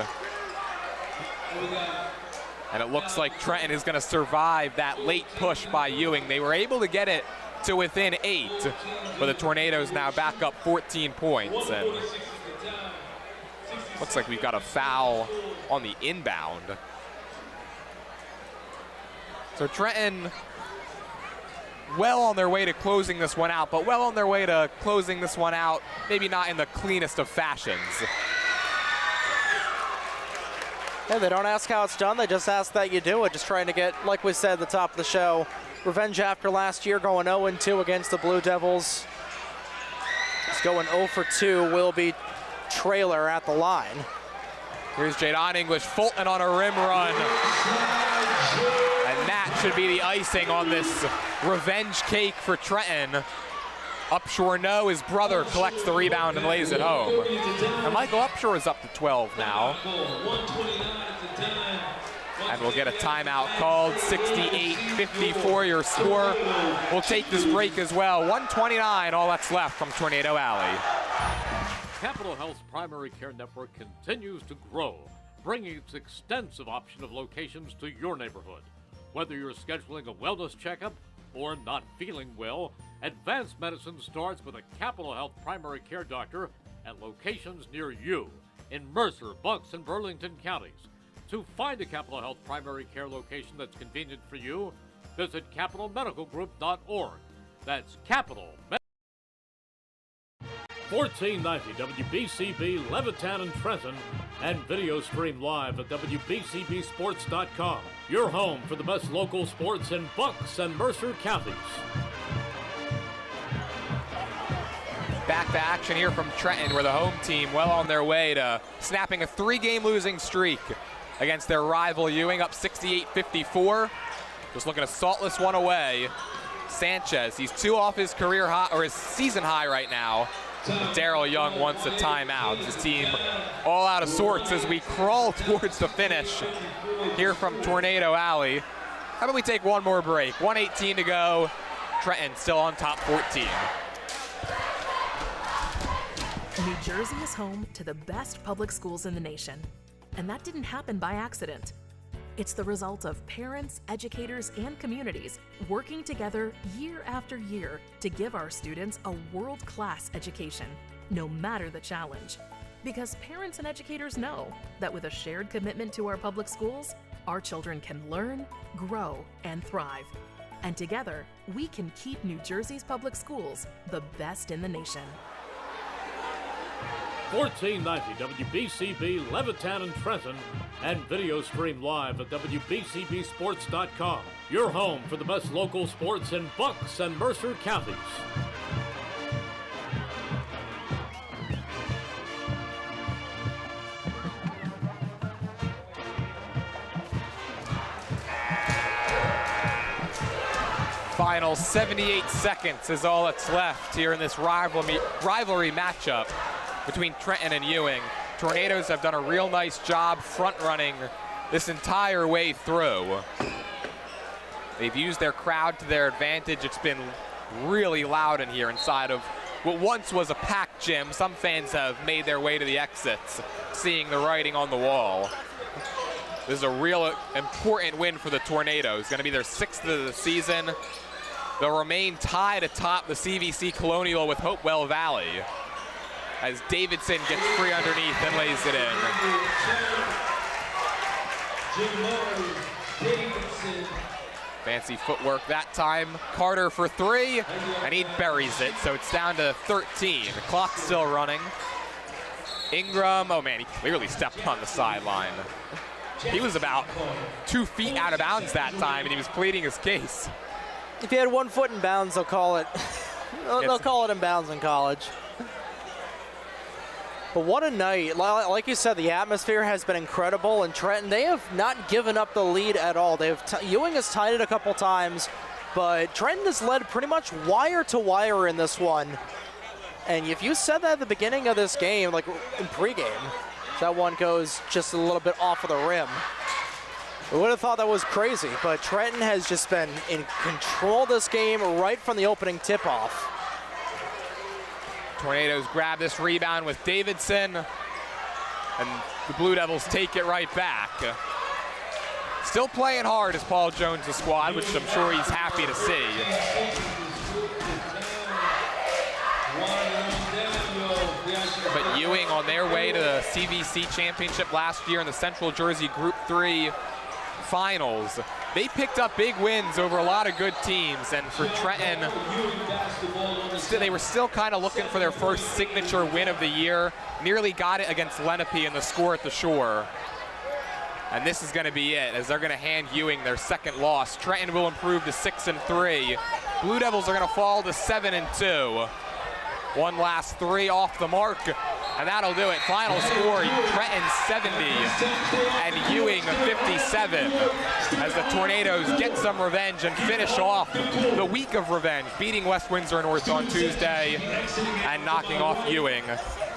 And it looks like Trenton is going to survive that late push by Ewing. They were able to get it to within 8, but the Tornadoes now back up 14 points. And looks like we've got a foul on the inbound. So Trenton well on their way to closing this one out, but well on their way to closing this one out, maybe not in the cleanest of fashions. Hey, they don't ask how it's done, they just ask that you do it. Just trying to get, like we said at the top of the show, revenge after last year, going 0-2 against the Blue Devils. Just going 0 for 2 will be Trailer at the line. Here's Jadon English, Fulton on a rim run. And that should be the icing on this revenge cake for Trenton. Upshur, no, his brother collects the rebound and lays it home. And Michael Upshur is up to 12 now. And we'll get a timeout called. 68-54 your score. We'll take this break as well. 1:29, all that's left from Tornado Alley. Capital Health's primary care network continues to grow, bringing its extensive option of locations to your neighborhood. Whether you're scheduling a wellness checkup or not feeling well, advanced medicine starts with a Capital Health primary care doctor at locations near you in Mercer, Bucks, and Burlington counties. To find a Capital Health primary care location that's convenient for you, visit capitalmedicalgroup.org. That's Capital. 1490 WBCB Levittown and Trenton, and video stream live at WBCBSports.com. Your home for the best local sports in Bucks and Mercer counties. Back to action here from Trenton, where the home team well on their way to snapping a 3-game losing streak against their rival Ewing, up 68-54. Just looking to saltless one away. Sanchez, he's 2 off his career high, or his season high right now. Daryl Young wants a timeout. His team all out of sorts as we crawl towards the finish here from Tornado Alley. How about we take one more break? 1:18 to go. Trenton still on top 14. New Jersey is home to the best public schools in the nation. And that didn't happen by accident. It's the result of parents, educators, and communities working together year after year to give our students a world-class education, no matter the challenge. Because parents and educators know that with a shared commitment to our public schools, our children can learn, grow, and thrive. And together, we can keep New Jersey's public schools the best in the nation. 1490 WBCB Levittown and Trenton, and video stream live at WBCBSports.com. Your home for the best local sports in Bucks and Mercer counties. Final 78 seconds is all that's left here in this rivalry matchup between Trenton and Ewing. Tornadoes have done a real nice job front-running this entire way through. They've used their crowd to their advantage. It's been really loud in here inside of what once was a packed gym. Some fans have made their way to the exits, seeing the writing on the wall. This is a real important win for the Tornadoes. Going to be their 6th of the season. They'll remain tied atop the CVC Colonial with Hopewell Valley, as Davidson gets free underneath and lays it in. Fancy footwork that time. Carter for 3, and he buries it, so it's down to 13. The clock's still running. Ingram, oh man, he clearly stepped on the sideline. He was about 2 feet out of bounds that time, and he was pleading his case. If you had 1 foot in bounds, they'll call it. They'll call it in bounds in college. But what a night. Like you said, the atmosphere has been incredible, and Trenton, they have not given up the lead at all. Ewing has tied it a couple times, but Trenton has led pretty much wire to wire in this one. And if you said that at the beginning of this game, like in pregame, that one goes just a little bit off of the rim. We would have thought that was crazy, but Trenton has just been in control of this game right from the opening tip-off. Tornadoes grab this rebound with Davidson, and the Blue Devils take it right back. Still playing hard is Paul Jones' squad, which I'm sure he's happy to see. But Ewing on their way to the CVC championship last year in the Central Jersey Group 3 finals. They picked up big wins over a lot of good teams, and for Trenton, they were still kind of looking for their first signature win of the year. Nearly got it against Lenape in the Score at the Shore. And this is going to be it, as they're going to hand Ewing their 2nd loss. Trenton will improve to 6-3. Blue Devils are going to fall to 7-2. One last 3 off the mark, and that'll do it. Final score, Trenton 70 and Ewing 57, as the Tornadoes get some revenge and finish off the week of revenge, beating West Windsor North on Tuesday and knocking off Ewing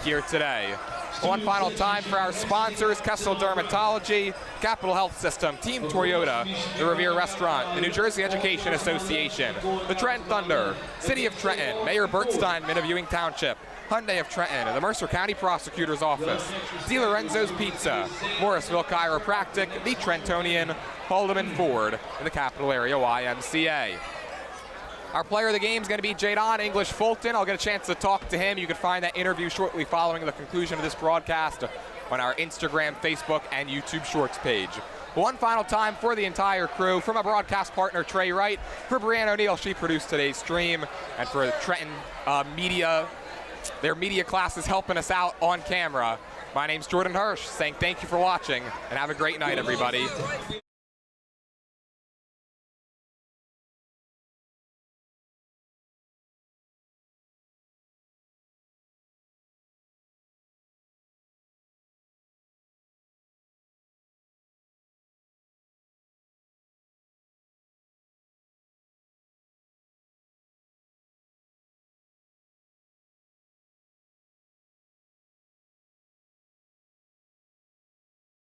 here today. One final time for our sponsors, Kessel Dermatology, Capital Health System, Team Toyota, the Revere Restaurant, the New Jersey Education Association, the Trenton Thunder, City of Trenton, Mayor Bert Steinman of Ewing Township, Hyundai of Trenton, the Mercer County Prosecutor's Office, D. Lorenzo's Pizza, Morrisville Chiropractic, the Trentonian, Haldeman Ford, and the Capital Area YMCA. Our player of the game is going to be Jadon English Fulton. I'll get a chance to talk to him. You can find that interview shortly following the conclusion of this broadcast on our Instagram, Facebook, and YouTube Shorts page. One final time for the entire crew, from our broadcast partner Trey Wright, for Brianne O'Neill, she produced today's stream, and for the Trenton media, their media class is helping us out on camera. My name's Jordan Hirsch, saying thank you for watching, and have a great night, everybody.